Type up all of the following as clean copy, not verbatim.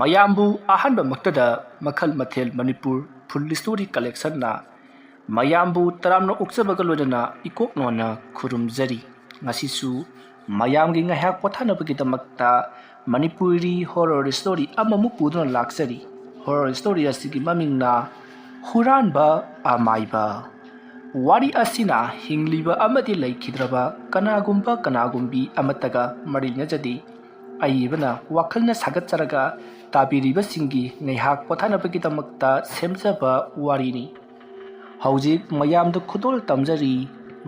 ꯃꯌꯥꯝꯕꯨ ꯑꯍꯥꯟꯕꯃꯛꯇꯗ ꯃꯈꯜ ꯃꯊꯦꯜ ꯃꯅꯤꯄꯨꯔ ꯐꯨꯜ ꯁ꯭ꯇꯣꯔꯤ ꯀꯂꯦꯛꯁꯟꯅ ꯃꯌꯥꯝꯕꯨ ꯇꯔꯥꯝꯅ ꯑꯣꯛꯆꯕꯒ ꯂꯣꯏꯅꯅ ꯏꯀꯣꯛꯅꯣꯟꯅ ꯈꯨꯔꯨꯝꯖꯔꯤ꯫ ꯉꯁꯤꯁꯨ ꯃꯌꯥꯝꯒꯤ ꯉꯥꯏꯍꯥꯛ ꯄꯣꯊꯥꯅꯕꯒꯤꯗꯃꯛꯇ ꯃꯅꯤꯄꯨꯔꯤ ꯍꯣꯔꯔ ꯁ꯭ꯇꯣꯔꯤ ꯑꯃꯃꯨꯛ ꯄꯨꯗꯨꯅ ꯂꯥꯛꯆꯔꯤ꯫ ꯍꯣꯔꯔ ꯁ꯭ꯇꯣꯔꯤ ꯑꯁꯤꯒꯤ ꯃꯃꯤꯡꯅ ꯍꯨꯔꯥꯟꯕ ꯑꯃꯥꯏꯕ꯫ ꯋꯥꯔꯤ ꯑꯁꯤꯅ ꯍꯤꯡꯂꯤꯕ ꯑꯃꯗꯤ ꯂꯩꯈꯤꯗ꯭ꯔꯕ ꯀꯅꯥꯒꯨꯝꯕꯤ ꯑꯃꯠꯇꯒ ꯃꯔꯤ ꯂꯩꯅꯖꯗꯦ꯫ ꯑꯏꯕꯅ ꯋꯥꯈꯜꯅ ꯁꯥꯒꯠꯆꯔꯒ ꯇꯥꯕꯤꯔꯤꯕꯁꯤꯡꯒꯤ ꯉꯥꯏꯍꯥꯛ ꯄꯣꯊꯥꯅꯕꯒꯤꯗꯃꯛꯇ ꯁꯦꯝꯖꯕ ꯋꯥꯔꯤꯅꯤ꯫ ꯍꯧꯖꯤꯛ ꯃꯌꯥꯝꯗ ꯈꯨꯗꯣꯜ ꯇꯝꯖꯔꯤ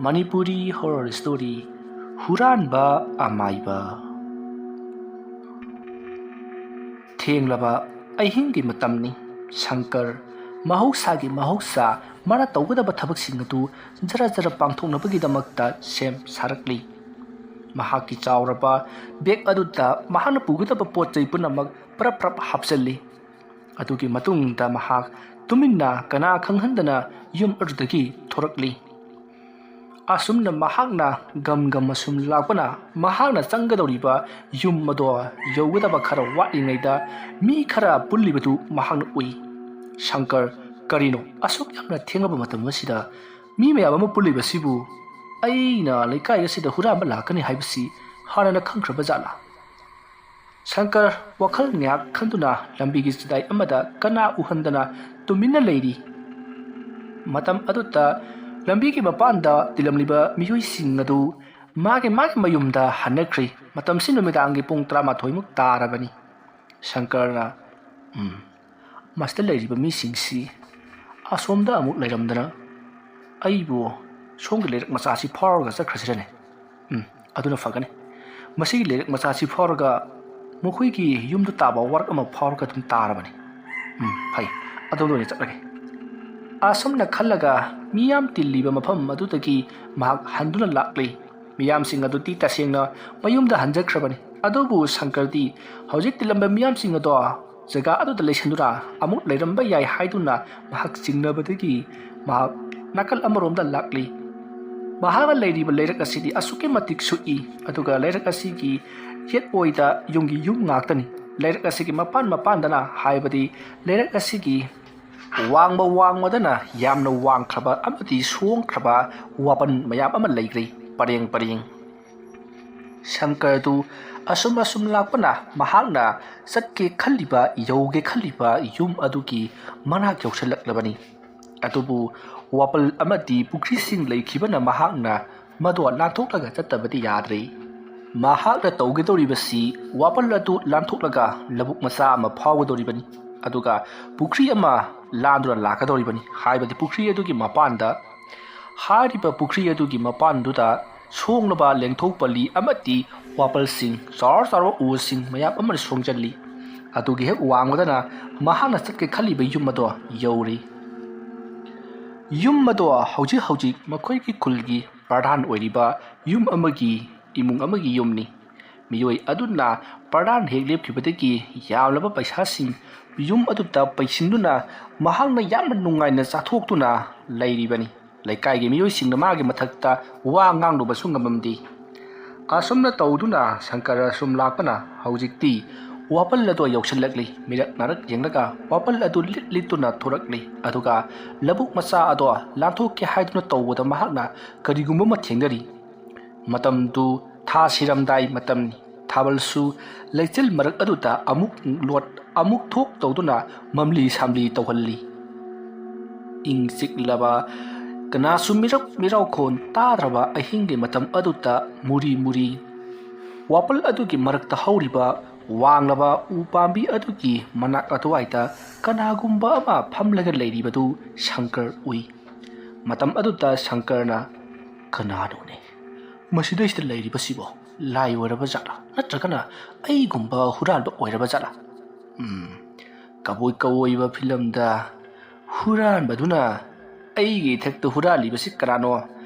ꯃꯅꯤꯄꯨꯔꯤ ꯍꯣꯔꯔ ꯁ꯭ꯇꯣꯔꯤ ꯍꯨꯔꯥꯟꯕ ꯑꯃꯥꯏꯕ꯫ ꯊꯦꯡꯂꯕ ꯑꯍꯤꯡꯒꯤ ꯃꯇꯝꯅꯤ꯫ ꯁꯪꯀꯔ ꯃꯍꯧꯁꯥꯒꯤ ꯃꯍꯧꯁꯥ ꯃꯥꯅ ꯇꯧꯒꯗꯕ ꯊꯕꯛꯁꯤꯡ ꯑꯗꯨ ꯖꯔ ꯖꯔ ꯄꯥꯡꯊꯣꯛꯅꯕꯒꯤꯗꯃꯛꯇ ꯁꯦꯝ ꯁꯥꯔꯛꯂꯤ꯫ ꯃꯍꯥꯛꯀꯤ ꯆꯥꯎꯔꯕ ꯕꯦꯒ ꯑꯗꯨꯗ ꯃꯍꯥꯛꯅ ꯄꯨꯒꯗꯕ ꯄꯣꯠ ꯆꯩ ꯄꯨꯝꯅꯃꯛ ꯄ꯭ꯔꯞ ꯄ꯭ꯔꯞ ꯍꯥꯞꯆꯜꯂꯤ꯫ ꯑꯗꯨꯒꯤ ꯃꯇꯨꯡꯗ ꯃꯍꯥꯛ ꯇꯨꯃꯤꯟꯅ ꯀꯅꯥ ꯈꯪꯍꯟꯗꯅ ꯌꯨꯝ ꯑꯗꯨꯗꯒꯤ ꯊꯣꯔꯛꯂꯤ꯫ ꯑꯁꯨꯝꯅ ꯃꯍꯥꯛꯅ ꯒꯝ ꯑꯁꯨꯝ ꯂꯥꯛꯄꯅ ꯃꯍꯥꯛꯅ ꯆꯪꯒꯗꯧꯔꯤꯕ ꯌꯨꯝ ꯑꯗꯣ ꯌꯧꯒꯗꯕ ꯈꯔ ꯋꯥꯠꯂꯤꯉꯩꯗ ꯃꯤ ꯈꯔ ꯄꯨꯜꯂꯤꯕꯗꯨ ꯃꯍꯥꯛꯅ ꯎꯏ꯫ ꯁꯪꯀꯔ, ꯀꯔꯤꯅꯣ ꯑꯁꯨꯛ ꯌꯥꯝꯅ ꯊꯦꯡꯂꯕ ꯃꯇꯝ ꯑꯁꯤꯗ ꯃꯤ ꯃꯌꯥꯝ ꯑꯃ ꯄꯨꯜꯂꯤꯕꯁꯤꯕꯨ? ꯑꯩꯅ ꯂꯩꯀꯥꯏ ꯑꯁꯤꯗ ꯍꯨꯔꯥꯟꯕ ꯂꯥꯛꯀꯅꯤ ꯍꯥꯏꯕꯁꯤ ꯍꯥꯟꯅꯅ ꯈꯪꯈ꯭ꯔꯕ ꯖꯥꯠꯂꯥ? ꯁꯪꯀꯔ ꯋꯥꯈꯜ ꯉꯥꯏꯍꯥꯛ ꯈꯟꯗꯨꯅ ꯂꯝꯕꯤꯒꯤ ꯆꯤꯗꯥꯏ ꯑꯃꯗ ꯀꯅꯥ ꯎꯍꯟꯗꯅ ꯇꯨꯃꯤꯟꯅ ꯂꯩꯔꯤ꯫ ꯃꯇꯝ ꯑꯗꯨꯗ ꯂꯝꯕꯤꯒꯤ ꯃꯄꯥꯟꯗ ꯇꯤꯜꯂꯝꯂꯤꯕ ꯃꯤꯑꯣꯏꯁꯤꯡ ꯑꯗꯨ ꯃꯥꯒꯤ ꯃꯌꯨꯝꯗ ꯍꯟꯅꯈ꯭ꯔꯤ꯫ ꯃꯇꯝꯁꯤ ꯅꯨꯃꯤꯗꯥꯡꯒꯤ ꯄꯨꯡ 13ꯃꯨꯛ ꯇꯥꯔꯕꯅꯤ꯫ ꯁꯪꯀꯔꯅ ꯃꯁꯤꯗ ꯂꯩꯔꯤꯕ ꯃꯤꯁꯤꯡꯁꯤ ꯑꯁꯣꯝꯗ ꯑꯃꯨꯛ ꯂꯩꯔꯝꯗꯅ ꯑꯩꯕꯨ ꯁꯣꯝꯒꯤ ꯂꯩꯔꯛ ꯃꯆꯥꯁꯤ ꯐꯥꯎꯔꯒ ꯆꯠꯈ꯭ꯔꯁꯤꯔꯅꯦ? ꯑꯗꯨꯅ ꯐꯒꯅꯤ꯫ ꯃꯁꯤꯒꯤ ꯂꯩꯔꯛ ꯃꯆꯥꯁꯤ ꯐꯥꯎꯔꯒ ꯃꯈꯣꯏꯒꯤ ꯌꯨꯝꯗ ꯇꯥꯕ ꯋꯥꯔꯛ ꯑꯃ ꯐꯥꯎꯔꯒ ꯑꯗꯨꯝ ꯇꯥꯔꯕꯅꯤ꯫ ꯐꯩ, ꯑꯗꯣꯝꯗ ꯑꯣꯏꯅ ꯆꯠꯂꯒꯦ꯫ ꯑꯁꯨꯝꯅ ꯈꯜꯂꯒ ꯃꯤꯌꯥꯝ ꯇꯤꯜꯂꯤꯕ ꯃꯐꯝ ꯑꯗꯨꯗꯒꯤ ꯃꯍꯥꯛ ꯍꯟꯗꯨꯅ ꯂꯥꯛꯂꯤ꯫ ꯃꯤꯌꯥꯝꯁꯤꯡ ꯑꯗꯨꯗꯤ ꯇꯁꯦꯡꯅ ꯃꯌꯨꯝꯗ ꯍꯟꯖꯈ꯭ꯔꯕꯅꯤ꯫ ꯑꯗꯨꯕꯨ ꯁꯪꯀꯔꯗꯤ ꯍꯧꯖꯤꯛ ꯇꯤꯜꯂꯝꯕ ꯃꯤꯌꯥꯝꯁꯤꯡ ꯑꯗꯣ ꯖꯒꯥ ꯑꯗꯨꯗ ꯂꯩꯁꯤꯟꯗꯨꯅ ꯑꯃꯨꯛ ꯂꯩꯔꯝꯕ ꯌꯥꯏ ꯍꯥꯏꯗꯨꯅ ꯃꯍꯥꯛ ꯆꯤꯡꯅꯕꯗꯒꯤ ꯃꯍꯥꯛ ꯅꯥꯀꯜ ꯑꯃꯔꯣꯝꯗ ꯂꯥꯛꯂꯤ꯫ ꯃꯍꯥꯛꯅ ꯂꯩꯔꯤꯕ ꯂꯩꯔꯛ ꯑꯁꯤꯗꯤ ꯑꯁꯨꯛꯀꯤ ꯃꯇꯤꯛ ꯁꯨꯛꯏ꯫ ꯑꯗꯨꯒ ꯂꯩꯔꯛ ꯑꯁꯤꯒꯤ ꯌꯦꯠꯑꯣꯏꯗ ꯌꯨꯝ ꯉꯥꯛꯇꯅꯤ꯫ ꯂꯩꯔꯛ ꯑꯁꯤꯒꯤ ꯃꯄꯥꯟꯗꯅ ꯍꯥꯏꯕꯗꯤ ꯂꯩꯔꯛ ꯑꯁꯤꯒꯤ ꯋꯥꯡꯃꯗꯅ ꯌꯥꯝꯅ ꯋꯥꯡꯈ꯭ꯔꯕ ꯑꯃꯗꯤ ꯁꯣꯡꯈ꯭ꯔꯕ ꯋꯥꯄꯟ ꯃꯌꯥꯝ ꯑꯃ ꯂꯩꯈ꯭ꯔꯦ ꯄꯔꯦꯡ ꯄꯔꯦꯡ꯫ ꯁꯪꯀꯔꯗꯨ ꯑꯁꯨꯝ ꯂꯥꯛꯄꯅ ꯃꯍꯥꯛꯅ ꯌꯧꯒꯦ ꯈꯜꯂꯤꯕ ꯌꯨꯝ ꯑꯗꯨꯒꯤ ꯃꯅꯥꯛ ꯌꯧꯁꯤꯜꯂꯛꯂꯕꯅꯤ꯫ ꯑꯗꯨꯕꯨ ꯋꯥꯄꯜ ꯑꯃꯗꯤ ꯄꯨꯈ꯭ꯔꯤꯁꯤꯡ ꯂꯩꯈꯤꯕꯅ ꯃꯍꯥꯛꯅ ꯃꯗꯣ ꯂꯥꯟꯊꯣꯛꯂꯒ ꯆꯠꯇꯕꯗꯤ ꯌꯥꯗ꯭ꯔꯦ꯫ ꯃꯍꯥꯛꯅ ꯇꯧꯒꯗꯧꯔꯤꯕꯁꯤ ꯋꯥꯄꯜ ꯑꯗꯨ ꯂꯥꯟꯊꯣꯛꯂꯒ ꯂꯧꯕꯨꯛ ꯃꯆꯥ ꯑꯃ ꯐꯥꯎꯒꯗꯧꯔꯤꯕꯅꯤ꯫ ꯑꯗꯨꯒ ꯄꯨꯈ꯭ꯔꯤ ꯑꯃ ꯂꯥꯟꯗꯨꯅ ꯂꯥꯛꯀꯗꯧꯔꯤꯕꯅꯤ꯫ ꯍꯥꯏꯕꯗꯤ ꯄꯨꯈ꯭ꯔꯤ ꯑꯗꯨꯒꯤ ꯃꯄꯥꯟꯗ ꯍꯥꯏꯔꯤꯕ ꯄꯨꯈ꯭ꯔꯤ ꯑꯗꯨꯒꯤ ꯃꯄꯥꯟꯗꯨꯗ ꯁꯣꯡꯂꯕ ꯂꯦꯡꯊꯧ ꯄꯜꯂꯤ ꯑꯃꯗꯤ ꯋꯥꯄꯜꯁꯤꯡ ꯆꯥꯎꯔ ꯎꯁꯤꯡ ꯃꯌꯥꯝ ꯑꯃꯅ ꯁꯣꯡꯖꯜꯂꯤ꯫ ꯑꯗꯨꯒꯤ ꯍꯦꯛ ꯋꯥꯡꯃꯗꯅ ꯃꯍꯥꯛꯅ ꯆꯠꯀꯦ ꯈꯜꯂꯤꯕ ꯌꯨꯝ ꯑꯗꯣ ꯌꯧꯔꯤ꯫ ꯌꯨꯝ ꯑꯗꯣ ꯍꯧꯖꯤꯛ ꯃꯈꯣꯏꯒꯤ ꯈꯨꯜꯒꯤ ꯄ꯭ꯔꯙꯥꯟ ꯑꯣꯏꯔꯤꯕ ꯏꯃꯨꯡ ꯑꯃꯒꯤ ꯌꯨꯝꯅꯤ꯫ ꯃꯤꯑꯣꯏ ꯑꯗꯨꯅ ꯄ꯭ꯔꯙꯥꯟ ꯍꯦꯛ ꯂꯦꯞꯈꯤꯕꯗꯒꯤ ꯌꯥꯝꯂꯕ ꯄꯩꯁꯥꯁꯤꯡ ꯌꯨꯝ ꯑꯗꯨꯗ ꯄꯩꯁꯤꯟꯗꯨꯅ ꯃꯍꯥꯛꯅ ꯌꯥꯝꯅ ꯅꯨꯡꯉꯥꯏꯅ ꯆꯥꯊꯣꯛꯇꯨꯅ ꯂꯩꯔꯤꯕꯅꯤ꯫ ꯂꯩꯀꯥꯏꯒꯤ ꯃꯤꯑꯣꯏꯁꯤꯡꯅ ꯃꯥꯒꯤ ꯃꯊꯛꯇ ꯋꯥ ꯉꯥꯡꯂꯨꯕꯁꯨ ꯉꯝꯃꯝꯗꯦ꯫ ꯑꯁꯨꯝꯅ ꯇꯧꯗꯨꯅ ꯁꯪꯀꯔ ꯑꯁꯨꯝ ꯂꯥꯛꯄꯅ ꯍꯧꯖꯤꯛꯇꯤ ꯋꯥꯄꯜ ꯑꯗꯨ ꯌꯧꯁꯤꯜꯂꯛꯂꯤ꯫ ꯃꯤꯔꯛ ꯅꯥꯔꯛ ꯌꯦꯡꯂꯒ ꯋꯥꯄꯜ ꯑꯗꯨ ꯂꯤꯠꯇꯨꯅ ꯊꯣꯔꯛꯂꯤ꯫ ꯑꯗꯨꯒ ꯂꯧꯕꯨꯛ ꯃꯆꯥ ꯑꯗꯣ ꯂꯥꯟꯊꯣꯛꯀꯦ ꯍꯥꯏꯗꯨꯅ ꯇꯧꯕꯗ ꯃꯍꯥꯛꯅ ꯀꯔꯤꯒꯨꯝꯕ ꯑꯃ ꯊꯦꯡꯅꯔꯤ꯫ ꯃꯇꯝꯗꯨ ꯊꯥ ꯁꯤꯔꯝꯗꯥꯏ ꯃꯇꯝꯅꯤ꯫ ꯊꯥꯕꯜꯁꯨ ꯂꯩꯆꯤꯜ ꯃꯔꯛ ꯑꯗꯨꯗ ꯑꯃꯨꯛ ꯊꯣꯛ ꯇꯧꯗꯨꯅ ꯃꯝꯂꯤ ꯁꯥꯝꯂꯤ ꯇꯧꯍꯜꯂꯤ꯫ ꯏꯪ ꯆꯤꯛꯂꯕ ꯀꯅꯥꯁꯨ ꯃꯤꯔꯥꯎꯈꯣꯟ ꯇꯥꯗ꯭ꯔꯕ ꯑꯍꯤꯡꯒꯤ ꯃꯇꯝ ꯑꯗꯨꯗ ꯃꯨꯔꯤ ꯋꯥꯄꯜ ꯑꯗꯨꯒꯤ ꯃꯔꯛꯇ ꯍꯧꯔꯤꯕ ꯋꯥꯡꯂꯕ ꯎ ꯄꯥꯝꯕꯤ ꯑꯗꯨꯒꯤ ꯃꯅꯥꯛ ꯑꯗꯨꯋꯥꯏꯗ ꯀꯅꯥꯒꯨꯝꯕ ꯑꯃ ꯐꯝꯂꯒ ꯂꯩꯔꯤꯕꯗꯨ ꯁꯪꯀꯔ ꯎꯏ꯫ ꯃꯇꯝ ꯑꯗꯨꯗ ꯁꯪꯀꯔꯅ ꯀꯅꯥꯅꯣꯅꯦ ꯃꯁꯤꯗꯩꯁꯤꯗ ꯂꯩꯔꯤꯕꯁꯤꯕꯣ? ꯂꯥꯏ ꯑꯣꯏꯔꯕ ꯖꯥꯠꯂꯥ? ꯅꯠꯇ꯭ꯔꯒꯅ ꯑꯩꯒꯨꯝꯕ ꯍꯨꯔꯥꯟꯕ ꯑꯣꯏꯔꯕ ꯖꯥꯠꯂꯥ? ꯀꯕꯣꯏꯕ ꯐꯤꯂꯝꯗ ꯍꯨꯔꯥꯟꯕꯗꯨꯅ ꯑꯩꯒꯤ ꯏꯊꯛꯇ ꯍꯨꯔꯥꯜꯂꯤꯕꯁꯤ ꯀꯅꯥꯅꯣ?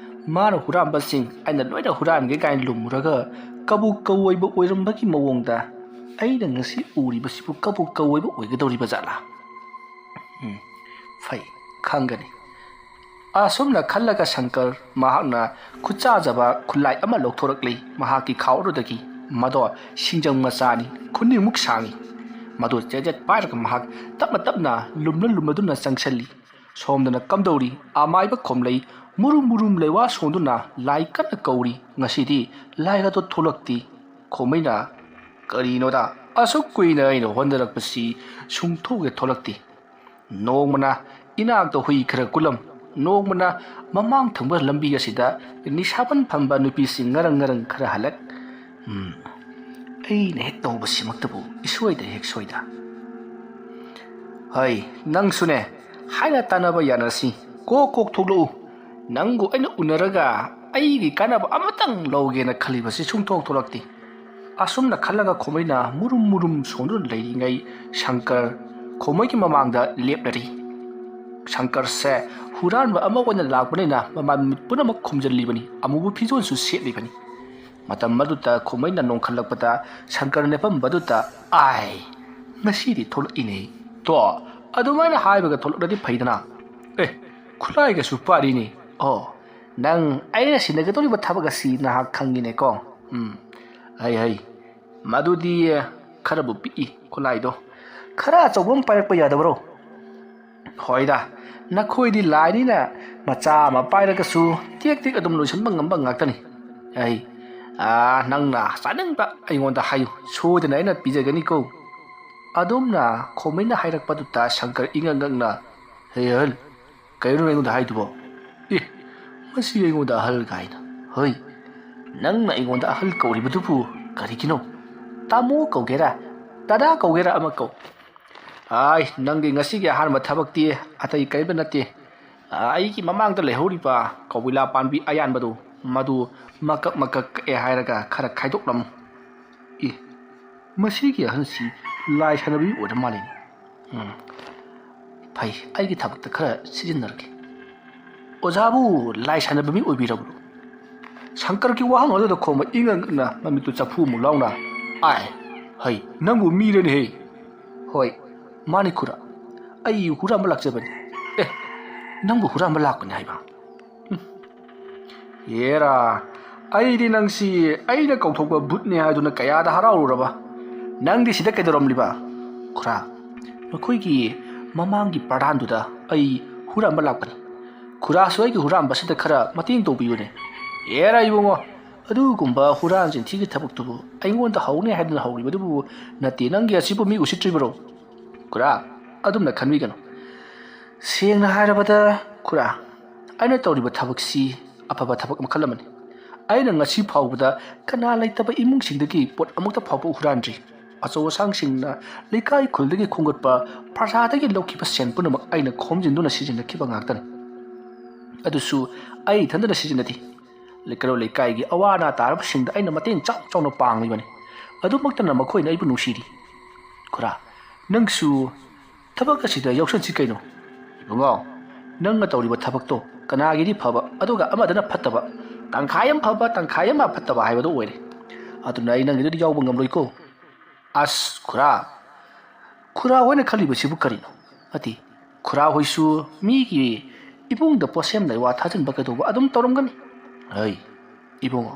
ꯃꯥꯅ ꯍꯨꯔꯥꯟꯕꯁꯤꯡ ꯑꯩꯅ ꯂꯣꯏꯅ ꯍꯨꯔꯥꯟꯒꯦ ꯀꯥꯏꯅ ꯂꯨꯝꯃꯨꯔꯒ ꯀꯕꯣꯏꯕ ꯑꯣꯏꯔꯝꯕꯒꯤ ꯃꯑꯣꯡꯗ ꯑꯩꯅ ꯉꯁꯤ ꯎꯔꯤꯕꯁꯤꯕꯨ ꯀꯕꯣꯏꯕ ꯑꯣꯏꯒꯗꯧꯔꯤꯕ ꯖꯥꯠꯂꯥ? ꯐꯩ, ꯈꯪꯒꯅꯤ꯫ ꯑꯁꯨꯝꯅ ꯈꯜꯂꯒ ꯁꯪꯀꯔ ꯃꯍꯥꯛꯅ ꯈꯨꯠꯆꯥꯖꯕ ꯈꯨꯠꯂꯥꯏ ꯑꯃ ꯂꯧꯊꯣꯔꯛꯂꯤ ꯃꯍꯥꯛꯀꯤ ꯈꯥꯎ ꯑꯗꯨꯗꯒꯤ꯫ ꯃꯗꯣ ꯁꯤꯡꯖꯪ ꯃꯆꯥꯅꯤ, ꯈꯨꯅꯤꯡꯃꯨꯛ ꯁꯥꯡꯏ꯫ ꯃꯗꯨ ꯆꯦꯖꯦꯠ ꯄꯥꯏꯔꯒ ꯃꯍꯥꯛ ꯇꯞꯅ ꯇꯞꯅ ꯂꯨꯝꯂꯗꯨꯅ ꯆꯪꯁꯤꯜꯂꯤ ꯁꯣꯝꯗꯅ ꯀꯝꯗꯧꯔꯤ ꯑꯃꯥꯏꯕ ꯈꯣꯝꯂꯩ ꯃꯨꯔꯨꯝ ꯃꯨꯔꯨꯝ ꯂꯩꯋꯥ ꯁꯣꯟꯗꯨꯅ ꯂꯥꯏ ꯀꯟꯅ ꯀꯧꯔꯤ ꯉꯁꯤꯗꯤ ꯂꯥꯏ ꯑꯗꯨ ꯊꯣꯛꯂꯛꯇꯤ ꯈꯣꯝꯃꯩꯅ ꯀꯔꯤꯅꯣꯗ ꯑꯁꯨꯛ ꯀꯨꯏꯅ ꯑꯩꯅ ꯍꯣꯠꯅꯔꯛꯄꯁꯤ ꯁꯨꯡꯊꯣꯛꯒꯦ ꯊꯣꯛꯂꯛꯇꯤ ꯅꯣꯡꯃꯅ ꯏꯅꯥꯛꯇ ꯍꯨꯏ ꯈꯔ ꯀꯨꯂꯝ ꯅꯣꯡꯃꯅ ꯃꯃꯥꯡ ꯊꯪꯕ ꯂꯝꯕꯤ ꯑꯁꯤꯗ ꯅꯤꯁꯥꯕꯟ ꯐꯝꯕ ꯅꯨꯄꯤꯁꯤꯡ ꯉꯔꯪ ꯈꯔ ꯍꯜꯂꯛ ꯑꯩꯅ ꯍꯦꯛ ꯇꯧꯕꯁꯤꯃꯛꯇꯕꯨ ꯏꯁꯣꯏꯗ ꯍꯦꯛ ꯁꯣꯏꯗ ꯍꯩ ꯅꯪꯁꯨꯅꯦ ꯍꯥꯏꯅ ꯇꯥꯟꯅꯕ ꯌꯥꯅꯁꯤ ꯀꯣꯛ ꯊꯣꯛꯂꯛꯎ ꯅꯪꯕꯨ ꯑꯩꯅ ꯎꯅꯔꯒ ꯑꯩꯒꯤ ꯀꯥꯟꯅꯕ ꯑꯃꯇꯪ ꯂꯧꯒꯦꯅ ꯈꯜꯂꯤꯕꯁꯤ ꯁꯨꯡꯊꯣꯛ ꯊꯣꯛꯂꯛꯇꯦ ꯑꯁꯨꯝꯅ ꯈꯜꯂꯒ ꯈꯣꯝꯃꯩꯅ ꯃꯨꯔꯨꯝ ꯁꯣꯟꯗꯨꯅ ꯂꯩꯔꯤꯉꯩ ꯁꯪꯀꯔ ꯈꯣꯝꯃꯩꯒꯤ ꯃꯃꯥꯡꯗ ꯂꯦꯞꯂꯔꯤ ꯁꯪꯀꯔꯁꯦ ꯍꯨꯔꯥꯟꯕ ꯑꯃ ꯑꯣꯏꯅ ꯂꯥꯛꯄꯅꯤꯅ ꯃꯃꯤꯠ ꯄꯨꯝꯅꯃꯛ ꯈꯨꯝꯖꯤꯜꯂꯤꯕꯅꯤ ꯑꯃꯨꯕ ꯐꯤꯖꯣꯜꯁꯨ ꯁꯦꯠꯂꯤꯕꯅꯤ ꯃꯇꯝ ꯑꯗꯨꯗ ꯈꯣꯝꯃꯩꯅ ꯅꯣꯡꯈꯠꯂꯛꯄꯗ ꯁꯪꯀꯔ ꯂꯦꯞꯄꯝꯕꯗꯨꯗ ꯑꯥꯏ ꯉꯁꯤꯗꯤ ꯊꯣꯛꯂꯛꯏꯅꯦ ꯇꯣ ꯑꯗꯨꯃꯥꯏꯅ ꯍꯥꯏꯕꯒ ꯊꯣꯛꯂꯛꯂꯗꯤ ꯐꯩꯗꯅ ꯈꯨꯠꯂꯥꯏꯒꯁꯨ ꯄꯥꯔꯤꯅꯦ ꯑꯣ ꯅꯪ ꯑꯩꯅ ꯁꯤꯟꯅꯒꯗꯧꯔꯤꯕ ꯊꯕꯛ ꯑꯁꯤ ꯅꯍꯥꯛ ꯈꯪꯉꯤꯅꯦꯀꯣ ꯍꯩ ꯃꯗꯨꯗꯤ ꯈꯔꯕꯨ ꯄꯤꯛꯏ ꯈꯨꯠꯂꯥꯏꯗꯣ ꯈꯔ ꯑꯆꯧꯕ ꯑꯃ ꯄꯥꯏꯔꯛꯄ ꯌꯥꯗꯕ꯭ꯔꯣ ꯍꯣꯏꯗ ꯅꯈꯣꯏꯗꯤ ꯂꯥꯏꯅꯤꯅ ꯃꯆꯥ ꯑꯃ ꯄꯥꯏꯔꯒꯁꯨ ꯇꯦꯛ ꯑꯗꯨꯝ ꯂꯣꯏꯁꯤꯟꯕ ꯉꯝꯕ ꯉꯥꯛꯇꯅꯤ ꯅꯪꯅ ꯆꯥꯅꯤꯡꯕ ꯑꯩꯉꯣꯟꯗ ꯍꯥꯏꯌꯨ ꯁꯣꯏꯗꯅ ꯑꯩꯅ ꯄꯤꯖꯒꯅꯤꯀꯣ ꯑꯗꯣꯝꯅ ꯈꯣꯝꯃꯩꯅ ꯍꯥꯏꯔꯛꯄꯗꯨꯗ ꯁꯪꯀꯔ ꯏꯉꯛꯉꯛꯅ ꯑꯍꯜ ꯀꯩꯅꯣ ꯑꯩꯉꯣꯟꯗ ꯍꯥꯏꯗꯨꯕꯣ ꯃꯁꯤ ꯑꯩꯉꯣꯟꯗ ꯑꯍꯜ ꯀꯥꯏꯅ ꯍꯣꯏ ꯅꯪꯅ ꯑꯩꯉꯣꯟꯗ ꯑꯍꯜ ꯀꯧꯔꯤꯕꯗꯨꯕꯨ ꯀꯔꯤꯒꯤꯅꯣ ꯇꯥꯃꯣ ꯀꯧꯒꯦꯔꯥ ꯗꯗꯥ ꯀꯧꯒꯦꯔꯥ ꯑꯃ ꯀꯧ ꯅꯪꯒꯤ ꯉꯁꯤꯒꯤ ꯑꯍꯥꯟꯕ ꯊꯕꯛꯇꯤ ꯑꯇꯩ ꯀꯔꯤꯝꯇ ꯅꯠꯇꯦ ꯑꯩꯒꯤ ꯃꯃꯥꯡꯗ ꯂꯩꯍꯧꯔꯤꯕ ꯀꯧꯕꯤꯂꯥ ꯄꯥꯟꯕꯤ ꯑꯌꯥꯟꯕꯗꯨ ꯃꯗꯨ ꯃꯀꯛ ꯀꯛꯑꯦ ꯍꯥꯏꯔꯒ ꯈꯔ ꯈꯥꯏꯗꯣꯛꯂꯝꯃꯨ ꯃꯁꯤꯒꯤ ꯑꯍꯟꯁꯤ ꯂꯥꯏ ꯁꯥꯟꯅꯕꯤ ꯑꯣꯏꯔ ꯃꯥꯜꯂꯤꯅꯤ ꯐꯩ ꯑꯩꯒꯤ ꯊꯕꯛꯇ ꯈꯔ ꯁꯤꯖꯤꯟꯅꯔꯒꯦ ꯑꯣꯖꯥꯕꯨ ꯂꯥꯏ ꯁꯥꯟꯅꯕ ꯃꯤ ꯑꯣꯏꯕꯤꯔꯕ꯭ꯔꯣ ꯁꯪꯀꯔꯒꯤ ꯋꯥꯍꯪ ꯑꯗꯨꯗ ꯈꯣꯝꯕ ꯏꯉꯛꯅ ꯃꯃꯤꯠꯇꯨ ꯆꯐꯨꯃꯨꯛ ꯂꯥꯎꯅ ꯍꯩ ꯅꯪꯕꯨ ꯃꯤꯔꯅꯦꯍꯦ ꯍꯣꯏ ꯃꯥꯅꯤ ꯈꯨꯔꯥ ꯑꯩ ꯍꯨꯔꯥꯟꯕ ꯂꯥꯛꯆꯕꯅꯤ ꯅꯪꯕꯨ ꯍꯨꯔꯥꯟꯕ ꯂꯥꯛꯄꯅꯤ ꯍꯥꯏꯕ ꯌꯦꯔꯥ ꯑꯩꯗꯤ ꯅꯪꯁꯤ ꯑꯩꯅ ꯀꯧꯊꯣꯛꯄ ꯕꯨꯠꯅꯤ ꯍꯥꯏꯗꯨꯅ ꯀꯌꯥꯗ ꯍꯔꯥꯎꯔꯨꯔꯕ ꯅꯪꯗꯤ ꯁꯤꯗ ꯀꯩꯗꯧꯔꯝꯂꯤꯕ ꯈꯨꯔꯥ ꯃꯈꯣꯏꯒꯤ ꯃꯃꯥꯡꯒꯤ ꯄ꯭ꯔꯙꯥꯟꯗꯨꯗ ꯑꯩ ꯍꯨꯔꯥꯟꯕ ꯂꯥꯛꯄꯅꯤ ꯈꯨꯔꯥꯁꯨ ꯑꯩꯒꯤ ꯍꯨꯔꯥꯟꯕꯁꯤꯗ ꯈꯔ ꯃꯇꯦꯡ ꯇꯧꯕꯤꯌꯨꯅꯦ ꯌꯦꯔꯥ ꯏꯕꯨꯡꯉꯣ ꯑꯗꯨꯒꯨꯝꯕ ꯍꯨꯔꯥꯟ ꯆꯤꯟꯊꯤꯒꯤ ꯊꯕꯛꯇꯨꯕꯨ ꯑꯩꯉꯣꯟꯗ ꯍꯧꯅꯤ ꯍꯥꯏꯗꯨꯅ ꯍꯧꯔꯤꯕꯗꯨꯕꯨ ꯅꯠꯇꯦ ꯅꯪꯒꯤ ꯑꯁꯤꯕꯨ ꯃꯤ ꯎꯁꯤꯠꯇ꯭ꯔꯤꯕꯔꯣ ꯈꯨꯔꯥ ꯑꯗꯨꯝꯅ ꯈꯟꯕꯤꯒꯅꯨ ꯁꯦꯡꯅ ꯍꯥꯏꯔꯕꯗ ꯈꯨꯔꯥ ꯑꯩꯅ ꯇꯧꯔꯤꯕ ꯊꯕꯛꯁꯤ ꯑꯐꯕ ꯊꯕꯛ ꯃꯈꯜ ꯑꯃꯅꯤ ꯑꯩꯅ ꯉꯁꯤ ꯐꯥꯎꯕꯗ ꯀꯅꯥ ꯂꯩꯇꯕ ꯏꯃꯨꯡꯁꯤꯡꯗꯒꯤ ꯄꯣꯠ ꯑꯃꯨꯛꯇ ꯐꯥꯎꯕ ꯍꯨꯔꯥꯟꯗ꯭ꯔꯤ ꯑꯆꯧ ꯑꯁꯥꯡꯁꯤꯡꯅ ꯂꯩꯀꯥꯏ ꯈꯨꯜꯗꯒꯤ ꯈꯣꯝꯒꯠꯄ ꯄ꯭ꯔꯖꯥꯗꯒꯤ ꯂꯧꯈꯤꯕ ꯁꯦꯟ ꯄꯨꯝꯅꯃꯛ ꯑꯩꯅ ꯈꯣꯝꯖꯤꯟꯗꯨꯅ ꯁꯤꯖꯤꯟꯅꯈꯤꯕ ꯉꯥꯛꯇꯅꯤ ꯑꯗꯨꯁꯨ ꯑꯩ ꯏꯊꯟꯇꯅ ꯁꯤꯖꯤꯟꯅꯗꯦ ꯂꯩꯀꯥꯏꯒꯤ ꯑꯋꯥ ꯑꯅꯥ ꯇꯥꯔꯕꯁꯤꯡꯗ ꯑꯩꯅ ꯃꯇꯦꯡ ꯆꯥꯎꯅ ꯄꯥꯡꯂꯤꯕꯅꯤ ꯑꯗꯨꯃꯛꯇꯅ ꯃꯈꯣꯏꯅ ꯑꯩꯕꯨ ꯅꯨꯡꯁꯤꯔꯤ ꯈꯨꯔꯥ ꯅꯪꯁꯨ ꯊꯕꯛ ꯑꯁꯤꯗ ꯌꯥꯎꯁꯟꯁꯤ ꯀꯩꯅꯣ ꯏꯕꯨꯡꯉꯣ ꯅꯪꯅ ꯇꯧꯔꯤꯕ ꯊꯕꯛꯇꯣ ꯀꯅꯥꯒꯤꯗꯤ ꯐꯕ ꯑꯗꯨꯒ ꯑꯃꯗꯅ ꯐꯠꯇꯕ ꯇꯪꯈꯥꯏ ꯑꯃ ꯐꯕ ꯇꯪꯈꯥꯏ ꯑꯃ ꯐꯠꯇꯕ ꯍꯥꯏꯕꯗꯨ ꯑꯣꯏꯔꯦ ꯑꯗꯨꯅ ꯑꯩ ꯅꯪꯒꯤꯗꯨꯗꯤ ꯌꯥꯎꯕ ꯉꯝꯂꯣꯏꯀꯣ ꯈꯨꯔꯥ ꯍꯣꯏꯅ ꯈꯜꯂꯤꯕꯁꯤꯕꯨ ꯀꯔꯤꯅꯣ ꯅꯠꯇꯦ ꯈꯨꯔꯥ ꯍꯣꯏꯁꯨ ꯃꯤꯒꯤ ꯏꯕꯨꯡꯗ ꯄꯣꯠꯁꯦꯝ ꯂꯩꯋꯥ ꯊꯥꯖꯤꯟꯕ ꯀꯩꯗꯧꯕ ꯑꯗꯨꯝ ꯇꯧꯔꯝꯒꯅꯤ ꯏꯕꯨꯡꯉꯣ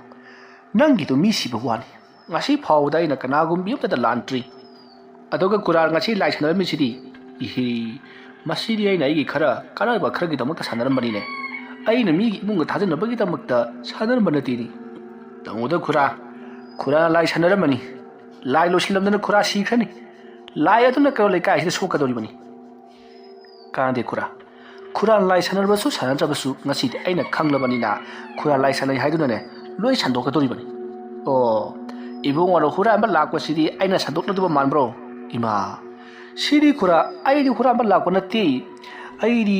ꯅꯪꯒꯤꯗꯣ ꯃꯤ ꯁꯤꯕ ꯋꯥꯅꯤ ꯉꯁꯤ ꯐꯥꯎꯕꯗ ꯑꯩꯅ ꯀꯅꯥꯒꯨꯝꯕꯤ ꯑꯃꯇꯗ ꯂꯥꯟꯗ꯭ꯔꯤ ꯑꯗꯨꯒ ꯈꯨꯔꯥ ꯉꯁꯤ ꯂꯥꯏ ꯁꯥꯟꯅꯔꯝꯃꯤꯁꯤꯗꯤ ꯃꯁꯤꯗꯤ ꯑꯩꯅ ꯑꯩꯒꯤ ꯀꯥꯟꯅꯕ ꯈꯔꯒꯤꯗꯃꯛꯇ ꯁꯥꯟꯅꯔꯝꯕꯅꯤꯅꯦ ꯑꯩꯅ ꯃꯤꯒꯤ ꯏꯃꯨꯡꯗ ꯊꯥꯖꯤꯟꯅꯕꯒꯤꯗꯃꯛꯇ ꯁꯥꯟꯅꯔꯝꯕ ꯅꯠꯇꯦꯅꯤ ꯇꯥꯃꯣꯗ ꯈꯨꯔꯥ ꯂꯥꯏ ꯁꯥꯟꯅꯔꯝꯃꯅꯤ ꯂꯥꯏ ꯂꯣꯏꯁꯤꯜꯂꯝꯗꯅ ꯈꯨꯔꯥ ꯁꯤꯈ꯭ꯔꯅꯤ ꯂꯥꯏ ꯑꯗꯨꯅ ꯀꯩꯅꯣ ꯂꯩꯀꯥꯏꯁꯤꯗ ꯁꯣꯛꯀꯗꯧꯔꯤꯕꯅꯤ ꯀꯥꯟꯅꯗꯦ ꯈꯨꯔꯥ ꯂꯥꯏ ꯁꯥꯟꯅꯔꯕꯁꯨ ꯁꯥꯟꯅꯗ꯭ꯔꯕꯁꯨ ꯉꯁꯤꯗꯤ ꯑꯩꯅ ꯈꯪꯂꯕꯅꯤꯅ ꯈꯨꯔꯥ ꯂꯥꯏ ꯁꯥꯟꯅꯩ ꯍꯥꯏꯗꯨꯅꯅꯦ ꯂꯣꯏ ꯁꯟꯗꯣꯛꯀꯗꯧꯔꯤꯕꯅꯤ ꯏꯕꯨꯡꯉꯣꯅ ꯍꯨꯔꯥꯟꯕ ꯂꯥꯛꯄꯁꯤꯗꯤ ꯑꯩꯅ ꯁꯟꯗꯣꯛꯅꯗꯕ ꯃꯥꯟꯕ꯭ꯔꯣ ꯏꯃꯥ ꯁꯤꯗꯤ ꯈꯨꯔꯥ ꯑꯩꯗꯤ ꯍꯨꯔꯥꯟꯕ ꯂꯥꯛꯄ ꯅꯠꯇꯦ ꯑꯩꯗꯤ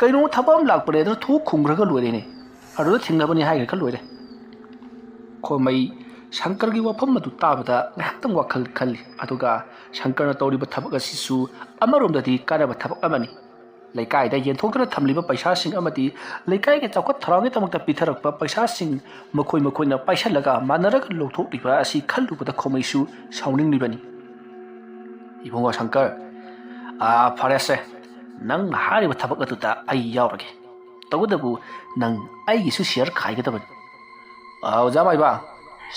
ꯀꯩꯅꯣ ꯊꯕꯛ ꯑꯃ ꯂꯥꯛꯄꯅꯦ ꯑꯗꯨ ꯊꯣꯛ ꯈꯨꯝꯈ꯭ꯔꯒ ꯂꯣꯏꯔꯦꯅꯦ ꯑꯗꯨꯗ ꯊꯦꯡꯅꯕꯅꯤ ꯍꯥꯏꯈ꯭ꯔꯒ ꯂꯣꯏꯔꯦ ꯈꯣꯝꯃꯩ ꯁꯪꯀꯔꯒꯤ ꯋꯥꯐꯝ ꯑꯗꯨ ꯇꯥꯕꯗ ꯉꯥꯏꯍꯥꯛꯇꯪ ꯋꯥꯈꯜ ꯈꯜꯂꯤ ꯑꯗꯨꯒ ꯁꯪꯀꯔꯅ ꯇꯧꯔꯤꯕ ꯊꯕꯛ ꯑꯁꯤꯁꯨ ꯑꯃꯔꯣꯝꯗꯗꯤ ꯀꯥꯟꯅꯕ ꯊꯕꯛ ꯑꯃꯅꯤ ꯂꯩꯀꯥꯏꯗ ꯌꯦꯟꯊꯣꯛꯇꯨꯅ ꯊꯝꯂꯤꯕ ꯄꯩꯁꯥꯁꯤꯡ ꯑꯃꯗꯤ ꯂꯩꯀꯥꯏꯒꯤ ꯆꯥꯎꯈꯠ ꯊꯧꯔꯥꯡꯒꯤꯗꯃꯛꯇ ꯄꯤꯊꯔꯛꯄ ꯄꯩꯁꯥꯁꯤꯡ ꯃꯈꯣꯏꯅ ꯄꯥꯏꯁꯜꯂꯒ ꯃꯥꯟꯅꯔꯒ ꯂꯧꯊꯣꯛꯂꯤꯕ ꯑꯁꯤ ꯈꯜꯂꯨꯕꯗ ꯈꯣꯝꯃꯩꯁꯨ ꯁꯥꯎꯅꯤꯡꯂꯤꯕꯅꯤ ꯏꯕꯨꯡꯉꯣ ꯁꯪꯀꯔ ꯐꯔꯦꯁꯦ ꯅꯪꯅ ꯍꯥꯏꯔꯤꯕ ꯊꯕꯛ ꯑꯗꯨꯗ ꯑꯩ ꯌꯥꯎꯔꯒꯦ ꯇꯧꯕꯇꯕꯨ ꯅꯪ ꯑꯩꯒꯤꯁꯨ ꯁꯤꯌꯔ ꯈꯥꯏꯒꯗꯕꯅꯤ ꯑꯣꯖꯥ ꯃꯥꯏꯕ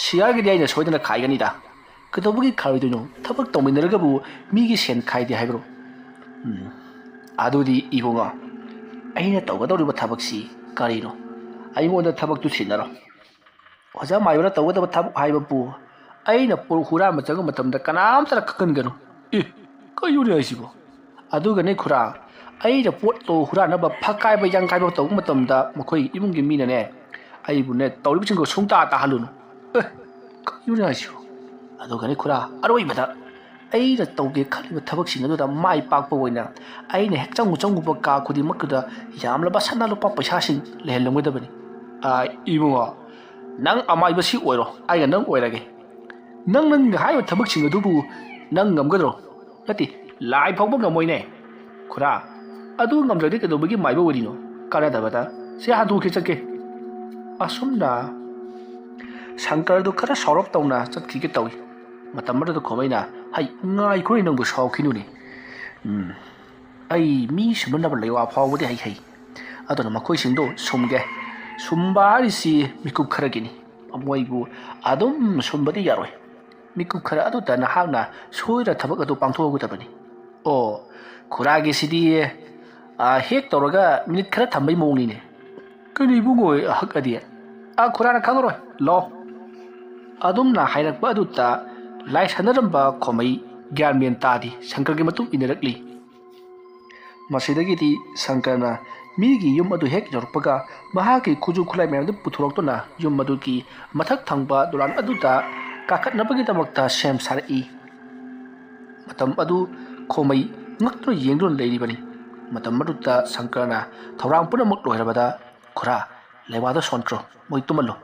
ꯁꯤꯌꯔꯒꯤꯗꯤ ꯑꯩꯅ ꯁꯣꯏꯗꯅ ꯈꯥꯏꯒꯅꯤꯗ ꯀꯩꯗꯧꯕꯒꯤ ꯈꯥꯏꯔꯣꯏꯗꯣꯏꯅꯣ ꯊꯕꯛ ꯇꯧꯃꯤꯟꯅꯔꯒꯕꯨ ꯃꯤꯒꯤ ꯁꯦꯟ ꯈꯥꯏꯗꯦ ꯍꯥꯏꯕ꯭ꯔꯣ ꯑꯗꯨꯗꯤ ꯏꯕꯨꯡꯉꯣ ꯑꯩꯅ ꯇꯧꯒꯗꯧꯔꯤꯕ ꯊꯕꯛꯁꯤ ꯀꯔꯤꯅꯣ ꯑꯩꯉꯣꯟꯗ ꯊꯕꯛꯇꯨ ꯁꯤꯟꯅꯔꯣ ꯑꯣꯖꯥ ꯃꯥꯏꯕꯅ ꯇꯧꯒꯗꯕ ꯊꯕꯛ ꯍꯥꯏꯕꯕꯨ ꯑꯩꯅ ꯄꯣꯠ ꯍꯨꯔꯥꯟꯕ ꯆꯪꯕ ꯃꯇꯝꯗ ꯀꯅꯥꯝꯇꯅ ꯈꯪꯍꯟꯒꯅꯨ ꯀꯩꯅꯣꯅꯦ ꯍꯥꯏꯁꯤꯕꯣ ꯑꯗꯨꯒꯅꯦ ꯈꯨꯔꯥ ꯑꯩꯅ ꯄꯣꯠꯇꯣ ꯍꯨꯔꯥꯟꯅꯕ ꯐꯛꯀꯥꯏꯕ ꯌꯥꯡꯀꯥꯏꯕ ꯇꯧꯕ ꯃꯇꯝꯗ ꯃꯈꯣꯏ ꯏꯃꯨꯡꯒꯤ ꯃꯤꯅꯅꯦ ꯑꯩꯕꯨꯅꯦ ꯇꯧꯔꯤꯕꯁꯤꯡꯗꯣ ꯁꯨꯡꯇꯥ ꯇꯥꯍꯜꯂꯨꯅꯨ ꯀꯩꯅꯣꯅꯦ ꯍꯥꯏꯁꯤꯕꯣ ꯑꯗꯨꯒꯅꯦ ꯈꯨꯔꯥ ꯑꯔꯣꯏꯕꯗ ꯑꯩꯅ ꯇꯧꯒꯦ ꯈꯜꯂꯤꯕ ꯊꯕꯛꯁꯤꯡ ꯑꯗꯨꯗ ꯃꯥꯏ ꯄꯥꯛꯄ ꯑꯣꯏꯅ ꯑꯩꯅ ꯍꯦꯛ ꯆꯪꯉꯨꯕ ꯀꯥ ꯈꯨꯗꯤꯡꯃꯛꯇꯨꯗ ꯌꯥꯝꯂꯕ ꯁꯅꯥ ꯂꯨꯄꯥ ꯄꯩꯁꯥꯁꯤꯡ ꯂꯩꯍꯜꯂꯝꯒꯗꯕꯅꯤ ꯏꯕꯨꯡꯉꯣ ꯅꯪ ꯑꯃꯥꯏꯕꯁꯤ ꯑꯣꯏꯔꯣ ꯑꯩꯒ ꯅꯪ ꯑꯣꯏꯔꯒꯦ ꯅꯪꯅ ꯍꯥꯏꯔꯤꯕ ꯊꯕꯛꯁꯤꯡ ꯑꯗꯨꯕꯨ ꯅꯪ ꯉꯝꯒꯗ꯭ꯔꯣ ꯅꯠꯇꯦ ꯂꯥꯏ ꯐꯥꯎꯕ ꯉꯝꯃꯣꯏꯅꯦ ꯈꯨꯔꯥ ꯑꯗꯨ ꯉꯝꯗ꯭ꯔꯗꯤ ꯀꯩꯗꯧꯕꯒꯤ ꯃꯥꯏꯕ ꯑꯣꯏꯔꯤꯅꯣ ꯀꯥꯟꯅꯗꯕꯗ ꯁꯤ ꯍꯟꯗꯣꯛꯀꯦ ꯆꯠꯀꯦ ꯑꯁꯨꯝꯅ ꯁꯪꯀꯔꯗꯨ ꯈꯔ ꯁꯥꯎꯔꯞ ꯇꯧꯅ ꯆꯠꯈꯤꯒꯦ ꯇꯧꯏ ꯃꯇꯝ ꯑꯗꯨꯗ ꯈꯣꯃꯩꯅ ꯍꯩ ꯉꯥꯏꯈꯣꯏ ꯅꯪꯕꯨ ꯁꯥꯎꯈꯤꯅꯨꯅꯦ ꯑꯩ ꯃꯤ ꯁꯨꯝꯅꯕ ꯂꯩꯋꯥ ꯐꯥꯎꯕꯗꯤ ꯍꯩ ꯑꯗꯨꯅ ꯃꯈꯣꯏꯁꯤꯡꯗꯣ ꯁꯨꯝꯒꯦ ꯁꯨꯝꯕ ꯍꯥꯏꯔꯤꯁꯤ ꯃꯤꯀꯨꯞ ꯈꯔꯒꯤꯅꯤ ꯃꯣꯏꯕꯨ ꯑꯗꯨꯝ ꯁꯨꯝꯕꯗꯤ ꯌꯥꯔꯣꯏ ꯃꯤꯀꯨꯞ ꯈꯔ ꯑꯗꯨꯗ ꯅꯍꯥꯛꯅ ꯁꯣꯏꯗ ꯊꯕꯛ ꯑꯗꯨ ꯄꯥꯡꯊꯣꯛꯒꯗꯕꯅꯤ ꯑꯣ ꯈꯨꯔꯥꯒꯤꯁꯤꯗꯤ ꯍꯦꯛ ꯇꯧꯔꯒ ꯃꯤꯅꯤꯠ ꯈꯔ ꯊꯝꯕꯩ ꯃꯑꯣꯡꯅꯤꯅꯦ ꯀꯩꯅꯣ ꯏꯕꯨꯡꯉꯣ ꯍꯛꯑꯗꯤ ꯈꯨꯔꯥꯅ ꯈꯪꯉꯔꯣꯏ ꯂꯥꯛꯑꯣ ꯑꯗꯨꯝꯅ ꯍꯥꯏꯔꯛꯄ ꯑꯗꯨꯗ ꯂꯥꯏ ꯁꯥꯟꯅꯔꯝꯕ ꯈꯣꯃꯩ ꯒ꯭ꯌꯥꯟ ꯃꯦꯟ ꯇꯥꯗꯤ ꯁꯪꯀꯔꯒꯤ ꯃꯇꯨꯡ ꯏꯟꯅꯔꯛꯂꯤ ꯃꯁꯤꯗꯒꯤꯗꯤ ꯁꯪꯀꯔꯅ ꯃꯤꯒꯤ ꯌꯨꯝ ꯑꯗꯨ ꯍꯦꯛ ꯌꯧꯔꯛꯄꯒ ꯃꯍꯥꯛꯀꯤ ꯈꯨꯠꯁꯨ ꯈꯨꯠꯂꯥꯏ ꯃꯌꯥꯝꯗꯨ ꯄꯨꯊꯣꯔꯛꯇꯨꯅ ꯌꯨꯝ ꯑꯗꯨꯒꯤ ꯃꯊꯛ ꯊꯪꯕ ꯗꯣꯂꯥꯟ ꯑꯗꯨꯗ ꯀꯥꯈꯠꯅꯕꯒꯤꯗꯃꯛꯇ ꯁꯦꯝ ꯁꯥꯔꯛꯏ ꯃꯇꯝ ꯑꯗꯨ ꯈꯣꯃꯩ ꯉꯛꯇꯨꯅ ꯌꯦꯡꯗꯨꯅ ꯂꯩꯔꯤꯕꯅꯤ ꯃꯇꯝ ꯑꯗꯨꯗ ꯁꯪꯀꯔꯅ ꯊꯧꯔꯥꯡ ꯄꯨꯝꯅꯃꯛ ꯂꯣꯏꯔꯕꯗ ꯈꯨꯔꯥ ꯂꯩꯋꯥꯗ ꯁꯣꯟꯈ꯭ꯔꯣ ꯃꯣꯏ ꯇꯨꯝꯍꯜꯂꯣ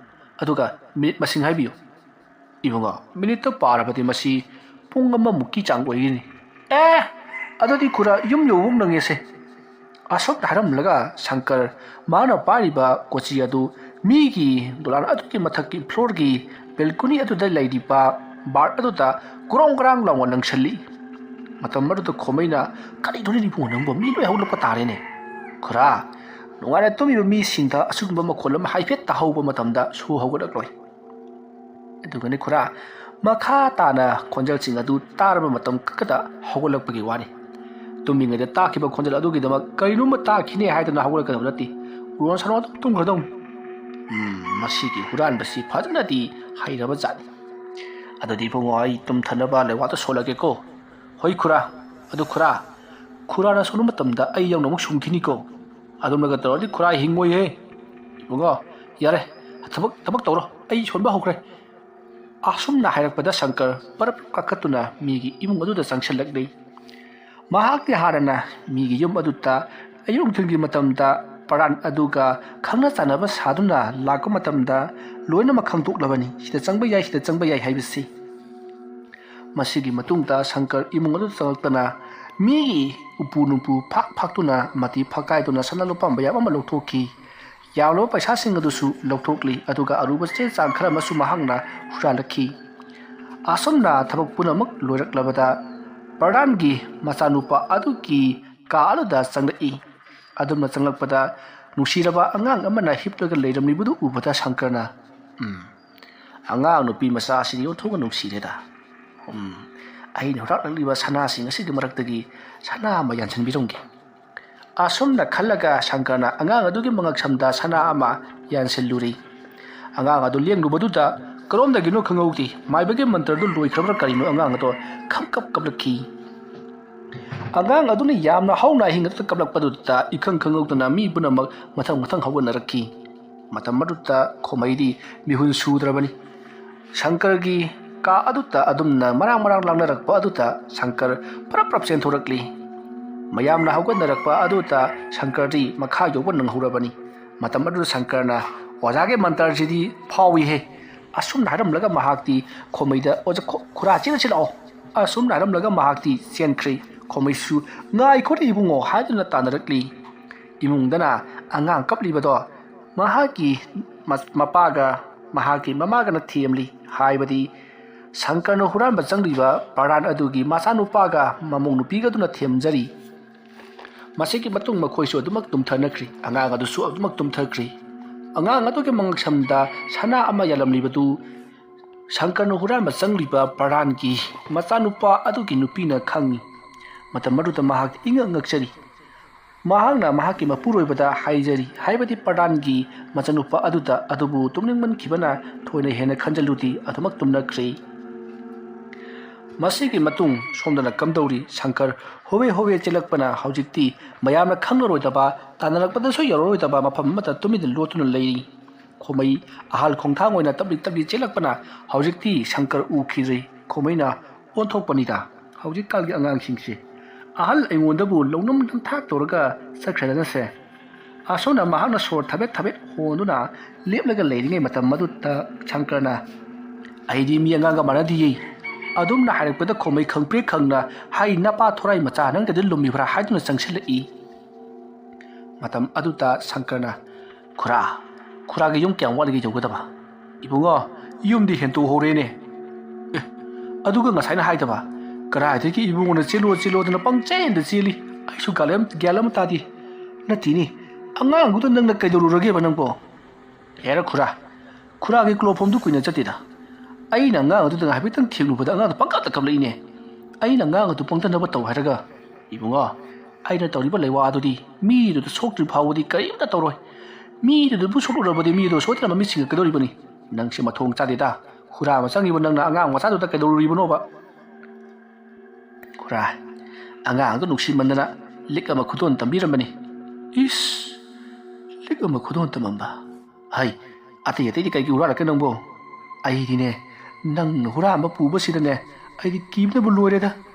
ꯑꯗꯨꯒ ꯃꯤꯅꯤꯠ ꯃꯁꯤꯡ ꯍꯥꯏꯕꯤꯌꯨ ꯏꯕꯨꯡꯉꯣ ꯃꯤꯅꯤꯠꯇ ꯄꯥꯔꯕꯗꯤ ꯃꯁꯤ ꯄꯨꯡ ꯑꯃꯃꯨꯛꯀꯤ ꯆꯥꯡ ꯑꯣꯏꯒꯅꯤ ꯑꯗꯨꯗꯤ ꯈꯨꯔꯥ ꯌꯨꯝ ꯌꯧꯕ ꯅꯪꯉꯦꯁꯦ ꯑꯁꯨꯛ ꯍꯥꯏꯔꯝꯂꯒ ꯁꯪꯀꯔ ꯃꯥꯅ ꯄꯥꯏꯔꯤꯕ ꯀꯣꯆꯤ ꯑꯗꯨ ꯃꯤꯒꯤ ꯗꯣꯂꯥꯟ ꯑꯗꯨꯒꯤ ꯃꯊꯛꯀꯤ ꯐ꯭ꯂꯣꯔꯒꯤ ꯕꯦꯜꯀꯣꯅꯤ ꯑꯗꯨꯗ ꯂꯩꯔꯤꯕ ꯕꯥꯔ ꯑꯗꯨꯗ ꯒ꯭ꯔꯣꯡ ꯒ꯭ꯔꯥꯡ ꯂꯥꯎꯅ ꯂꯪꯁꯜꯂꯤ ꯃꯇꯝ ꯑꯗꯨꯗ ꯈꯣꯃꯩꯅ ꯀꯔꯤꯅꯣꯅꯦ ꯏꯕꯨꯡꯉꯣ ꯅꯪꯕꯨ ꯃꯤ ꯂꯣꯏ ꯍꯧꯒꯠꯂꯛꯄ ꯇꯥꯔꯦꯅꯦ ꯈꯨꯔꯥ ꯅꯨꯡꯉꯥꯏꯅ ꯇꯨꯝꯃꯤꯕ ꯃꯤꯁꯤꯡꯗ ꯑꯁꯤꯒꯨꯝꯕ ꯃꯈꯣꯜ ꯑꯃ ꯍꯥꯏꯐꯦꯠ ꯇꯥꯍꯧꯕ ꯃꯇꯝꯗ ꯁꯨ ꯍꯧꯒꯠꯂꯛꯂꯣꯏ ꯑꯗꯨꯒꯅꯤ ꯈꯨꯔꯥ ꯃꯈꯥ ꯇꯥꯅ ꯈꯣꯟꯖꯦꯜꯁꯤꯡ ꯑꯗꯨ ꯇꯥꯔꯕ ꯃꯇꯝ ꯈꯛꯇꯗ ꯍꯧꯒꯠꯂꯛꯄꯒꯤ ꯋꯥꯅꯤ ꯇꯨꯝꯃꯤꯉꯩꯗ ꯇꯥꯈꯤꯕ ꯈꯣꯟꯖꯦꯜ ꯑꯗꯨꯒꯤꯗꯃꯛ ꯀꯔꯤꯅꯣꯝꯃ ꯇꯥꯈꯤꯅꯦ ꯍꯥꯏꯗꯅ ꯍꯧꯒꯠꯂꯛꯀꯗꯕ ꯅꯠꯇꯦ ꯎꯔꯣꯟ ꯁꯥꯔꯣꯟ ꯑꯗꯨꯝ ꯇꯨꯝꯈ꯭ꯔꯗꯧꯅꯤ ꯃꯁꯤꯒꯤ ꯍꯨꯔꯥꯟꯕꯁꯤ ꯐꯖꯅꯗꯤ ꯍꯩꯔꯕ ꯖꯥꯠꯅꯤ ꯑꯗꯨꯗꯤ ꯏꯕꯨꯡꯉꯣ ꯑꯩ ꯇꯨꯝꯊꯅꯕ ꯂꯩꯋꯥꯗ ꯁꯣꯜꯂꯒꯦꯀꯣ ꯍꯣꯏ ꯈꯨꯔꯥ ꯑꯗꯨ ꯈꯨꯔꯥꯅ ꯁꯣꯟꯕ ꯃꯇꯝꯗ ꯑꯩ ꯌꯥꯎꯅ ꯑꯃꯨꯛ ꯁꯨꯝꯈꯤꯅꯤꯀꯣ ꯑꯗꯨꯝꯅꯒ ꯇꯧꯔꯗꯤ ꯈꯨꯔꯥ ꯍꯤꯡꯉꯣꯏꯍꯦ ꯏꯕꯨꯡꯉꯣ ꯌꯥꯔꯦ ꯊꯕꯛ ꯇꯧꯔꯣ ꯑꯩ ꯁꯣꯟꯕ ꯍꯧꯈ꯭ꯔꯦ ꯑꯁꯨꯝꯅ ꯍꯥꯏꯔꯛꯄꯗ ꯁꯪꯀꯔ ꯄꯔꯞ ꯀꯥꯈꯠꯇꯨꯅ ꯃꯤꯒꯤ ꯏꯃꯨꯡ ꯑꯗꯨꯗ ꯆꯪꯁꯤꯜꯂꯛꯂꯤ ꯃꯍꯥꯛꯇꯤ ꯍꯥꯟꯅꯅ ꯃꯤꯒꯤ ꯌꯨꯝ ꯑꯗꯨꯗ ꯑꯌꯨꯛ ꯅꯨꯡꯊꯤꯜꯒꯤ ꯃꯇꯝꯗ ꯄꯔꯥꯟ ꯑꯗꯨꯒ ꯈꯪꯅ ꯆꯥꯟꯅꯕ ꯁꯥꯗꯨꯅ ꯂꯥꯛꯄ ꯃꯇꯝꯗ ꯂꯣꯏꯅꯃꯛ ꯈꯪꯗꯣꯛꯂꯕꯅꯤ ꯁꯤꯗ ꯆꯪꯕ ꯌꯥꯏ ꯍꯥꯏꯕꯁꯤ ꯃꯁꯤꯒꯤ ꯃꯇꯨꯡꯗ ꯁꯪꯀꯔ ꯏꯃꯨꯡ ꯑꯗꯨꯗ ꯆꯪꯂꯛꯇꯅ ꯃꯤꯒꯤ ꯎꯄꯨ ꯅꯨꯡꯄꯨ ꯐꯥꯛꯇꯨꯅ ꯑꯃꯗꯤ ꯐꯛꯀꯥꯏꯗꯨꯅ ꯁꯅꯥ ꯂꯨꯄꯥ ꯃꯌꯥꯝ ꯑꯃ ꯂꯧꯊꯣꯛꯈꯤ ꯌꯥꯝꯂꯕ ꯄꯩꯁꯥꯁꯤꯡ ꯑꯗꯨꯁꯨ ꯂꯧꯊꯣꯛꯂꯤ ꯑꯗꯨꯒ ꯑꯔꯨꯕ ꯆꯦ ꯆꯥꯡ ꯈꯔ ꯑꯃꯁꯨ ꯃꯍꯥꯛꯅ ꯍꯨꯔꯥꯜꯂꯛꯈꯤ ꯑꯁꯨꯝꯅ ꯊꯕꯛ ꯄꯨꯝꯅꯃꯛ ꯂꯣꯏꯔꯛꯂꯕꯗ ꯄ꯭ꯔꯙꯥꯟꯒꯤ ꯃꯆꯥꯅꯨꯄꯥ ꯑꯗꯨꯒꯤ ꯀꯥ ꯑꯗꯨꯗ ꯆꯪꯂꯛꯏ ꯑꯗꯨꯝꯅ ꯆꯪꯂꯛꯄꯗ ꯅꯨꯡꯁꯤꯔꯕ ꯑꯉꯥꯡ ꯑꯃꯅ ꯍꯤꯞꯂꯒ ꯂꯩꯔꯝꯂꯤꯕꯗꯨ ꯎꯕꯗ ꯁꯪꯀꯔꯅ ꯑꯉꯥꯡ ꯅꯨꯄꯤ ꯃꯆꯥ ꯑꯁꯤꯗꯤ ꯑꯣꯟꯊꯣꯛꯅ ꯅꯨꯡꯁꯤꯔꯦꯗ ꯑꯩꯅ ꯍꯨꯔꯥꯜꯂꯛꯂꯤꯕ ꯁꯅꯥꯁꯤꯡ ꯑꯁꯤꯒꯤ ꯃꯔꯛꯇꯒꯤ ꯁꯅꯥ ꯑꯃ ꯌꯥꯟꯁꯤꯟꯕꯤꯔꯝꯒꯦ ꯑꯁꯨꯝꯅ ꯈꯜꯂꯒ ꯁꯪꯀꯔꯅ ꯑꯉꯥꯡ ꯑꯗꯨꯒꯤ ꯃꯉꯛꯁꯝꯗ ꯁꯅꯥ ꯑꯃ ꯌꯥꯟꯁꯤꯜꯂꯨꯔꯤ ꯑꯉꯥꯡ ꯑꯗꯨ ꯂꯦꯡꯂꯨꯕꯗꯨꯗ ꯀꯔꯣꯝꯗꯒꯤꯅꯣ ꯈꯪꯍꯧꯗꯦ ꯃꯥꯏꯕꯒꯤ ꯃꯟꯇ꯭ꯔꯗꯨ ꯂꯣꯏꯈ꯭ꯔꯕ꯭ꯔꯥ ꯀꯔꯤꯅꯣ ꯑꯉꯥꯡ ꯑꯗꯣ ꯀꯞꯂꯛꯈꯤ ꯑꯉꯥꯡ ꯑꯗꯨꯅ ꯌꯥꯝꯅ ꯍꯧꯅ ꯑꯍꯤꯡ ꯑꯗꯨꯗ ꯀꯞꯂꯛꯄꯗꯨꯗ ꯏꯈꯪ ꯈꯪꯍꯧꯗꯅ ꯃꯤ ꯄꯨꯝꯅꯃꯛ ꯃꯊꯪ ꯍꯧꯒꯠꯅꯔꯛꯈꯤ ꯃꯇꯝ ꯑꯗꯨꯗ ꯈꯣꯃꯩꯗꯤ ꯃꯤꯍꯨꯟ ꯁꯨꯗ꯭ꯔꯕꯅꯤ ꯁꯪꯀꯔꯒꯤ ꯀꯥ ꯑꯗꯨꯗ ꯑꯗꯨꯝꯅ ꯃꯔꯥꯡ ꯂꯥꯡꯅꯔꯛꯄ ꯑꯗꯨꯗ ꯁꯪꯀꯔ ꯄ꯭ꯔꯞ ꯆꯦꯟꯊꯣꯔꯛꯂꯤ ꯃꯌꯥꯝꯅ ꯍꯧꯒꯠꯅꯔꯛꯄ ꯑꯗꯨꯗ ꯁꯪꯀꯔꯗꯤ ꯃꯈꯥ ꯌꯧꯕ ꯅꯪꯍꯧꯔꯕꯅꯤ ꯃꯇꯝ ꯑꯗꯨꯗ ꯁꯪꯀꯔꯅ ꯑꯣꯖꯥꯒꯤ ꯃꯟꯇ꯭ꯔꯁꯤꯗꯤ ꯐꯥꯎꯏꯍꯦ ꯑꯁꯨꯝꯅ ꯍꯥꯏꯔꯝꯂꯒ ꯃꯍꯥꯛꯇꯤ ꯈꯣꯃꯩꯗ ꯑꯣꯖꯥ ꯈꯨꯔꯥ ꯆꯦꯟꯅꯁꯤ ꯂꯥꯛꯑꯣ ꯑꯁꯨꯝꯅ ꯍꯥꯏꯔꯝꯂꯒ ꯃꯍꯥꯛꯇꯤ ꯆꯦꯟꯈ꯭ꯔꯤ ꯈꯣꯃꯩꯁꯨ ꯉꯥꯏꯈꯣꯅꯦ ꯏꯕꯨꯡꯉꯣ ꯍꯥꯏꯗꯨꯅ ꯇꯥꯟꯅꯔꯛꯂꯤ ꯏꯃꯨꯡꯗꯅ ꯑꯉꯥꯡ ꯀꯞꯂꯤꯕꯗꯣ ꯃꯍꯥꯛꯀꯤ ꯃꯄꯥꯒ ꯃꯍꯥꯛꯀꯤ ꯃꯃꯥꯒꯅ ꯊꯦꯝꯂꯤ ꯍꯥꯏꯕꯗꯤ ꯁꯪꯀꯔꯅ ꯍꯨꯔꯥꯟꯕ ꯆꯪꯂꯤꯕ ꯄ꯭ꯔꯙꯥꯟ ꯑꯗꯨꯒꯤ ꯃꯆꯥꯅꯨꯄꯥꯒ ꯃꯃꯧ ꯅꯨꯄꯤꯒꯗꯨꯅ ꯊꯦꯝꯖꯔꯤ ꯃꯁꯤꯒꯤ ꯃꯇꯨꯡ ꯃꯈꯣꯏꯁꯨ ꯑꯗꯨꯃꯛ ꯇꯨꯝꯊꯅꯈ꯭ꯔꯤ ꯑꯉꯥꯡ ꯑꯗꯨꯁꯨ ꯑꯗꯨꯃꯛ ꯇꯨꯝꯊꯈ꯭ꯔꯤ ꯑꯉꯥꯡ ꯑꯗꯨꯒꯤ ꯃꯉꯛꯁꯝꯗ ꯁꯅꯥ ꯑꯃ ꯌꯥꯜꯂꯝꯂꯤꯕꯗꯨ ꯁꯪꯀꯔꯅ ꯍꯨꯔꯥꯟꯕ ꯆꯪꯂꯤꯕ ꯄ꯭ꯔꯙꯥꯟꯒꯤ ꯃꯆꯥꯅꯨꯄꯥ ꯑꯗꯨꯒꯤ ꯅꯨꯄꯤꯅ ꯈꯪꯉꯤ꯫ ꯃꯇꯝ ꯑꯗꯨꯗ ꯃꯍꯥꯛ ꯏꯉꯛ ꯉꯛꯆꯔꯤ꯫ ꯃꯍꯥꯛꯅ ꯃꯍꯥꯛꯀꯤ ꯃꯄꯨꯔꯣꯏꯕꯗ ꯍꯥꯏꯖꯔꯤ ꯍꯥꯏꯕꯗꯤ ꯄ꯭ꯔꯙꯥꯟꯒꯤ ꯃꯆꯥꯅꯨꯄꯥ ꯑꯗꯨꯗ ꯑꯗꯨꯕꯨ ꯇꯨꯝꯅꯤꯡꯃꯟꯈꯤꯕꯅ ꯊꯣꯏꯅ ꯍꯦꯟꯅ ꯈꯟꯖꯤꯜꯂꯨꯗꯦ ꯑꯗꯨꯃꯛ ꯇꯨꯝꯅꯈ꯭ꯔꯦ꯫ ꯃꯁꯤꯒꯤ ꯃꯇꯨꯡ ꯁꯣꯝꯗꯅ ꯀꯝꯗꯧꯔꯤ ꯁꯪꯀꯔ ꯍꯣꯕꯦ ꯍꯣꯕꯦ ꯆꯦꯜꯂꯛꯄꯅ ꯍꯧꯖꯤꯛꯇꯤ ꯃꯌꯥꯝꯅ ꯈꯪꯂꯔꯣꯏꯗꯕ ꯇꯥꯟꯅꯔꯛꯄꯗꯁꯨ ꯌꯧꯔꯔꯣꯏꯗꯕ ꯃꯐꯝ ꯑꯃꯗ ꯇꯨꯃꯤꯟꯅ ꯂꯣꯠꯇꯨꯅ ꯂꯩꯔꯤ꯫ ꯈꯣꯃꯩ ꯑꯍꯥꯜ ꯈꯣꯡꯊꯥꯡ ꯑꯣꯏꯅ ꯇꯞꯂꯤ ꯇꯞꯂꯤ ꯆꯦꯜꯂꯛꯄꯅ ꯍꯧꯖꯤꯛꯇꯤ ꯁꯪꯀꯔ ꯎꯈꯤꯗ꯭ꯔꯦ꯫ ꯈꯣꯃꯩꯅ ꯑꯣꯟꯊꯣꯛꯄꯅꯤꯗ ꯍꯧꯖꯤꯛꯀꯥꯟꯒꯤ ꯑꯉꯥꯡꯁꯤꯡꯁꯦ ꯑꯍꯜ ꯑꯩꯉꯣꯟꯗꯕꯨ ꯂꯧꯅꯝ ꯅꯝꯊꯥꯛ ꯇꯧꯔꯒ ꯆꯠꯈ꯭ꯔꯗꯅꯁꯦ꯫ ꯑꯁꯣꯝꯅ ꯃꯍꯥꯛꯅ ꯁꯣꯔ ꯊꯕꯦꯠ ꯊꯕꯦꯠ ꯍꯣꯟꯗꯨꯅ ꯂꯦꯞꯂꯒ ꯂꯩꯔꯤꯉꯩ ꯃꯇꯝ ꯑꯗꯨꯗ ꯁꯪꯀꯔꯅ ꯑꯩꯗꯤ ꯃꯤ ꯑꯉꯥꯡꯒ ꯃꯥꯟꯅꯗꯤꯌꯦ ꯑꯗꯨꯝꯅ ꯍꯥꯏꯔꯛꯄꯗ ꯈꯣꯃꯩ ꯈꯪꯄ꯭ꯔꯦꯛ ꯈꯪꯅ ꯍꯩ ꯅꯄꯥ ꯊꯣꯔꯥꯏ ꯃꯆꯥ ꯅꯪꯒꯗꯤ ꯂꯨꯝꯃꯤꯕ꯭ꯔꯥ ꯍꯥꯏꯗꯨꯅ ꯆꯪꯁꯤꯜꯂꯛꯏ꯫ ꯃꯇꯝ ꯑꯗꯨꯗ ꯁꯪꯀꯔꯅ ꯈꯨꯔꯥꯒꯤ ꯌꯨꯝ ꯀꯌꯥꯝ ꯋꯥꯠꯂꯤꯒꯦ ꯌꯧꯒꯗꯕ? ꯏꯕꯨꯡꯉꯣ ꯌꯨꯝꯗꯤ ꯍꯦꯟꯇꯣꯛꯍꯧꯔꯦꯅꯦ꯫ ꯑꯗꯨꯒ ꯉꯁꯥꯏꯅ ꯍꯥꯏꯗꯕ ꯀꯔꯥꯏꯗꯒꯤ ꯏꯕꯨꯡꯉꯣꯅ ꯆꯦꯜꯂꯣꯗꯅ ꯄꯪꯆꯦꯟꯗ ꯆꯦꯜꯂꯤ ꯑꯩꯁꯨ ꯒ꯭ꯌꯥꯟ ꯑꯃ ꯇꯥꯗꯦ꯫ ꯅꯠꯇꯦꯅꯦ ꯑꯉꯥꯡꯗꯨꯗ ꯅꯪꯅ ꯀꯩꯗꯧꯔꯨꯔꯒꯦꯕ ꯅꯪꯕꯣ? ꯍꯦꯔ ꯈꯨꯔꯥꯒꯤ ꯀ꯭ꯂꯣꯐꯣꯝꯗꯨ ꯀꯨꯏꯅ ꯆꯠꯇꯦꯗ꯫ ꯑꯩꯅ ꯑꯉꯥꯡ ꯑꯗꯨꯗ ꯍꯥꯏꯐꯦꯠꯇꯪ ꯊꯦꯡꯂꯨꯕꯗ ꯑꯉꯥꯡꯗꯨ ꯄꯪꯀꯞꯇ ꯀꯞꯂꯛꯏꯅꯦ꯫ ꯑꯩꯅ ꯑꯉꯥꯡ ꯑꯗꯨ ꯄꯪꯊꯅꯕ ꯇꯧ ꯍꯥꯏꯔꯒ ꯏꯕꯨꯡꯉꯣ ꯑꯩꯅ ꯇꯧꯔꯤꯕ ꯂꯩꯋꯥ ꯑꯗꯨꯗꯤ ꯃꯤꯗꯨꯗ ꯁꯣꯛꯇ꯭ꯔꯤ ꯐꯥꯎꯕꯗꯤ ꯀꯔꯤꯝꯇ ꯇꯧꯔꯣꯏ꯫ ꯃꯤꯗꯨꯗꯕꯨ ꯁꯣꯛꯂꯨꯔꯕꯗꯤ ꯃꯤꯗꯨ ꯁꯣꯏꯗꯅ ꯃꯃꯤꯠ ꯁꯤꯡꯉꯛꯀꯗꯧꯔꯤꯕꯅꯤ꯫ ꯅꯪꯁꯦ ꯃꯊꯣꯡ ꯆꯥꯗꯦꯗ ꯍꯨꯔꯥꯟꯕ ꯆꯪꯉꯤꯕ ꯅꯪꯅ ꯑꯉꯥꯡ ꯃꯆꯥꯗꯨꯗ ꯀꯩꯗꯧꯔꯨꯔꯤꯕꯅꯣꯕ? ꯑꯉꯥꯡꯗꯨ ꯅꯨꯡꯁꯤꯃꯟꯗꯅ ꯂꯤꯛ ꯑꯃ ꯈꯨꯗꯣꯟ ꯇꯝꯕꯤꯔꯝꯕꯅꯤ꯫ ꯏꯁ ꯂꯤꯛ ꯑꯃ ꯈꯨꯗꯣꯟ ꯇꯝꯃꯝꯕ? ꯍꯩ ꯑꯇꯩꯗꯤ ꯀꯩꯒꯤ ꯍꯨꯔꯥꯜꯂꯛꯀꯦ ꯅꯪꯕꯣ? ꯑꯩꯗꯤꯅꯦ ꯅꯪꯅ ꯍꯨꯔꯥꯟꯕ ꯄꯨꯕꯁꯤꯗꯅꯦ ꯑꯩꯗꯤ ꯀꯤꯕꯅꯕꯨ ꯂꯣꯏꯔꯦꯗ꯫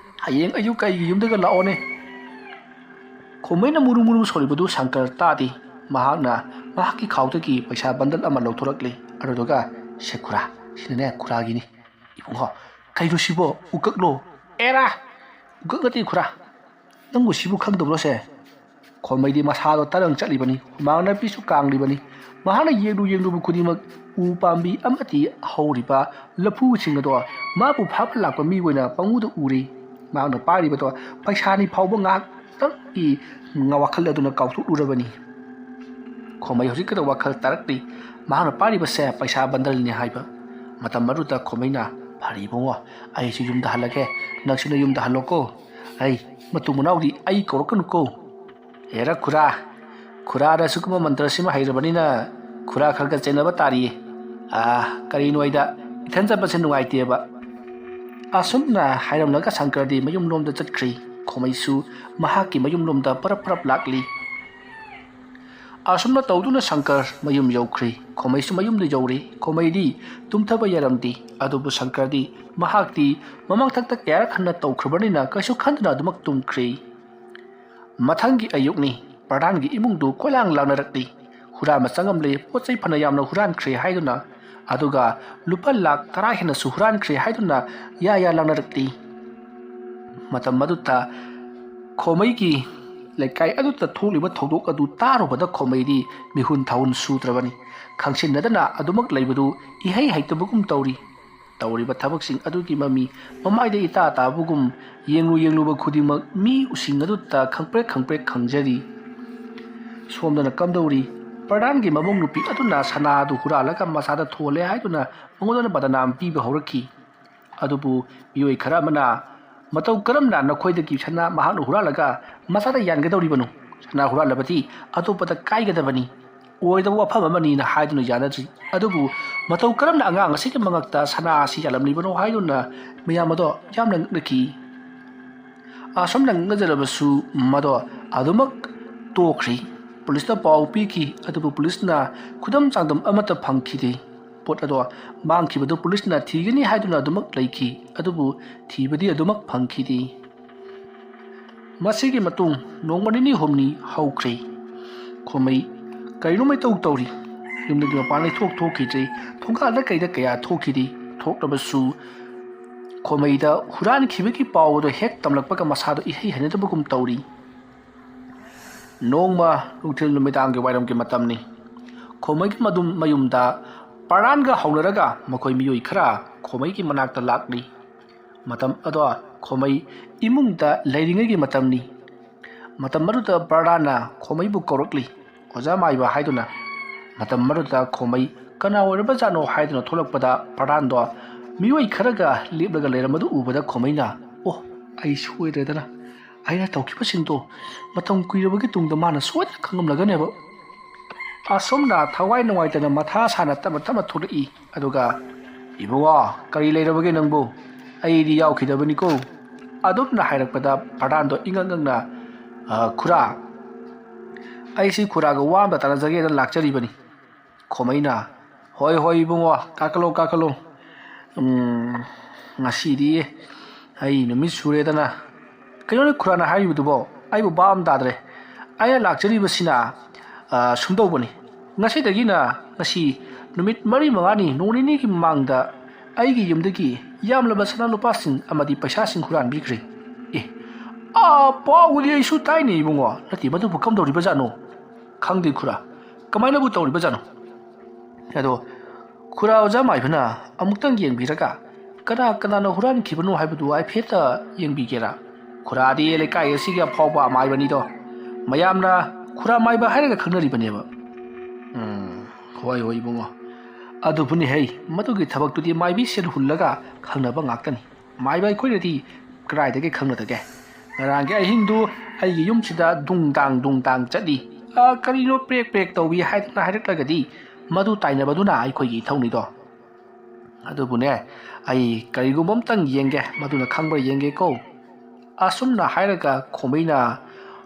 ꯍꯌꯦꯡ ꯑꯌꯨꯛ ꯀꯩꯒꯤ ꯌꯨꯝꯗꯒ ꯂꯥꯛꯑꯣꯅꯦ꯫ ꯈꯣꯃꯩꯅ ꯃꯨꯔꯨ ꯃꯨꯔꯨ ꯁꯣꯜꯂꯤꯕꯗꯨ ꯁꯪꯀꯔ ꯇꯥꯗꯦ꯫ ꯃꯍꯥꯛꯅ ꯃꯍꯥꯛꯀꯤ ꯈꯥꯎꯗꯒꯤ ꯄꯩꯁꯥ ꯕꯟꯗꯜ ꯑꯃ ꯂꯧꯊꯣꯔꯛꯂꯤ꯫ ꯑꯗꯨꯗꯨꯒ ꯁꯦ ꯁꯤꯅꯅꯦ ꯈꯨꯔꯥꯒꯤꯅꯤ꯫ ꯏꯕꯨꯡꯉꯣ ꯀꯩꯅꯣ ꯁꯤꯕꯣ ꯎꯀꯛꯂꯣ? ꯑꯦꯔꯥ ꯎꯀꯛ ꯅꯠꯇꯦ ꯅꯪꯕꯨ ꯁꯤꯕꯨ ꯈꯪꯗꯕ꯭ꯔꯣꯁꯦ? ꯈꯣꯃꯩꯗꯤ ꯃꯁꯥꯗꯣ ꯇꯔꯪ ꯆꯠꯂꯤꯕꯅꯤ ꯍꯨꯃꯥꯡ ꯅꯥꯄꯤꯁꯨ ꯀꯥꯡꯂꯤꯕꯅꯤ꯫ ꯃꯍꯥꯛꯅ ꯌꯦꯡꯂꯨꯕ ꯈꯨꯗꯤꯡꯃꯛ ꯎ ꯄꯥꯝꯕꯤ ꯑꯃꯗꯤ ꯍꯧꯔꯤꯕ ꯂꯐꯨꯁꯤꯡ ꯑꯗꯣ ꯃꯥꯕꯨ ꯐꯥꯕ ꯂꯥꯛꯄ ꯃꯤ ꯑꯣꯏꯅ ꯄꯪꯎꯗ ꯎꯔꯤ꯫ ꯃꯍꯥꯛꯅ ꯄꯥꯏꯔꯤꯕꯗꯣ ꯄꯩꯁꯥꯅꯤ ꯐꯥꯎꯕ ꯉꯥꯏꯍꯥꯛꯇꯪꯒꯤ ꯋꯥꯈꯜ ꯑꯗꯨꯅ ꯀꯥꯎꯊꯣꯛꯂꯨꯔꯕꯅꯤ꯫ ꯈꯣꯃꯩ ꯍꯧꯖꯤꯛꯀꯗ ꯋꯥꯈꯜ ꯇꯥꯔꯛꯂꯤ ꯃꯍꯥꯛꯅ ꯄꯥꯏꯔꯤꯕꯁꯦ ꯄꯩꯁꯥ ꯕꯟꯗꯜꯅꯤ ꯍꯥꯏꯕ꯫ ꯃꯇꯝ ꯑꯗꯨꯗ ꯈꯣꯃꯩꯅ ꯐꯔꯦ ꯏꯕꯨꯡꯉꯣ ꯑꯩꯁꯨ ꯌꯨꯝꯗ ꯍꯜꯂꯒꯦ ꯅꯪꯁꯨ ꯌꯨꯝꯗ ꯍꯜꯂꯣꯀꯣ꯫ ꯑꯩ ꯃꯇꯨꯡ ꯃꯅꯥꯎꯗꯤ ꯑꯩ ꯀꯧꯔꯛꯀꯅꯨꯀꯣ꯫ ꯍꯦꯔ ꯈꯨꯔꯥꯗ ꯁꯤꯒꯨꯝꯕ ꯃꯟꯇ꯭ꯔꯁꯤꯃ ꯍꯩꯔꯕꯅꯤꯅ ꯈꯨꯔꯥ ꯈꯔ ꯆꯦꯟꯅꯕ ꯇꯥꯔꯤꯌꯦ꯫ ꯀꯔꯤꯅꯣ ꯑꯩꯗ ꯏꯊꯟ ꯆꯠꯄꯁꯦ ꯅꯨꯡꯉꯥꯏꯇꯦꯕ꯫ ꯑꯁꯨꯝꯅ ꯍꯥꯏꯔꯝꯂꯒ ꯁꯪꯀꯔꯗꯤ ꯃꯌꯨꯝꯂꯣꯝꯗ ꯆꯠꯈ꯭ꯔꯤ꯫ ꯈꯣꯃꯩꯁꯨ ꯃꯍꯥꯛꯀꯤ ꯃꯌꯨꯝꯂꯣꯝꯗ ꯄꯔꯞ ꯂꯥꯛꯂꯤ꯫ ꯑꯁꯨꯝꯅ ꯇꯧꯗꯨꯅ ꯁꯪꯀꯔ ꯃꯌꯨꯝ ꯌꯧꯈ꯭ꯔꯤ꯫ ꯈꯣꯃꯩꯁꯨ ꯃꯌꯨꯝꯗ ꯌꯧꯔꯤ꯫ ꯈꯣꯃꯩꯗꯤ ꯇꯨꯝꯊꯕ ꯌꯥꯔꯝꯗꯦ ꯑꯗꯨꯕꯨ ꯁꯪꯀꯔꯗꯤ ꯃꯍꯥꯛꯇꯤ ꯃꯃꯥꯡꯊꯛꯇ ꯀꯌꯥꯔꯛ ꯍꯟꯅ ꯇꯧꯈ꯭ꯔꯕꯅꯤꯅ ꯀꯩꯁꯨ ꯈꯟꯗꯨꯅ ꯑꯗꯨꯃꯛ ꯇꯨꯝꯈ꯭ꯔꯤ꯫ ꯃꯊꯪꯒꯤ ꯑꯌꯨꯛꯅꯤ꯫ ꯄ꯭ꯔꯙꯥꯟꯒꯤ ꯏꯃꯨꯡꯗꯨ ꯀꯣꯏꯂꯥꯡ ꯂꯥꯡꯅꯔꯛꯂꯤ꯫ ꯍꯨꯔꯥꯟꯕ ꯆꯪꯉꯝꯂꯦ ꯄꯣꯠ ꯆꯩ ꯐꯅ ꯌꯥꯝꯅ ꯍꯨꯔꯥꯟꯈ꯭ꯔꯦ ꯍꯥꯏꯗꯨꯅ ꯑꯗꯨꯒ ꯂꯨꯄꯥ ꯂꯥꯈ 10 ꯍꯦꯟꯅꯁꯨ ꯍꯨꯔꯥꯟꯈ꯭ꯔꯦ ꯍꯥꯏꯗꯨꯅ ꯌꯥ ꯂꯥꯡꯅꯔꯛꯂꯤ꯫ ꯃꯇꯝ ꯑꯗꯨꯗ ꯈꯣꯃꯩꯒꯤ ꯂꯩꯀꯥꯏ ꯑꯗꯨꯗ ꯊꯣꯛꯂꯤꯕ ꯊꯧꯗꯣꯛ ꯑꯗꯨ ꯇꯥꯔꯨꯕꯗ ꯈꯣꯃꯩꯗꯤ ꯃꯤꯍꯨꯟ ꯊꯥꯍꯨꯟ ꯁꯨꯗ꯭ꯔꯕꯅꯤ꯫ ꯈꯪꯁꯤꯟꯅꯗꯅ ꯑꯗꯨꯃꯛ ꯂꯩꯕꯗꯨ ꯏꯍꯩ ꯍꯩꯇꯕꯒꯨm ꯇꯧꯔꯤ꯫ ꯇꯧꯔꯤꯕ ꯊꯕꯛꯁꯤꯡ ꯑꯗꯨꯒꯤ ꯃꯃꯤ ꯃꯃꯥꯏꯗ ꯏꯇꯥ ꯇꯥꯕꯒꯨꯝ ꯌꯦꯡꯂꯨꯕ ꯈꯨꯗꯤꯡꯃꯛ ꯃꯤ ꯎꯁꯤꯡ ꯑꯗꯨꯗ ꯈꯪꯄ꯭ꯔꯦꯛ ꯈꯪꯖꯔꯤ꯫ ꯁꯣꯝꯗꯅ ꯀꯝꯗꯧꯔꯤ ꯄ꯭ꯔꯙꯥꯟꯒꯤ ꯃꯃꯧ ꯅꯨꯄꯤ ꯑꯗꯨꯅ ꯁꯅꯥ ꯑꯗꯨ ꯍꯨꯔꯥꯜꯂꯒ ꯃꯁꯥꯗ ꯊꯣꯜꯂꯦ ꯍꯥꯏꯗꯨꯅ ꯃꯉꯣꯟꯗ ꯕꯗꯅꯥꯝ ꯄꯤꯕ ꯍꯧꯔꯛꯈꯤ꯫ ꯑꯗꯨꯕꯨ ꯃꯤꯑꯣꯏ ꯈꯔ ꯑꯃꯅ ꯃꯇꯧ ꯀꯔꯝꯅ ꯅꯈꯣꯏꯗꯒꯤ ꯁꯅꯥ ꯃꯍꯥꯛꯅ ꯍꯨꯔꯥꯜꯂꯒ ꯃꯁꯥꯗ ꯌꯥꯟꯒꯗꯧꯔꯤꯕꯅꯣ? ꯁꯅꯥ ꯍꯨꯔꯥꯜꯂꯕꯗꯤ ꯑꯇꯣꯞꯄꯗ ꯀꯥꯏꯒꯗꯕꯅꯤ ꯑꯣꯏꯗꯕ ꯋꯥꯐꯝ ꯑꯃꯅꯤꯅ ꯍꯥꯏꯗꯨꯅ ꯌꯥꯅꯗ꯭ꯔꯤ꯫ ꯑꯗꯨꯕꯨ ꯃꯇꯧ ꯀꯔꯝꯅ ꯑꯉꯥꯡ ꯑꯁꯤꯒꯤ ꯃꯉꯛꯇ ꯁꯅꯥ ꯑꯁꯤ ꯌꯥꯜꯂꯝꯂꯤꯕꯅꯣ ꯍꯥꯏꯗꯨꯅ ꯃꯌꯥꯝ ꯑꯗꯣ ꯌꯥꯝꯅ ꯉꯛꯅꯈꯤ꯫ ꯑꯁꯨꯝꯅ ꯉꯛꯅꯖꯔꯕꯁꯨ ꯃꯗꯣ ꯑꯗꯨꯃꯛ ꯇꯣꯛꯈ꯭ꯔꯤ꯫ ꯄꯨꯂꯤꯁꯇ ꯄꯥꯎ ꯄꯤꯈꯤ ꯑꯗꯨꯕꯨ ꯄꯨꯂꯤꯁꯅ ꯈꯨꯗꯝ ꯆꯥꯡꯗꯝ ꯑꯃꯠꯇ ꯐꯪꯈꯤꯗꯦ꯫ ꯄꯣꯠ ꯑꯗꯣ ꯃꯥꯡꯈꯤꯕꯗꯨ ꯄꯨꯂꯤꯁꯅ ꯊꯤꯒꯅꯤ ꯍꯥꯏꯗꯨꯅ ꯑꯗꯨꯃꯛ ꯂꯩꯈꯤ ꯑꯗꯨꯕꯨ ꯊꯤꯕꯗꯤ ꯑꯗꯨꯃꯛ ꯐꯪꯈꯤꯗꯦ꯫ ꯃꯁꯤꯒꯤ ꯃꯇꯨꯡ ꯅꯣꯡꯃ ꯅꯤꯅꯤ ꯍꯨꯝꯅꯤ ꯍꯧꯈ꯭ꯔꯦ꯫ ꯈꯣꯃꯩ ꯀꯔꯤꯅꯣ ꯃꯩꯇꯧ ꯇꯧꯔꯤ꯫ ꯌꯨꯝꯗꯒꯤ ꯃꯄꯥꯟ ꯊꯣꯛꯈꯤꯗ꯭ꯔꯦ꯫ ꯊꯣꯡꯒꯥꯜꯗ ꯀꯩꯗ ꯀꯌꯥ ꯊꯣꯛꯈꯤꯗꯦ꯫ ꯊꯣꯛꯂꯕꯁꯨ ꯈꯣꯃꯩꯗ ꯍꯨꯔꯥꯟꯈꯤꯕꯒꯤ ꯄꯥꯎ ꯑꯗꯨ ꯍꯦꯛ ꯇꯝꯂꯛꯄꯒ ꯃꯁꯥꯗꯣ ꯏꯍꯩ ꯍꯩꯅꯗꯕꯒꯨꯝ ꯇꯧꯔꯤ꯫ ꯅꯣꯡꯃ ꯅꯨꯡꯊꯤꯜ ꯅꯨꯃꯤꯗꯥꯡꯒꯤ ꯋꯥꯏꯔꯝꯒꯤ ꯃꯇꯝꯅꯤ꯫ ꯈꯣꯃꯩꯒꯤ ꯃꯌꯨꯝꯗ ꯄ꯭ꯔꯙꯥꯟꯒ ꯍꯧꯅꯔꯒ ꯃꯈꯣꯏ ꯃꯤꯑꯣꯏ ꯈꯔ ꯈꯣꯃꯩꯒꯤ ꯃꯅꯥꯛꯇ ꯂꯥꯛꯂꯤ꯫ ꯃꯇꯝ ꯑꯗꯣ ꯈꯣꯃꯩ ꯏꯃꯨꯡꯗ ꯂꯩꯔꯤꯉꯩꯒꯤ ꯃꯇꯝꯅꯤ꯫ ꯃꯇꯝ ꯑꯗꯨꯗ ꯄ꯭ꯔꯙꯥꯟꯅ ꯈꯣꯃꯩꯕꯨ ꯀꯧꯔꯛꯂꯤ ꯑꯣꯖꯥ ꯃꯥꯏꯕ ꯍꯥꯏꯗꯨꯅ꯫ ꯃꯇꯝ ꯑꯗꯨꯗ ꯈꯣꯃꯩ ꯀꯅꯥ ꯑꯣꯏꯔꯕꯖꯥꯠꯅꯣ ꯍꯥꯏꯗꯨꯅ ꯊꯣꯛꯂꯛꯄꯗ ꯄ꯭ꯔꯙꯥꯟꯗꯣ ꯃꯤꯑꯣꯏ ꯈꯔꯒ ꯂꯦꯞꯂꯒ ꯂꯩꯔꯝꯕꯗꯨ ꯎꯕꯗ ꯈꯣꯃꯩꯅ ꯑꯣ ꯑꯩ ꯁꯣꯏꯗ꯭ꯔꯦꯗꯅ ꯑꯩꯅ ꯇꯧꯈꯤꯕꯁꯤꯡꯗꯣ ꯃꯇꯝ ꯀꯨꯏꯔꯕꯒꯤ ꯇꯨꯡꯗ ꯃꯥꯅ ꯁꯣꯏꯗꯅ ꯈꯪꯂꯝꯂꯒꯅꯦꯕ ꯑꯁꯣꯝꯅ ꯊꯋꯥꯏ ꯅꯨꯡꯉꯥꯏꯇꯅ ꯃꯊꯥ ꯁꯥꯅ ꯇꯞꯅ ꯇꯞꯅ ꯊꯣꯛꯂꯛꯏ ꯑꯗꯨꯒ ꯏꯕꯨꯡꯉꯣ ꯀꯔꯤ ꯂꯩꯔꯕꯒꯦ ꯅꯪꯕꯨ ꯑꯩꯗꯤ ꯌꯥꯎꯈꯤꯗꯕꯅꯤꯀꯣ ꯑꯗꯨꯝꯅ ꯍꯥꯏꯔꯛꯄꯗ ꯄ꯭ꯔꯙꯥꯟꯗꯣ ꯏꯉꯛꯉꯛꯅ ꯈꯨꯔꯥ ꯑꯩꯁꯤ ꯈꯨꯔꯥꯒ ꯋꯥ ꯑꯃꯇ ꯇꯥꯟꯅꯖꯒꯦꯅ ꯂꯥꯛꯆꯔꯤꯕꯅꯤ ꯈꯣꯃꯩꯅ ꯍꯣꯏ ꯍꯣꯏ ꯏꯕꯨꯡꯉꯣ ꯀꯥꯈꯠꯂꯣ ꯀꯥꯈꯠꯂꯣ ꯉꯁꯤꯗꯤ ꯑꯩ ꯅꯨꯃꯤꯠ ꯁꯨꯔꯦꯗꯅ ꯀꯩꯅꯣꯅꯦ ꯈꯨꯔꯥꯅ ꯍꯥꯏꯔꯤꯕꯗꯨꯕꯣ ꯑꯩꯕꯨ ꯚꯥꯞ ꯑꯃ ꯇꯥꯗ꯭ꯔꯦ ꯑꯩꯅ ꯂꯥꯛꯆꯔꯤꯕꯁꯤꯅ ꯁꯨꯝꯗꯧꯕꯅꯤ ꯉꯁꯤꯗꯒꯤꯅ ꯉꯁꯤ ꯅꯨꯃꯤꯠ 4-5ꯅꯤ ꯅꯣꯡ ꯅꯤꯅꯤꯒꯤ ꯃꯃꯥꯡꯗ ꯑꯩꯒꯤ ꯌꯨꯝꯗꯒꯤ ꯌꯥꯝꯂꯕ ꯁꯅꯥ ꯂꯨꯄꯥꯁꯤꯡ ꯑꯃꯗꯤ ꯄꯩꯁꯥꯁꯤꯡ ꯍꯨꯔꯥꯟꯕꯤꯈ꯭ꯔꯦ ꯑꯦ ꯄꯥꯎꯕꯨꯗꯤ ꯑꯩꯁꯨ ꯇꯥꯏꯅꯦ ꯏꯕꯨꯡꯉꯣ ꯅꯠꯇꯦ ꯃꯗꯨꯕꯨ ꯀꯝꯗꯧꯔꯤꯕꯖꯥꯠꯅꯣ ꯈꯪꯗꯦ ꯈꯨꯔꯥ ꯀꯃꯥꯏꯅꯕꯨ ꯇꯧꯔꯤꯕꯖꯥꯠꯅꯣ ꯑꯗꯣ ꯈꯨꯔꯥ ꯑꯣꯖꯥ ꯃꯥꯏꯕꯅ ꯑꯃꯨꯛꯇꯪ ꯌꯦꯡꯕꯤꯔꯒ ꯀꯅꯥ ꯀꯅꯥꯅ ꯍꯨꯔꯥꯟꯈꯤꯕꯅꯣ ꯍꯥꯏꯕꯗꯨ ꯍꯥꯏꯐꯦꯠꯇ ꯌꯦꯡꯕꯤꯒꯦꯔꯥ ꯈꯨꯔꯥꯗꯤ ꯂꯩꯀꯥꯏ ꯑꯁꯤꯒꯤ ꯑꯐꯥꯎꯕ ꯑꯃꯥꯏꯕꯅꯤꯗꯣ ꯃꯌꯥꯝꯅ ꯈꯨꯔꯥ ꯃꯥꯏꯕ ꯍꯥꯏꯔꯒ ꯈꯪꯅꯔꯤꯕꯅꯦꯕ ꯍꯣꯏ ꯍꯣꯏ ꯏꯕꯨꯡꯉꯣ ꯑꯗꯨꯕꯨꯅꯤ ꯍꯩ ꯃꯗꯨꯒꯤ ꯊꯕꯛꯇꯨꯗꯤ ꯃꯥꯏꯕꯤ ꯁꯦꯟ ꯍꯨꯜꯂꯒ ꯈꯪꯅꯕ ꯉꯥꯛꯇꯅꯤ ꯃꯥꯏꯕ ꯑꯩꯈꯣꯏꯅꯗꯤ ꯀꯗꯥꯏꯗꯒꯤ ꯈꯪꯅꯗꯒꯦ ꯉꯔꯥꯡꯒꯤ ꯑꯍꯤꯡꯗꯨ ꯑꯩꯒꯤ ꯌꯨꯝꯁꯤꯗ ꯗꯨꯡꯗꯥꯡ ꯆꯠꯂꯤ ꯀꯔꯤꯅꯣ ꯄ꯭ꯔꯦꯛ ꯄ꯭ꯔꯦꯛ ꯇꯧꯕꯤ ꯍꯥꯏꯗꯅ ꯍꯥꯏꯔꯛꯂꯒꯗꯤ ꯃꯗꯨ ꯇꯥꯏꯅꯕꯗꯨꯅ ꯑꯩꯈꯣꯏꯒꯤ ꯏꯊꯧꯅꯤꯗꯣ ꯑꯗꯨꯕꯨꯅꯦ ꯑꯩ ꯀꯔꯤꯒꯨꯝꯕ ꯑꯝꯇꯪ ꯌꯦꯡꯒꯦ ꯃꯗꯨꯅ ꯈꯪꯕ꯭ꯔꯥ ꯌꯦꯡꯒꯦꯀꯣ ꯑꯁꯨꯝꯅ ꯍꯥꯏꯔꯒ ꯈꯣꯃꯩꯅ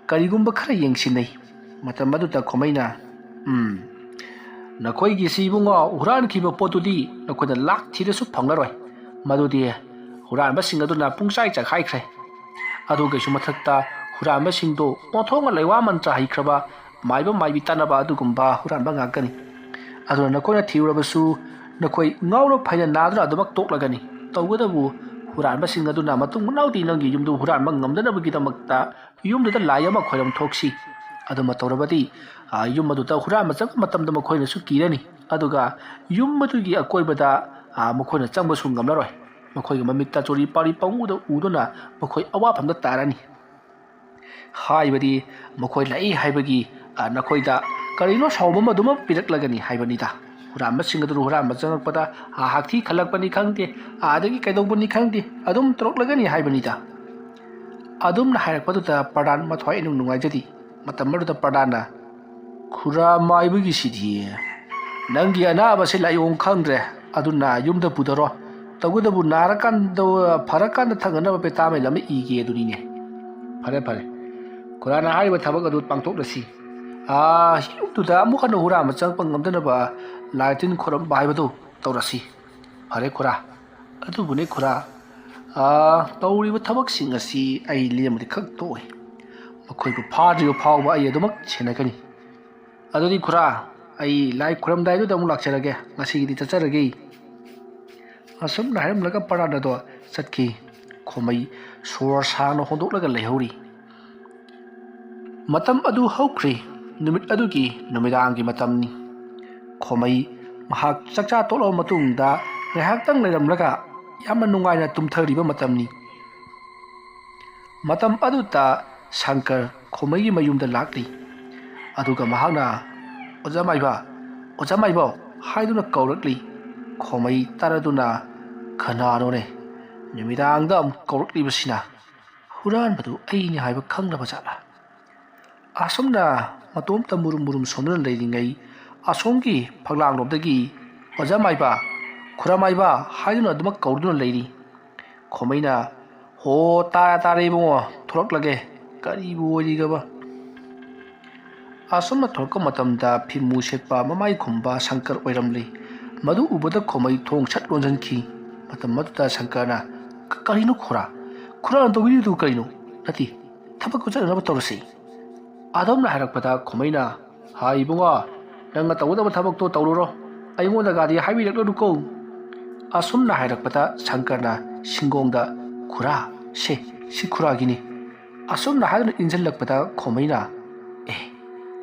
ꯀꯔꯤꯒꯨꯝꯕ ꯈꯔ ꯌꯦꯡꯁꯤꯟꯅꯩ ꯃꯇꯝ ꯑꯗꯨꯗ ꯈꯣꯃꯩꯅ ꯅꯈꯣꯏꯒꯤꯁꯤ ꯏꯕꯨꯡꯉꯣ ꯍꯨꯔꯥꯟꯈꯤꯕ ꯄꯣꯠꯇꯨꯗꯤ ꯅꯈꯣꯏꯅ ꯂꯥꯛ ꯊꯤꯔꯁꯨ ꯐꯪꯂꯔꯣꯏ ꯃꯗꯨꯗꯤ ꯍꯨꯔꯥꯟꯕꯁꯤꯡ ꯑꯗꯨꯅ ꯄꯨꯡꯆꯥꯏ ꯆꯈꯥꯏꯈ꯭ꯔꯦ ꯑꯗꯨꯒꯤꯁꯨ ꯃꯊꯛꯇ ꯍꯨꯔꯥꯟꯕꯁꯤꯡꯗꯣ ꯑꯣꯟꯊꯣꯛꯅ ꯂꯩꯋꯥ ꯃꯟꯇ꯭ꯔ ꯍꯩꯈ꯭ꯔꯕ ꯃꯥꯏꯕ ꯃꯥꯏꯕꯤ ꯇꯥꯟꯅꯕ ꯑꯗꯨꯒꯨꯝꯕ ꯍꯨꯔꯥꯟꯕ ꯉꯥꯛꯇꯅꯤ ꯑꯗꯨꯅ ꯅꯈꯣꯏꯅ ꯊꯤꯔꯨꯔꯕꯁꯨ ꯅꯈꯣꯏ ꯉꯥꯎꯔ ꯐꯩꯅ ꯅꯥꯗꯨꯅ ꯑꯗꯨꯃꯛ ꯇꯣꯛꯂꯒꯅꯤ ꯇꯧꯕꯇꯕꯨ ꯍꯨꯔꯥꯟꯕꯁꯤꯡ ꯑꯗꯨꯅ ꯃꯇꯨꯡ ꯃꯅꯥꯎꯗꯤ ꯅꯪꯒꯤ ꯌꯨꯝꯗꯨ ꯍꯨꯔꯥꯟꯕ ꯉꯝꯗꯅꯕꯒꯤꯗꯃꯛꯇ ꯌꯨꯝꯗꯨꯗ ꯂꯥꯏ ꯑꯃ ꯈꯣꯏꯔꯝ ꯊꯣꯛꯁꯤ ꯑꯗꯨꯃ ꯇꯧꯔꯕꯗꯤ ꯌꯨꯝ ꯑꯗꯨꯗ ꯍꯨꯔꯥꯟꯕ ꯆꯪꯕ ꯃꯇꯝꯗ ꯃꯈꯣꯏꯅꯁꯨ ꯀꯤꯔꯅꯤ ꯑꯗꯨꯒ ꯌꯨꯝ ꯑꯗꯨꯒꯤ ꯑꯀꯣꯏꯕꯗ ꯃꯈꯣꯏꯅ ꯆꯪꯕꯁꯨ ꯉꯝꯂꯔꯣꯏ ꯃꯈꯣꯏꯒꯤ ꯃꯃꯤꯠꯇ ꯆꯣꯔꯤ ꯄꯥꯔꯤ ꯄꯪꯎꯗ ꯎꯗꯨꯅ ꯃꯈꯣꯏ ꯑꯋꯥꯐꯝꯗ ꯇꯥꯔꯅꯤ ꯍꯥꯏꯕꯗꯤ ꯃꯈꯣꯏ ꯂꯥꯛꯏ ꯍꯥꯏꯕꯒꯤ ꯅꯈꯣꯏꯗ ꯀꯔꯤꯅꯣ ꯁꯥꯎꯕ ꯑꯗꯨꯃꯛ ꯄꯤꯔꯛꯂꯒꯅꯤ ꯍꯥꯏꯕꯅꯤꯗ ꯍꯨꯔꯥꯟꯕꯁꯤꯡ ꯑꯗꯨ ꯍꯨꯔꯥꯟꯕ ꯆꯪꯉꯛꯄꯗ ꯍꯥꯛꯊꯤ ꯈꯜꯂꯛꯄꯅꯤ ꯈꯪꯗꯦ ꯑꯗꯒꯤ ꯀꯩꯗꯧꯕꯅꯤ ꯈꯪꯗꯦ ꯑꯗꯨꯝ ꯇꯧꯔꯛꯂꯒꯅꯤ ꯍꯥꯏꯕꯅꯤꯗ ꯑꯗꯨꯝꯅ ꯍꯥꯏꯔꯛꯄꯗꯨꯗ ꯄ꯭ꯔꯙꯥꯟ ꯃꯊ꯭ꯋꯥꯏ ꯏꯅꯨꯡ ꯅꯨꯡꯉꯥꯏꯖꯗꯦ ꯃꯇꯝ ꯑꯗꯨꯗ ꯄ꯭ꯔꯙꯥꯟꯅ ꯈꯨꯔꯥ ꯃꯥꯏꯕꯒꯤꯁꯤꯗꯤ ꯅꯪꯒꯤ ꯑꯅꯥꯕꯁꯤ ꯂꯥꯏꯑꯣꯡ ꯈꯪꯗ꯭ꯔꯦ ꯑꯗꯨꯅ ꯌꯨꯝꯗ ꯄꯨꯊꯔꯣ ꯇꯧꯒꯗꯕꯨ ꯅꯥꯔꯀꯥꯟꯗ ꯐꯔꯀꯥꯟꯗ ꯊꯛꯅꯅꯕ ꯚꯤꯇꯥꯃꯤꯟ ꯑꯃ ꯏꯒꯦ ꯑꯗꯨꯅꯤꯅꯦ ꯐꯔꯦ ꯈꯨꯔꯥꯅ ꯍꯥꯏꯔꯤꯕ ꯊꯕꯛ ꯑꯗꯨ ꯄꯥꯡꯊꯣꯛꯂꯁꯤ ꯌꯨꯝꯗꯨꯗ ꯑꯃꯨꯛ ꯍꯟꯅ ꯍꯨꯔꯥꯟꯕ ꯆꯪꯉꯛꯄ ꯉꯝꯗꯅꯕ ꯂꯥꯏ ꯇꯤꯟ ꯈꯣꯏꯔꯝꯕ ꯍꯥꯏꯕꯗꯨ ꯇꯧꯔꯁꯤ ꯐꯔꯦ ꯈꯨꯔꯥ ꯑꯗꯨꯕꯨꯅꯦ ꯈꯨꯔꯥ ꯇꯧꯔꯤꯕ ꯊꯕꯛꯁꯤꯡ ꯑꯁꯤ ꯑꯩ ꯂꯦꯝꯕꯗꯤ ꯈꯛ ꯇꯣꯛꯏ ꯃꯈꯣꯏꯕꯨ ꯐꯥꯗ꯭ꯔꯤꯕ ꯐꯥꯎꯕ ꯑꯩ ꯑꯗꯨꯃꯛ ꯁꯦꯟꯅꯒꯅꯤ ꯑꯗꯨꯗꯤ ꯈꯨꯔꯥ ꯑꯩ ꯂꯥꯏ ꯈꯨꯔꯝꯗꯥꯏꯗꯨꯗ ꯑꯃꯨꯛ ꯂꯥꯛꯆꯔꯒꯦ ꯉꯁꯤꯒꯤꯗꯤ ꯆꯠꯆꯔꯒꯦ ꯑꯁꯨꯝꯅ ꯍꯥꯏꯔꯝꯂꯒ ꯄ꯭ꯔꯙꯥꯟ ꯑꯗꯣ ꯆꯠꯈꯤ ꯈꯣꯃꯩ ꯁꯣꯔ ꯁꯥꯡꯅ ꯍꯣꯟꯗꯣꯛꯂꯒ ꯂꯩꯍꯧꯔꯤ ꯃꯇꯝ ꯑꯗꯨ ꯍꯧꯈ꯭ꯔꯦ ꯅꯨꯃꯤꯠ ꯑꯗꯨꯒꯤ ꯅꯨꯃꯤꯗꯥꯡꯒꯤ ꯃꯇꯝꯅꯤ ꯈꯣꯃꯩ ꯃꯍꯥꯛ ꯆꯥꯛꯆꯥ ꯇꯣꯛꯂꯕ ꯃꯇꯨꯡꯗ ꯉꯥꯏꯍꯥꯛꯇꯪ ꯂꯩꯔꯝꯂꯒ ꯌꯥꯝꯅ ꯅꯨꯡꯉꯥꯏꯅ ꯇꯨꯝꯊꯔꯤꯕ ꯃꯇꯝꯅꯤ ꯃꯇꯝ ꯑꯗꯨꯗ ꯁꯪꯀꯔ ꯈꯣꯃꯩꯒꯤ ꯃꯌꯨꯝꯗ ꯂꯥꯛꯂꯤ ꯑꯗꯨꯒ ꯃꯍꯥꯛꯅ ꯑꯣꯖꯥ ꯃꯥꯏꯕ ꯍꯥꯏꯗꯨꯅ ꯀꯧꯔꯛꯂꯤ ꯈꯣꯃꯩ ꯇꯥꯔꯗꯨꯅ ꯀꯅꯥꯅꯣꯅꯦ ꯅꯨꯃꯤꯗꯥꯡꯗ ꯑꯃꯨꯛ ꯀꯧꯔꯛꯂꯤꯕꯁꯤꯅ ꯍꯨꯔꯥꯟꯕꯗꯨ ꯑꯩꯅꯤ ꯍꯥꯏꯕ ꯈꯪꯂꯕ ꯖꯥꯠꯂꯥ ꯑꯁꯨꯝꯅ ꯃꯇꯣꯝꯇ ꯃꯨꯔꯨꯝ ꯁꯣꯟꯗꯨꯅ ꯂꯩꯔꯤꯉꯩ ꯑꯁꯣꯝꯒꯤ ꯐꯛꯂꯥꯡꯂꯣꯝꯗꯒꯤ ꯑꯣꯖꯥ ꯃꯥꯏꯕ ꯈꯨꯔꯥ ꯃꯥꯏꯕ ꯍꯥꯏꯗꯨꯅ ꯑꯗꯨꯃꯛ ꯀꯧꯗꯨꯅ ꯂꯩꯔꯤ ꯈꯣꯃꯩꯅ ꯍꯣ ꯇꯥꯔꯦ ꯏꯕꯨꯡꯉꯣ ꯊꯣꯛꯂꯛꯂꯒꯦ ꯀꯔꯤꯕꯨ ꯑꯣꯏꯔꯤꯒꯕ ꯑꯁꯨꯝꯅ ꯊꯣꯛꯂꯛꯄ ꯃꯇꯝꯗ ꯐꯤꯃꯨ ꯁꯦꯠꯄ ꯃꯃꯥꯏ ꯈꯨꯝꯕ ꯁꯪꯀꯔ ꯑꯣꯏꯔꯝꯂꯤ ꯃꯗꯨ ꯎꯕꯗ ꯈꯣꯃꯩ ꯊꯣꯡ ꯁꯠ ꯂꯣꯟꯁꯤꯟꯈꯤ ꯃꯇꯝ ꯑꯗꯨꯗ ꯁꯪꯀꯔꯅ ꯀꯔꯤꯅꯣ ꯈꯨꯔꯥꯅ ꯇꯧꯕꯤꯔꯤꯗꯨ ꯀꯔꯤꯅꯣ ꯅꯠꯇꯦ ꯊꯕꯛ ꯆꯠꯅꯅꯕ ꯇꯧꯔꯁꯤ ꯑꯗꯣꯝꯅ ꯍꯥꯏꯔꯛꯄꯗ ꯈꯣꯃꯩꯅ ꯍꯥꯏ ꯏꯕꯨꯡꯉꯣ ꯅꯪꯅ ꯇꯧꯒꯗꯕ ꯊꯕꯛꯇꯣ ꯇꯧꯔꯨꯔꯣ ꯑꯩꯉꯣꯟꯗꯒꯗꯤ ꯍꯥꯏꯕꯤꯔꯛꯂꯅꯨꯀꯣ ꯑꯁꯨꯝꯅ ꯍꯥꯏꯔꯛꯄꯗ ꯁꯪꯀꯔꯅ ꯁꯤꯡꯒꯣꯡꯗ ꯈꯨꯔꯥ ꯁꯤ ꯈꯨꯔꯥꯒꯤꯅꯤ ꯑꯁꯨꯝꯅ ꯍꯥꯏꯗꯨꯅ ꯏꯟꯁꯤꯜꯂꯛꯄꯗ ꯈꯣꯃꯩꯅ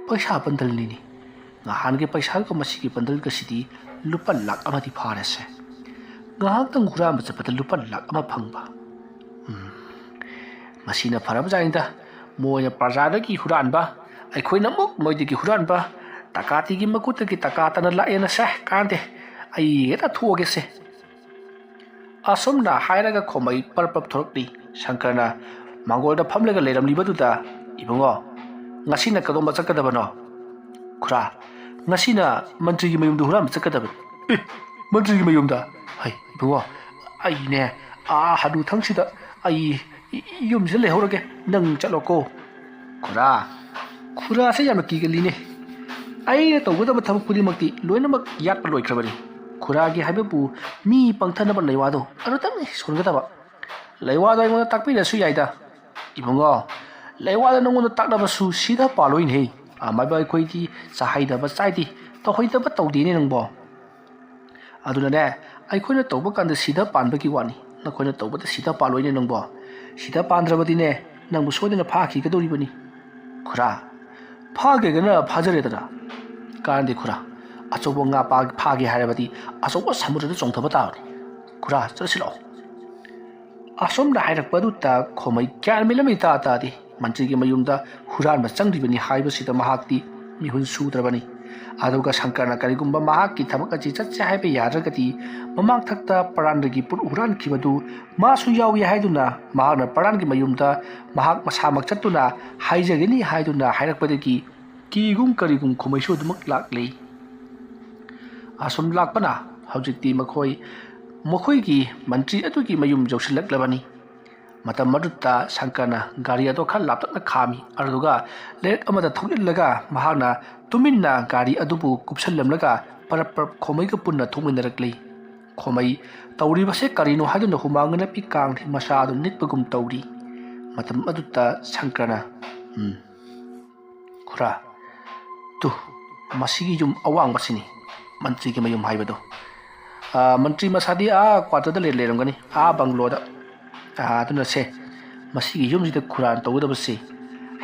ꯄꯩꯁꯥ ꯕꯟꯗꯜꯅꯤꯅꯤ ꯅꯍꯥꯟꯒꯤ ꯄꯩꯁꯥꯒ ꯃꯁꯤꯒꯤ ꯕꯟꯗꯜꯒꯁꯤꯗꯤ ꯂꯨꯄꯥ ꯂꯥꯛ ꯑꯃꯗꯤ ꯐꯥꯔꯁꯦ ꯉꯥꯏꯍꯥꯛꯇꯪ ꯍꯨꯔꯥꯟꯕ ꯆꯠꯄꯗ ꯂꯨꯄꯥ ꯂꯥꯛ ꯑꯃ ꯐꯪꯕ ꯃꯁꯤꯅ ꯐꯔꯕꯖꯥꯠꯅꯤꯗ ꯃꯣꯏꯅ ꯄ꯭ꯔꯖꯥꯗꯒꯤ ꯍꯨꯔꯥꯟꯕ ꯑꯩꯈꯣꯏꯅ ꯑꯃꯨꯛ ꯃꯣꯏꯗꯒꯤ ꯍꯨꯔꯥꯟꯕ ꯇꯀꯥꯇꯤꯒꯤ ꯃꯈꯨꯠꯇꯒꯤ ꯇꯀꯥꯇꯅ ꯂꯥꯛꯑꯦꯅ ꯁꯦ ꯀꯥꯟꯗꯦ ꯑꯩ ꯍꯦꯛꯇ ꯊꯣꯛꯑꯒꯦꯁꯦ ꯑꯁꯨꯝꯅ ꯍꯥꯏꯔꯒ ꯈꯣꯃꯩ ꯄꯔꯄꯞ ꯊꯣꯔꯛꯂꯤ ꯁꯪꯀꯔꯅ ꯃꯥꯡꯒꯣꯜꯗ ꯐꯝꯂꯒ ꯂꯩꯔꯝꯂꯤꯕꯗꯨꯗ ꯏꯕꯨꯡꯉꯣ ꯉꯁꯤꯅ ꯀꯗꯣꯝꯕ ꯆꯠꯀꯗꯕꯅꯣ ꯈꯨꯔꯥ ꯉꯁꯤꯅ ꯃꯟꯇ꯭ꯔꯤꯒꯤ ꯃꯌꯨꯝꯗ ꯍꯨꯔꯥꯟꯕ ꯆꯠꯀꯗꯕꯅꯤ ꯃꯟꯇ꯭ꯔꯤꯒꯤ ꯃꯌꯨꯝꯗ ꯍꯩ ꯏꯕꯨꯡꯉꯣ ꯑꯩꯅꯦ ꯍꯅꯨꯊꯪꯁꯤꯗ ꯑꯩ ꯌꯨꯝꯁꯤꯗ ꯂꯩꯍꯧꯔꯒꯦ ꯅꯪ ꯆꯠꯂꯣꯀꯣ ꯈꯨꯔꯥꯁꯦ ꯌꯥꯝꯅ ꯀꯤꯒꯜꯂꯤꯅꯦ ꯑꯩꯅ ꯇꯧꯒꯗꯕ ꯊꯕꯛ ꯈꯨꯗꯤꯡꯃꯛꯇꯤ ꯂꯣꯏꯅꯃꯛ ꯌꯥꯠꯄ ꯂꯣꯏꯈ꯭ꯔꯕꯅꯤ ꯈꯨꯔꯥꯒꯤ ꯍꯥꯏꯕꯕꯨ ꯃꯤ ꯄꯪꯊꯅꯕ ꯂꯩꯋꯥꯗꯣ ꯑꯗꯨꯇꯪ ꯁꯣꯟꯒꯗꯕ ꯂꯩꯋꯥꯗꯣ ꯑꯩꯉꯣꯟꯗ ꯇꯥꯛꯄꯤꯔꯁꯨ ꯌꯥꯏꯗ ꯏꯕꯨꯡꯉꯣ ꯂꯩꯋꯥꯗ ꯅꯉꯣꯟꯗ ꯇꯥꯛꯅꯕꯁꯨ ꯁꯤꯗ ꯄꯥꯜꯂꯣꯏꯅꯦ ꯑꯃꯥꯏꯕ ꯑꯩꯈꯣꯏꯗꯤ ꯆꯥꯍꯩꯗꯕ ꯆꯥꯏꯗꯤ ꯇꯧꯍꯩꯗꯕ ꯇꯧꯗꯦꯅꯦ ꯅꯪꯕꯣ ꯑꯗꯨꯅꯅꯦ ꯑꯩꯈꯣꯏꯅ ꯇꯧꯕ ꯀꯥꯟꯗ ꯁꯤꯗ ꯄꯥꯟꯕꯒꯤ ꯋꯥꯅꯤ ꯅꯈꯣꯏꯅ ꯇꯧꯕꯗ ꯁꯤꯗ ꯄꯥꯜꯂꯣꯏꯅꯦ ꯅꯪꯕꯣ sida pandrabadine nangbu sodena phaki gadoribani khura phagegana phajaredana kandi khura achobo nga phagi harabadi achobo samudra chongthaba ta khura chasilo asom da hairak padu ta khomai kyan milami ta ta di mantri gi mayumda huran ba changdibani haiba sida mahakti mihun sudrabani aduga shankarna karigumba mahakki thabak achi chatse haibe yadragati mamang thakta parandagi pur huran khibadu ma su yawi haiduna mahakna parangi mayumda mahak masamak chatuna haijagani haiduna hairakpadagi kigum karigum khomaisu dumak lakli asum lakpana haujikti makhoi gi mantri atugi mayum jausilaklabani matam madutta shankarna gari ado khan laptakna khami aruga lerek amada tholillaga mahakna tuminna gari adubu kupsallamlaga parap khomai ga punna thuminarakli khomai tawri base karino haduna humangna pi kang thi masa adu nitpagum tawri matam adutta shankarna khura tu masigi jum awang basini mantri gi mayum haibado mantri masadi quarter da lerangani banglo da aduna se masigi yumsida khuran tawdabase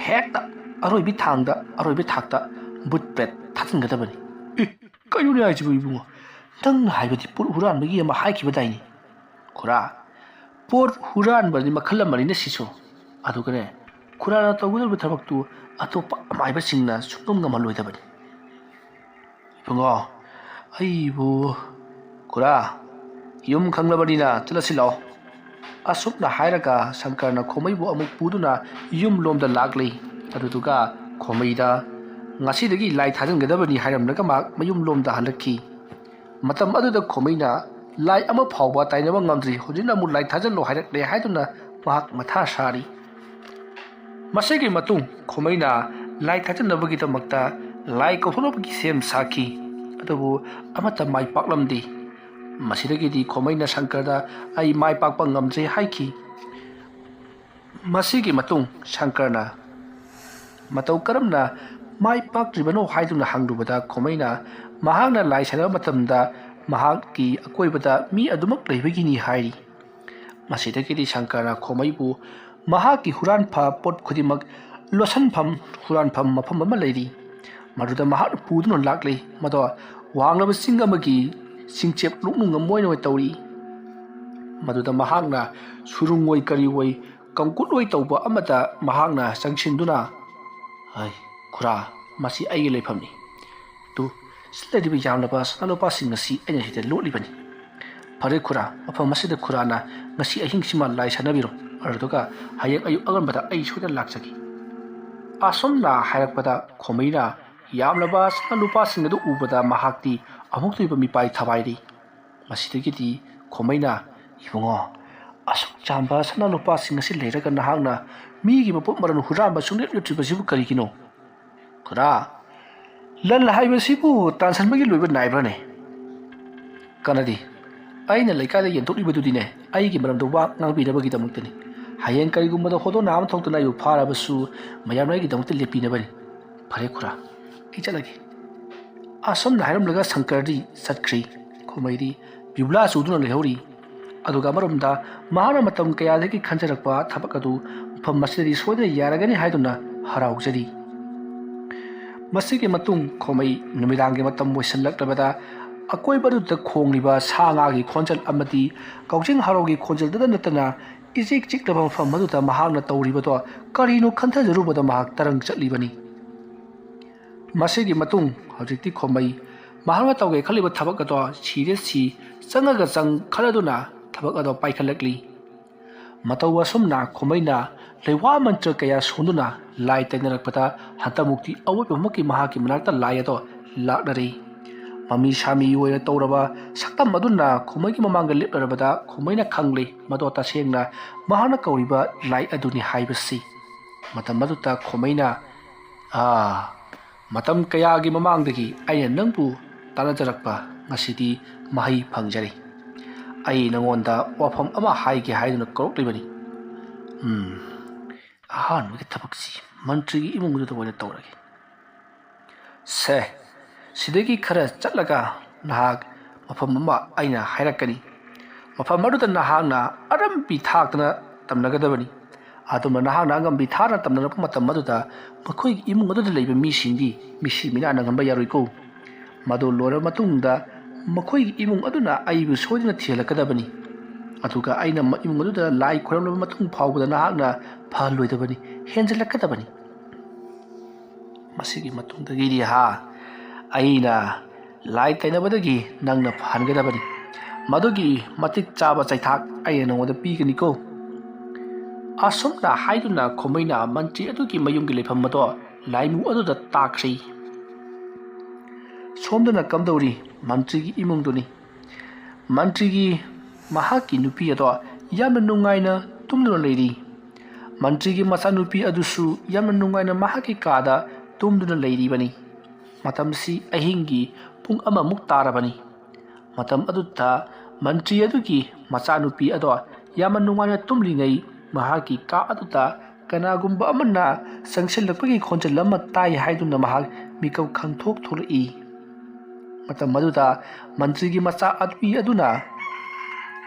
hekta aroibi thangda aroibi thakta butpet thatingadabani kayuni aijibu ibungo tang haibadi pur huran bagi ama haikiba daini khura pur huran bani makhala marina siso adugane khurana tawgudab thabaktu atopa amaiba singna sukum ngamaloi ibungo aibu khura yum khanglabadina chalasilo asupna hairaga shankarna khomaibu amuk puduna yum lomda laklei aduduga khomaida ngasidagi lai thajangadabani hairamnaga mayum lomda halakki matam aduda khomaina lai ama phawba tainaba ngamdri hojina mu lai thajallo hairakle haiduna mahak matha sari masegi matung khomaina lai thajanabagi tamakta lai kothonobagi sem saki adubu amata mai paklamdi masidagidi khomaina shankarda ai mai pakpa ngamdre haiki masigi matung shankarna matau karamna mai paktribano haiduna hangrubada khomaina mahakna lai sana matamda mahakki akoibada mi adumak leibagini hairi masidagidi shankarna khomaibu mahakki huran pha pot khudimak losan pham huran pham mafam ama leiri maduda mahak puduna laklei mado wanglaba singamagi singchep luknung moina wai tawri maduda mahakna surungoi kariwoi kangkutloi tawba amata mahakna changchinduna ai khura masi ai leifamni tu sledibi yamlaba sanopa singasi aina hite lotlibani phare khura afam masida khurana ngasi ahingsima lai sanabiro arduga hayek ayu agambada ai soda lakchagi asomna hayakpada khomaina yamlaba sanopa singadu ubada mahakti amuktuiba mipai thabairi masidagidi khomaina ibungo asuk chamba sana lupa singasi leiraga nahangna migi maput maran huramba sungnet yutribasibu karigino khura lan haibasibu tansanbagi loiba naibrane kanadi aina laikada yentolibadudine aigi maramda wa ngangbidabagi damuktani hayeng karigumada hodo nam thoktuna yu pharabasu mayamnagi damukta lepinabani phare khura ichalagi asam nairam laga sankardi satkri khomaidi bibla suduna lehori aduga marumda mahana matam kayadagi khanjarakpa thabakadu pham masiri soide yaragani haiduna haraujari masigi matung khomai numidangi matam moisallaklabada akoi badu ta khongliba sanga gi khonjal amati kaujing harogi khonjal da natana ijik chiklaba pham madu ta mahana tawribato karino khanthajarubada mahak tarang chatlibani masigi matung hojikti khomai mahana tawge khaliba thabakato serious si changaga chang khaladuna ꯊꯕꯛ ꯑꯗꯣ ꯄꯥꯏꯈꯠꯂꯛꯂꯤ꯫ ꯃꯇꯧ ꯑꯁꯨꯝꯅ ꯈꯨꯃꯩꯅ ꯂꯩꯋꯥ ꯃꯟꯇ꯭ꯔ ꯀꯌꯥ ꯁꯣꯟꯗꯨꯅ ꯂꯥꯏ ꯇꯩꯅꯔꯛꯄꯗ ꯍꯟꯇꯛꯃꯨꯛꯇꯤ ꯑꯋꯣꯏꯕꯃꯛꯀꯤ ꯃꯍꯥꯛꯀꯤ ꯃꯅꯥꯛꯇ ꯂꯥꯏ ꯑꯗꯣ ꯂꯥꯛꯅꯔꯤ꯫ ꯃꯃꯤ ꯁꯥꯃꯤ ꯑꯣꯏꯅ ꯇꯧꯔꯕ ꯁꯛꯇꯝ ꯑꯗꯨꯅ ꯈꯨꯃꯩꯒꯤ ꯃꯃꯥꯡꯗ ꯂꯦꯞꯂꯔꯕꯗ ꯈꯨꯃꯩꯅ ꯈꯪꯂꯤ ꯃꯗꯣ ꯇꯁꯦꯡꯅ ꯃꯍꯥꯛꯅ ꯀꯧꯔꯤꯕ ꯂꯥꯏ ꯑꯗꯨꯅꯤ ꯍꯥꯏꯕꯁꯤ꯫ ꯃꯇꯝ ꯑꯗꯨꯗ ꯈꯨꯃꯩꯅ ꯃꯇꯝ ꯀꯌꯥꯒꯤ ꯃꯃꯥꯡꯗꯒꯤ ꯑꯩꯅ ꯅꯪꯕꯨ ꯇꯥꯟꯅꯖꯔꯛꯄ ꯉꯁꯤꯗꯤ ꯃꯍꯩ ꯐꯪꯖꯔꯤ꯫ ꯑꯩ ꯅꯉꯣꯟꯗ ꯋꯥꯐꯝ ꯑꯃ ꯍꯥꯏꯒꯦ ꯍꯥꯏꯗꯨꯅ ꯀꯧꯔꯛꯂꯤꯕꯅꯤ꯫ ꯑꯍꯥꯟꯕꯒꯤ ꯊꯕꯛꯁꯤ ꯃꯟꯇ꯭ꯔꯤꯒꯤ ꯏꯃꯨꯡꯗꯨꯗ ꯑꯣꯏꯅ ꯇꯧꯔꯒꯦ꯫ ꯁꯦ ꯁꯤꯗꯒꯤ ꯈꯔ ꯆꯠꯂꯒ ꯅꯍꯥꯛ ꯃꯐꯝ ꯑꯃ ꯑꯩꯅ ꯍꯥꯏꯔꯛꯀꯅꯤ꯫ ꯃꯐꯝ ꯑꯗꯨꯗ ꯅꯍꯥꯛꯅ ꯑꯔꯝꯕꯤ ꯊꯥꯛꯇꯅ ꯇꯝꯅꯒꯗꯕꯅꯤ꯫ ꯑꯗꯨꯝꯅ ꯅꯍꯥꯛꯅ ꯑꯉꯝꯕꯤ ꯊꯥꯛꯅ ꯇꯝꯅꯔꯛꯄ ꯃꯇꯝ ꯑꯗꯨꯗ ꯃꯈꯣꯏꯒꯤ ꯏꯃꯨꯡ ꯑꯗꯨꯗ ꯂꯩꯕ ꯃꯤꯁꯤꯡꯗꯤ ꯃꯤꯁꯤ ꯃꯤꯅꯥ ꯅꯪꯍꯟꯕ ꯌꯥꯔꯣꯏꯀꯣ꯫ ꯃꯗꯨ ꯂꯣꯏꯔꯕ ꯃꯇꯨꯡꯗ ꯃꯈꯣꯏꯒꯤ ꯏꯃꯨꯡ ꯑꯗꯨꯅ ꯑꯩꯕꯨ ꯁꯣꯏꯗꯅ ꯊꯤꯍꯜꯂꯛꯀꯗꯕꯅꯤ꯫ ꯑꯗꯨꯒ ꯑꯩꯅ ꯏꯃꯨꯡ ꯑꯗꯨꯗ ꯂꯥꯏ ꯈꯣꯏꯔꯝꯂꯕ ꯃꯇꯨꯡ ꯐꯥꯎꯕꯗ ꯅꯍꯥꯛꯅ ꯐꯍꯜꯂꯣꯏꯗꯕꯅꯤ, ꯍꯦꯟꯖꯤꯜꯂꯛꯀꯗꯕꯅꯤ꯫ ꯃꯁꯤꯒꯤ ꯃꯇꯨꯡꯗꯒꯤꯗꯤ ꯑꯩꯅ ꯂꯥꯏ ꯇꯩꯅꯕꯗꯒꯤ ꯅꯪꯅ ꯐꯍꯟꯒꯗꯕꯅꯤ꯫ ꯃꯗꯨꯒꯤ ꯃꯇꯤꯛ ꯆꯥꯕ ꯆꯩꯊꯥꯛ ꯑꯩꯅ ꯅꯉꯣꯟꯗ ꯄꯤꯒꯅꯤꯀꯣ꯫ ꯑꯁꯨꯝꯅ ꯍꯥꯏꯗꯨꯅ ꯈꯨꯃꯩꯅ ꯃꯟꯇ꯭ꯔꯤ ꯑꯗꯨꯒꯤ ꯃꯌꯨꯝꯒꯤ ꯂꯩꯐꯝ ꯑꯗꯣ ꯂꯥꯏꯃꯨ ꯑꯗꯨꯗ ꯇꯥꯛꯈ꯭ꯔꯤ꯫ ꯁꯣꯝꯗꯅ ꯀꯝꯗꯧꯔꯤ? ꯃꯟꯇ꯭ꯔꯤꯒꯤ ꯏꯃꯨꯡꯗꯨꯅꯤ꯫ ꯃꯟꯇ꯭ꯔꯤꯒꯤ ꯃꯍꯥꯛꯀꯤ ꯅꯨꯄꯤ ꯑꯗꯣ ꯌꯥꯝꯅ ꯅꯨꯡꯉꯥꯏꯅ ꯇꯨꯝꯗꯨꯅ ꯂꯩꯔꯤ꯫ ꯃꯟꯇ꯭ꯔꯤꯒꯤ ꯃꯆꯥꯅꯨꯄꯤ ꯑꯗꯨꯁꯨ ꯌꯥꯝꯅ ꯅꯨꯡꯉꯥꯏꯅ ꯃꯍꯥꯛꯀꯤ ꯀꯥꯗ ꯇꯨꯝꯗꯨꯅ ꯂꯩꯔꯤꯕꯅꯤ꯫ ꯃꯇꯝꯁꯤ ꯑꯍꯤꯡꯒꯤ ꯄꯨꯡ 1 ꯇꯥꯔꯕꯅꯤ꯫ ꯃꯇꯝ ꯑꯗꯨꯗ ꯃꯟꯇ꯭ꯔꯤ ꯑꯗꯨꯒꯤ ꯃꯆꯥꯅꯨꯄꯤ ꯑꯗꯣ ꯌꯥꯝꯅ ꯅꯨꯡꯉꯥꯏꯅ ꯇꯨꯝꯂꯤꯉꯩ ꯃꯍꯥꯛꯀꯤ ꯀꯥ ꯑꯗꯨꯗ ꯀꯅꯥꯒꯨꯝꯕ ꯑꯃꯅ ꯆꯪꯁꯤꯜꯂꯛꯄꯒꯤ ꯈꯣꯟꯖꯦꯜ ꯑꯃ ꯇꯥꯏ ꯍꯥꯏꯗꯨꯅ ꯃꯍꯥꯛ ꯃꯤꯀꯞ ꯈꯪꯊꯣꯛ ꯊꯣꯛꯂꯛꯏ꯫ ꯃꯇꯝ ꯑꯗꯨꯗ ꯃꯟꯇ꯭ꯔꯤꯒꯤ ꯃꯆꯥꯅꯨꯄꯤ ꯑꯗꯨꯅ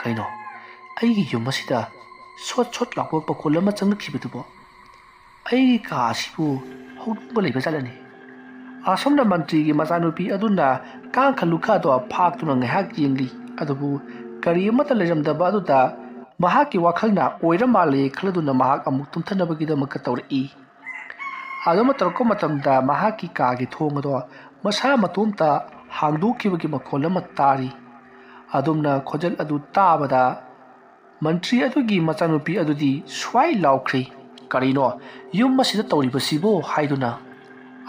ꯀꯩꯅꯣ ꯑꯩꯒꯤ ꯌꯨꯝ ꯑꯁꯤꯗ ꯁꯣꯠ ꯁꯣꯠ ꯂꯥꯎꯕ ꯃꯈꯣꯜ ꯑꯃ ꯆꯪꯂꯛꯈꯤꯕꯗꯨꯕꯣ? ꯑꯩꯒꯤ ꯀꯥ ꯑꯁꯤꯕꯨ ꯍꯧꯗꯣꯡꯒ ꯂꯩꯕ ꯖꯥꯠꯂꯅꯦ? ꯑꯁꯣꯝꯗ ꯃꯟꯇ꯭ꯔꯤꯒꯤ ꯃꯆꯥꯅꯨꯄꯤ ꯑꯗꯨꯅ ꯀꯥꯡꯈꯜ ꯂꯨꯈꯥꯗꯣ ꯐꯥꯛꯇꯨꯅ ꯉꯥꯏꯍꯥꯛ ꯌꯦꯡꯂꯤ꯫ ꯑꯗꯨꯕꯨ ꯀꯔꯤ ꯑꯃꯠꯇ ꯂꯩꯔꯝꯗꯕ ꯑꯗꯨꯗ ꯃꯍꯥꯛꯀꯤ ꯋꯥꯈꯜꯅ ꯑꯣꯏꯔ ꯃꯥꯜꯂꯦ ꯈꯜꯂꯗꯨꯅ ꯃꯍꯥꯛ ꯑꯃꯨꯛ ꯇꯨꯝꯊꯅꯕꯒꯤꯗꯃꯛꯇ ꯇꯧꯔꯛꯏ꯫ ꯑꯗꯨꯝꯅ ꯇꯧꯔꯛꯄ ꯃꯇꯝꯗ ꯃꯍꯥꯛꯀꯤ ꯀꯥꯒꯤ ꯊꯣꯡ ꯑꯗꯣ ꯃꯁꯥ ꯃꯇꯣꯝꯇ ꯍꯥꯡꯗꯣꯛꯈꯤꯕꯒꯤ ꯃꯈꯣꯜ ꯑꯃ ꯇꯥꯔꯤ꯫ ꯑꯗꯨꯝꯅ ꯈꯣꯟꯖꯦꯜ ꯑꯗꯨ ꯇꯥꯕꯗ ꯃꯟꯇ꯭ꯔꯤ ꯑꯗꯨꯒꯤ ꯃꯆꯥꯅꯨꯄꯤ ꯑꯗꯨꯗꯤ ꯁ꯭ꯋꯥꯏ ꯂꯥꯎꯈ꯭ꯔꯤ, ꯀꯔꯤꯅꯣ ꯌꯨꯝ ꯑꯁꯤꯗ ꯇꯧꯔꯤꯕꯁꯤꯕꯣ ꯍꯥꯏꯗꯨꯅ꯫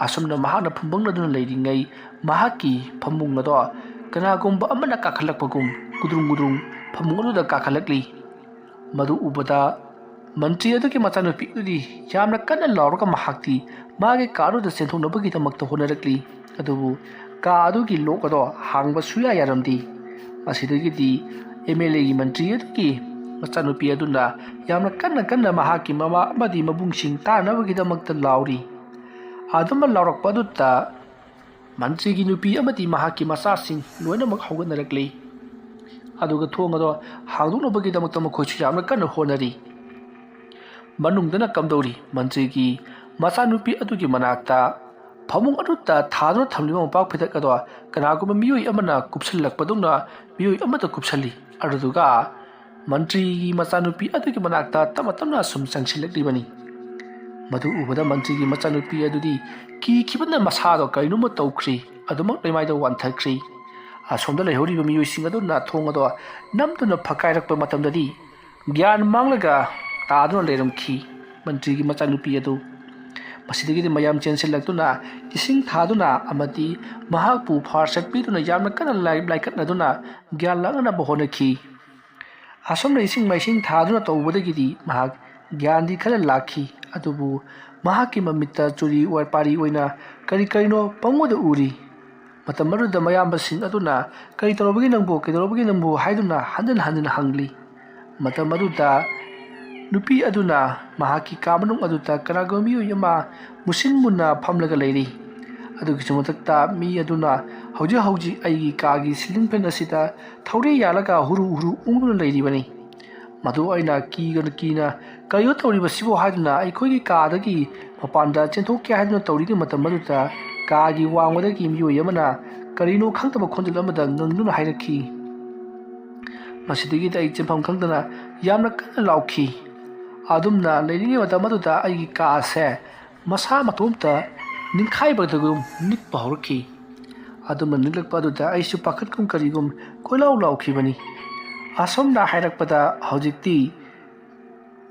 ꯑꯁꯨꯝꯅ ꯃꯍꯥꯛꯅ ꯐꯨꯝꯕꯪꯅꯗꯨꯅ ꯂꯩꯔꯤꯉꯩ ꯃꯍꯥꯛꯀꯤ ꯐꯃꯨꯡ ꯑꯗꯣ ꯀꯅꯥꯒꯨꯝꯕ ꯑꯃꯅ ꯀꯥꯈꯠꯂꯛꯄꯒꯨꯝ ꯒꯨꯗ꯭ꯔꯨꯡ ꯒꯨꯗ꯭ꯔꯨꯡ ꯐꯃꯨꯡ ꯑꯗꯨꯗ ꯀꯥꯈꯠꯂꯛꯂꯤ꯫ ꯃꯗꯨ ꯎꯕꯗ ꯃꯟꯇ꯭ꯔꯤ ꯑꯗꯨꯒꯤ ꯃꯆꯥꯅꯨꯄꯤ ꯑꯗꯨꯗꯤ ꯌꯥꯝꯅ ꯀꯟꯅ ꯂꯥꯎꯔꯒ ꯃꯍꯥꯛꯇꯤ ꯃꯥꯒꯤ ꯀꯥ ꯑꯗꯨꯗ ꯆꯦꯟꯊꯣꯛꯅꯕꯒꯤꯗꯃꯛꯇ ꯍꯣꯠꯅꯔꯛꯂꯤ꯫ ꯑꯗꯨꯕꯨ ꯀꯥ ꯑꯗꯨꯒꯤ ꯂꯣꯛ ꯑꯗꯣ ꯍꯥꯡꯕ ꯁꯨꯡꯌꯥ ꯌꯥꯔꯝꯗꯦ꯫ ꯃꯁꯤꯗꯒꯤꯗꯤ MLAꯒꯤ ꯃꯟꯇ꯭ꯔꯤ ꯑꯗꯨꯒꯤ ꯃꯆꯥꯅꯨꯄꯤ ꯑꯗꯨꯅ ꯌꯥꯝꯅ ꯀꯟꯅ ꯃꯍꯥꯛꯀꯤ ꯃꯃꯥ ꯑꯃꯗꯤ ꯃꯕꯨꯡꯁꯤꯡ ꯇꯥꯅꯕꯒꯤꯗꯃꯛꯇ ꯂꯥꯎꯔꯤ꯫ ꯑꯗꯨꯝꯅ ꯂꯥꯎꯔꯛꯄ ꯑꯗꯨꯗ ꯃꯟꯇ꯭ꯔꯤꯒꯤ ꯅꯨꯄꯤ ꯑꯃꯗꯤ ꯃꯍꯥꯛꯀꯤ ꯃꯆꯥꯁꯤꯡ ꯂꯣꯏꯅꯃꯛ ꯍꯧꯒꯠꯅꯔꯛꯂꯤ꯫ ꯑꯗꯨꯒ ꯊꯣꯡ ꯑꯗꯣ ꯍꯥꯡꯗꯣꯛꯅꯕꯒꯤꯗꯃꯛꯇ ꯃꯈꯣꯏꯁꯨ ꯌꯥꯝꯅ ꯀꯟꯅ ꯍꯣꯠꯅꯔꯤ꯫ ꯃꯅꯨꯡꯗꯅ ꯀꯝꯗꯧꯔꯤ? ꯃꯟꯇ꯭ꯔꯤꯒꯤ ꯃꯆꯥꯅꯨꯄꯤ ꯑꯗꯨꯒꯤ ꯃꯅꯥꯛꯇ ꯐꯃꯨꯡ ꯑꯗꯨꯗ ꯊꯥꯗꯨꯅ ꯊꯝꯂꯤꯕ ꯃꯣꯝꯄꯥꯛ ꯐꯤꯗꯛ ꯑꯗꯣ ꯀꯅꯥꯒꯨꯝꯕ ꯃꯤꯑꯣꯏ ꯑꯃꯅ ꯀꯨꯞꯁꯤꯜꯂꯛꯄꯗꯧꯅ ꯃꯤꯑꯣꯏ ꯑꯃꯗ ꯀꯨꯞꯁꯜꯂꯤ꯫ ꯑꯗꯨꯗꯨꯒ ꯃꯟꯇ꯭ꯔꯤꯒꯤ ꯃꯆꯥꯅꯨꯄꯤ ꯑꯗꯨꯒꯤ ꯃꯅꯥꯛꯇ ꯇꯞꯅ ꯇꯞꯅ ꯁꯨꯝ ꯆꯪꯁꯤꯜꯂꯛꯂꯤꯕꯅꯤ꯫ ꯃꯗꯨ ꯎꯕꯗ ꯃꯟꯇ꯭ꯔꯤꯒꯤ ꯃꯆꯥꯅꯨꯄꯤ ꯑꯗꯨꯗꯤ ꯀꯤꯈꯤꯕꯅ ꯃꯁꯥꯗꯣ ꯀꯔꯤꯅꯣꯃ ꯇꯧꯈ꯭ꯔꯤ꯫ ꯑꯗꯨꯃꯛ ꯂꯩꯃꯥꯏꯗ ꯋꯥꯟꯊꯈ꯭ꯔꯤ꯫ ꯑꯁꯣꯝꯗ ꯂꯩꯍꯧꯔꯤꯕ ꯃꯤꯑꯣꯏꯁꯤꯡ ꯑꯗꯨꯅ ꯊꯣꯡ ꯑꯗꯣ ꯅꯝꯗꯨꯅ ꯐꯛꯀꯥꯏꯔꯛꯄ ꯃꯇꯝꯗꯗꯤ ꯒ꯭ꯌꯥꯟ ꯃꯥꯡꯂꯒ ꯇꯥꯗꯨꯅ ꯂꯩꯔꯝꯈꯤ ꯃꯟꯇ꯭ꯔꯤꯒꯤ ꯃꯆꯥꯅꯨꯄꯤ ꯑꯗꯨ꯫ ꯃꯁꯤꯗꯒꯤꯗꯤ ꯃꯌꯥꯝ ꯆꯦꯟꯁꯤꯜꯂꯛꯇꯨꯅ ꯏꯁꯤꯡ ꯊꯥꯗꯨꯅ ꯑꯃꯗꯤ ꯃꯍꯥꯛꯄꯨ ꯐꯥꯔꯁꯠ ꯄꯤꯗꯨꯅ ꯌꯥꯝꯅ ꯀꯟꯅ ꯂꯥꯏꯀꯠꯅꯗꯨꯅ ꯒ꯭ꯌꯥꯟ ꯂꯥꯡꯅꯅꯕ ꯍꯣꯠꯅꯈꯤ꯫ ꯑꯁꯣꯝꯅ ꯏꯁꯤꯡ ꯃꯥꯏꯁꯤꯡ ꯊꯥꯗꯨꯅ ꯇꯧꯕꯗꯒꯤꯗꯤ ꯃꯍꯥꯛ ꯒ꯭ꯌꯥꯟꯗꯤ ꯈꯔ ꯂꯥꯛꯈꯤ꯫ ꯑꯗꯨꯕꯨ ꯃꯍꯥꯛꯀꯤ ꯃꯃꯤꯠꯇ ꯆꯨꯔꯤ ꯄꯥꯔꯤ ꯑꯣꯏꯅ ꯀꯔꯤꯅꯣ ꯄꯪꯎꯗ ꯎꯔꯤ꯫ ꯃꯇꯝ ꯑꯗꯨꯗ ꯃꯌꯥꯝꯕꯁꯤꯡ ꯑꯗꯨꯅ ꯀꯩꯗꯧꯔꯕꯒꯦ ꯅꯪꯕꯨ ꯍꯥꯏꯗꯨꯅ ꯍꯟꯖꯤꯟ ꯍꯟꯖꯤꯟ ꯍꯪꯂꯤ꯫ ꯃꯇꯝ ꯑꯗꯨꯗ ꯅꯨꯄꯤ ꯑꯗꯨꯅ ꯃꯍꯥꯛꯀꯤ ꯀꯥ ꯃꯅꯨꯡ ꯑꯗꯨꯗ ꯀꯅꯥꯒꯨꯝꯕ ꯃꯤꯑꯣꯏ ꯑꯃ ꯃꯨꯁꯤꯟ ꯃꯨꯟꯅ ꯐꯝꯂꯒ ꯂꯩꯔꯤ꯫ ꯑꯗꯨꯒꯤꯁꯨ ꯃꯊꯛꯇ ꯃꯤ ꯑꯗꯨꯅ ꯍꯧꯖꯤꯛ ꯑꯩꯒꯤ ꯀꯥꯒꯤ ꯁꯤꯂꯤꯡ ꯐꯦꯟ ꯑꯁꯤꯗ ꯊꯧꯔꯤ ꯌꯥꯜꯂꯒ ꯍꯨꯔꯨ ꯎꯪꯗꯨꯅ ꯂꯩꯔꯤꯕꯅꯤ꯫ ꯃꯗꯨ ꯑꯩꯅ ꯀꯤꯅ ꯀꯔꯤꯅꯣ ꯇꯧꯔꯤꯕꯁꯤꯕꯣ ꯍꯥꯏꯗꯨꯅ ꯑꯩꯈꯣꯏꯒꯤ ꯀꯥꯗꯒꯤ ꯃꯄꯥꯟꯗ ꯆꯦꯟꯊꯣꯛꯀꯦ ꯍꯥꯏꯗꯨꯅ ꯇꯧꯔꯤꯉꯩ ꯃꯇꯝ ꯑꯗꯨꯗ ꯀꯥꯒꯤ ꯋꯥꯡꯃꯗꯒꯤ ꯃꯤꯑꯣꯏ ꯑꯃꯅ ꯀꯔꯤꯅꯣ ꯈꯪꯗꯕ ꯈꯣꯟꯖꯦꯜ ꯑꯃꯗ ꯉꯪꯗꯨꯅ ꯍꯥꯏꯔꯛꯈꯤ꯫ ꯃꯁꯤꯗꯒꯤꯗꯤ ꯑꯩ ꯆꯦꯟꯐꯝ ꯈꯪꯗꯅ ꯌꯥꯝꯅ ꯀꯟꯅ ꯂꯥꯎꯈꯤ꯫ ꯑꯗꯨꯝꯅ ꯂꯩꯔꯤꯉꯩ ꯃꯇꯝ ꯑꯗꯨꯗ ꯑꯩꯒꯤ ꯀꯥ ꯑꯁꯦ ꯃꯁꯥ ꯃꯇꯣꯝꯇ ꯅꯤꯡꯈꯥꯏꯕꯗꯒꯨꯝ ꯅꯤꯛꯄ ꯍꯧꯔꯛꯈꯤ꯫ ꯑꯗꯨꯝꯅ ꯅꯤꯛꯂꯛꯄ ꯑꯗꯨꯗ ꯑꯩꯁꯨ ꯄꯥꯈꯠꯀꯨꯝ ꯀꯔꯤꯒꯨꯝ ꯀꯣꯏꯂꯥꯎ ꯂꯥꯎꯈꯤꯕꯅꯤ꯫ ꯑꯁꯣꯝꯅ ꯍꯥꯏꯔꯛꯄꯗ ꯍꯧꯖꯤꯛꯇꯤ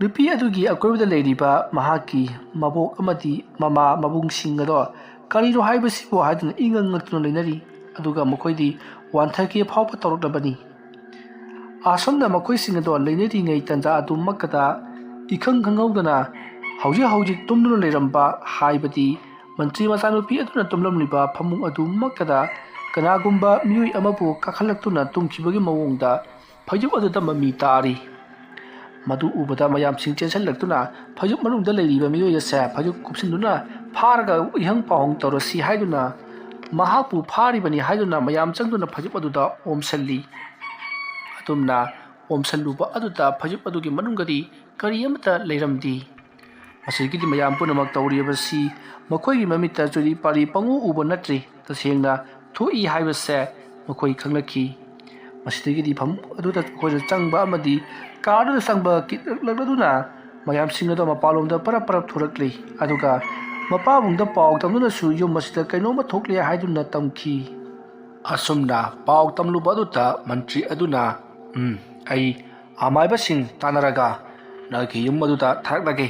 ꯅꯨꯄꯤ ꯑꯗꯨꯒꯤ ꯑꯀꯣꯏꯕꯗ ꯂꯩꯔꯤꯕ ꯃꯍꯥꯛꯀꯤ ꯃꯕꯣꯛ ꯑꯃꯗꯤ ꯃꯃꯥ ꯃꯕꯨꯡꯁꯤꯡ ꯑꯗꯣ ꯀꯔꯤꯅꯣ ꯍꯥꯏꯕꯁꯤꯕꯨ ꯍꯥꯏꯗꯨꯅ ꯏꯉꯛ ꯉꯛꯇꯨꯅ ꯂꯩꯅꯔꯤ ꯑꯗꯨꯒ ꯃꯈꯣꯏꯗꯤ ꯋꯥꯟꯊꯒꯦ ꯐꯥꯎꯕ ꯇꯧꯔꯛꯂꯕꯅꯤ ꯑꯁꯣꯝꯅ ꯃꯈꯣꯏꯁꯤꯡ ꯑꯗꯣ ꯂꯩꯅꯔꯤꯉꯩ ꯇꯟꯖꯥ ꯑꯗꯨꯃꯛꯇꯗ ꯏꯈꯪ ꯈꯪꯍꯧꯗꯅ ꯍꯧꯖꯤꯛ ꯇꯨꯝꯗꯨꯅ ꯂꯩꯔꯝꯕ ꯍꯥꯏꯕꯗꯤ ꯃꯟꯇ꯭ꯔꯤ ꯃꯆꯥꯅꯨꯄꯤ ꯑꯗꯨꯅ ꯇꯨꯝꯂꯝꯂꯤꯕ ꯐꯃꯨꯡ ꯑꯗꯨꯃꯛꯇꯗ ꯀꯅꯥꯒꯨꯝꯕ ꯃꯤꯑꯣꯏ ꯑꯃꯕꯨ ꯀꯥꯈꯠꯂꯛꯇꯨꯅ ꯇꯨꯝꯈꯤꯕꯒꯤ ꯃꯑꯣꯡꯗ ꯐꯩꯖꯨꯞ ꯑꯗꯨꯗ ꯃꯃꯤ ꯇꯥꯔꯤ मधु उबदा मयाम सिंह चेंसलक्तुना फजुक मनुंगदा लेरिबा मियोय से फजुक कुपसिनदुना फारगा इहंग पाहंग तौरसी हाइदुना महापु फारिबनी हाइदुना मयाम चंगदुना फजुक अदुदा ओमसल्ली अतुमना ओमसल्लुबा अदुदा फजुक अदुगी मनुंगदी करियमता लेरमदी मसिगिदि मयाम पुनमक तौरिबसी मखोयगी ममिता जुरी पारी पंगु उबा नट्री तसेंगना थोई हाइबसे मखोय खंगलखी मसिदगिदि फम अदुदा खोज चंगबा अमदी कार संबा किलगदुना मयाम सिंगदो मपालोमदा परप परप थोरकली अदुगा मपाबुंगदा पाव तमनुनसु युम मसिदा कैनोमा थोकले हाइदुना तमखी असुमना पाव तमलुबा अदुता मंत्री अदुना आई आमाइबा सिंग तानरगा नगी युम अदुदा थारकलगे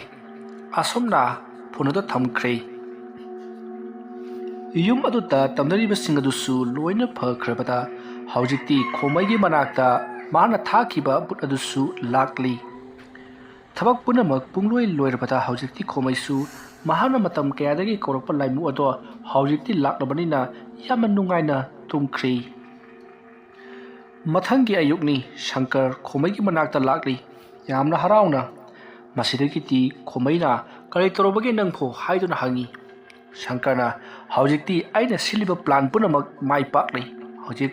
असुमना फोनदा थमख्रे युम अदुता तमनरिबा सिंग अदुसु लोइना फख्रबदा हौजिकती खोमैगी मनाक्ता माना थाखिबा बुट अदुसु लाकली थबक पुनमक पुंगलोय लोइरबदा हौजिकती खोमैसु महाना मतम कयादगी कौरप लाइमु अदो हौजिकती लाकलबनिना यामन नुंगाइना तुमख्री मथंगी अयुकनी शंकर खोमैगी मनाक्ता लाकली यामना हराउना मसिदगिती खोमैना करै तोरबगे नंगफो हाइदुना हंगी शंकरना हौजिकती आइना सिलिबा प्लान पुनमक माइ पाकली हौजिक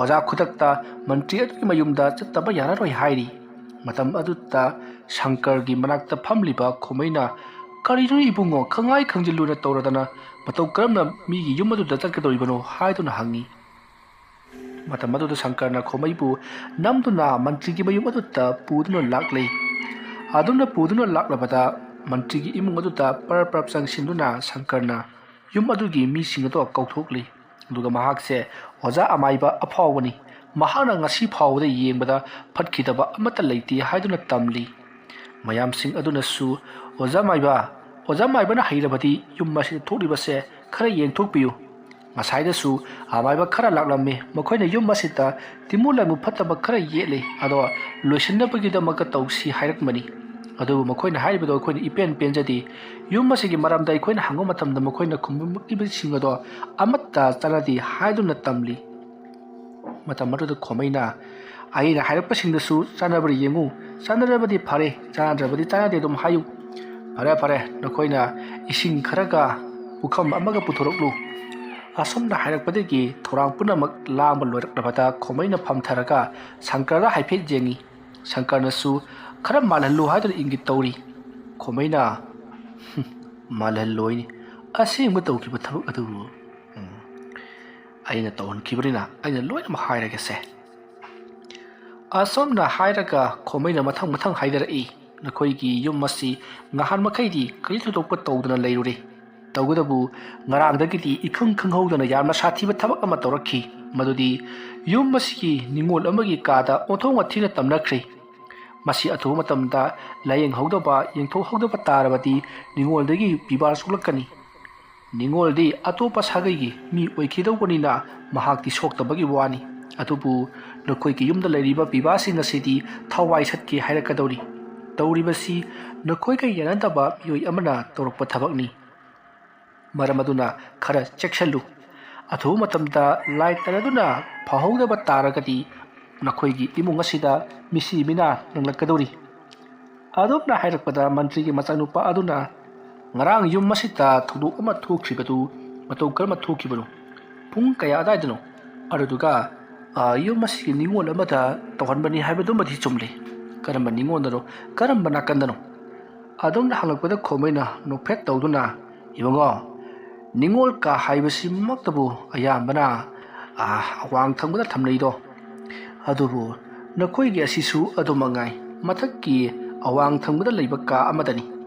ओजा खुदकता मंत्री अदुगी मयुमदा चत्तबा याररोय हाइरी मतम अदुता शंकर की मनाक्ता फमलिबा खोमैना करिनो इबुंगो खंगाई खंजिलुना तौरदना मतौ करमना मीगी युम अदुदा चत्कदोरिबनो हाइदुना हंगी मतम अदुदा शंकरना खोमैबु नमदुना मंत्री की मयुम अदुता पुदुना लाकले अदुना पुदुना लाकलबदा मंत्री की इमुंग अदुता परपरप संगसिंदुना शंकरना युम अदुगी मीसिंग अदो कौथोकली दुगा महाकसे ओजा अमाइबा अफावनी महाना ngasi फावदा येंबदा फटखिदबा अमता लेति हाइदुना तमली मयाम सिंह अदुना सु ओजा माइबाना हैरबदी युम मसि थोलिबसे खरा येंथोकपियु ngसाइदसु अमाइबा खरा लाकलम्मे मखोइना युम मसिता तिमुलामु फटबा खरा येले अदो लोइसनबगिदमक तौसी हाइरकमनी अदुबु मखोइना हाइबदो अखोइना इपेन पेंजदी युम मसिगी मरामदा अखोइना हांगो मतमदा मखोइना खुमुमुक्तिबसिंग अदो अमत्ता चलादी हाइदुना तमली मतम अदुदा खोमैना आइना हाइरकपसिंगदसु चानबरि येंगु चानरबदी फरे चानद्रबदी चानदे दुम हायु फरे नखोइना इसिंग खरगा उखम अमगा पुथोरकलु असमना हाइरकपदगी थोरांग पुनमक लांग लोइरकलबदा खोमैना फमथरगा शंकररा हाइफेट जेंगी शंकरनसु खरा मालहल्लु हाइदुना इंगित तौरी खोमैना मालहल्लोइनी असेंबा तौखिबा थबक अदु अइना तौहनखिबरिना अइना लोइना हाइरगसे असमना हाइरगा खोमैना मथंग मथंग हाइदरई नखोइगी युम मसी ngahar मखैदी करि थोदोकपा तौदना लेरुरे तौगदबु ngarangdagidi इखंग खंगहौदना यामना साथीबा थबक अमा तौरखी मदुदी युम मसीगी निंगोल अमगी कादा ओथोंग अथिना तमनख्रे मसी अथु मतमदा लायेंग हौदबा येंथो हौदबा तारबदी निंगोलदगी पिबार सुलकनी निंगोलदी अतोपा सागैगी मी ओइखिदौबनिना महाक्ति सोक्तबगी वानी अतुबु नखोइगी युमदा लेरिबा पिबासिंग असिदी थवाई सत्के हाइरकदौरी तौरिबसी नखोइगा यानदबा मियोइ अमना तौरकपा थबकनी मरमदुना खरा चेक्सलु अथु मतमदा लाइ तरदुना फहौदबा तारगदी नखोइगी इमुंग असिदा मिसी मिना नंगलकदौरी अदोपना हाइरकपदा मंत्री की मचानुपा अदुना ngarang yum masita thuduk ama thukhribadu matau karma thukibanu pung kaya adaidano aruduga yum masigi ningol amada tawhanbani haibadu madi chumle karamba ningondano karamba nakandano adomna halakpada khomaina nophet tawduna ibongo ningol ka haibasi maktabu ayambana awang thangbada thamneido adubu nakoigi asisu adumangai mathakki awang thangbada leiba ka amadani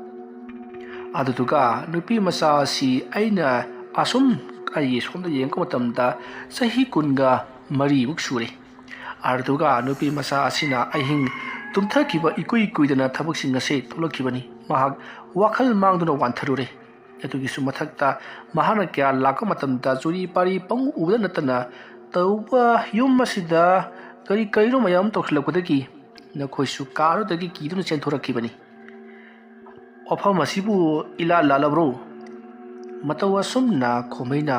अदुगा नुपी मचा सी अइना assume आई सोमदा येंको मतमदा सही कुनगा मरी मुक सुरे ꯑꯥꯔꯗꯨꯒ ꯅꯨꯄꯤ ꯃꯆꯥ ꯑꯁꯤꯅ ꯑꯍꯤꯡ ꯇꯨꯝꯊꯈꯤꯕ ꯏꯀꯨꯏ ꯀꯨꯏꯗꯅ ꯊꯕꯛꯁꯤꯡ ꯑꯁꯤ ꯊꯣꯛꯂꯛꯈꯤꯕꯅꯤ ꯃꯍꯥꯛ ꯋꯥꯈꯜ ꯃꯥꯡꯗꯨꯅ ꯋꯥꯟꯊꯔꯨꯔꯦ ꯑꯗꯨꯒꯤꯁꯨ ꯃꯊꯛꯇ ꯃꯍꯥꯛꯅ ꯀꯌꯥ ꯂꯥꯛꯄ ꯃꯇꯝꯗ ꯆꯨꯔꯤ ꯄꯥꯔꯤ ꯄꯪꯎ ꯎꯕꯗ ꯅꯠꯇꯅ ꯇꯧꯕ ꯌꯨꯝ ꯑꯁꯤꯗ ꯀꯔꯤꯅꯣ ꯃꯌꯥꯝ ꯇꯧꯁꯤꯜꯂꯛꯄꯗꯒꯤ ꯅꯈꯣꯏꯁꯨ ꯀꯥꯔꯨꯗꯒꯤ ꯀꯤꯗꯨꯅ ꯆꯦꯟꯊꯣꯔꯛꯈꯤꯕꯅꯤ ꯋꯥꯐꯝ ꯑꯁꯤꯕꯨ ꯏꯂꯥꯜ ꯂꯥꯜꯂꯕ꯭ꯔꯣ ꯃꯇꯧ ꯑꯁꯨꯝꯅ ꯈꯣꯃꯩꯅ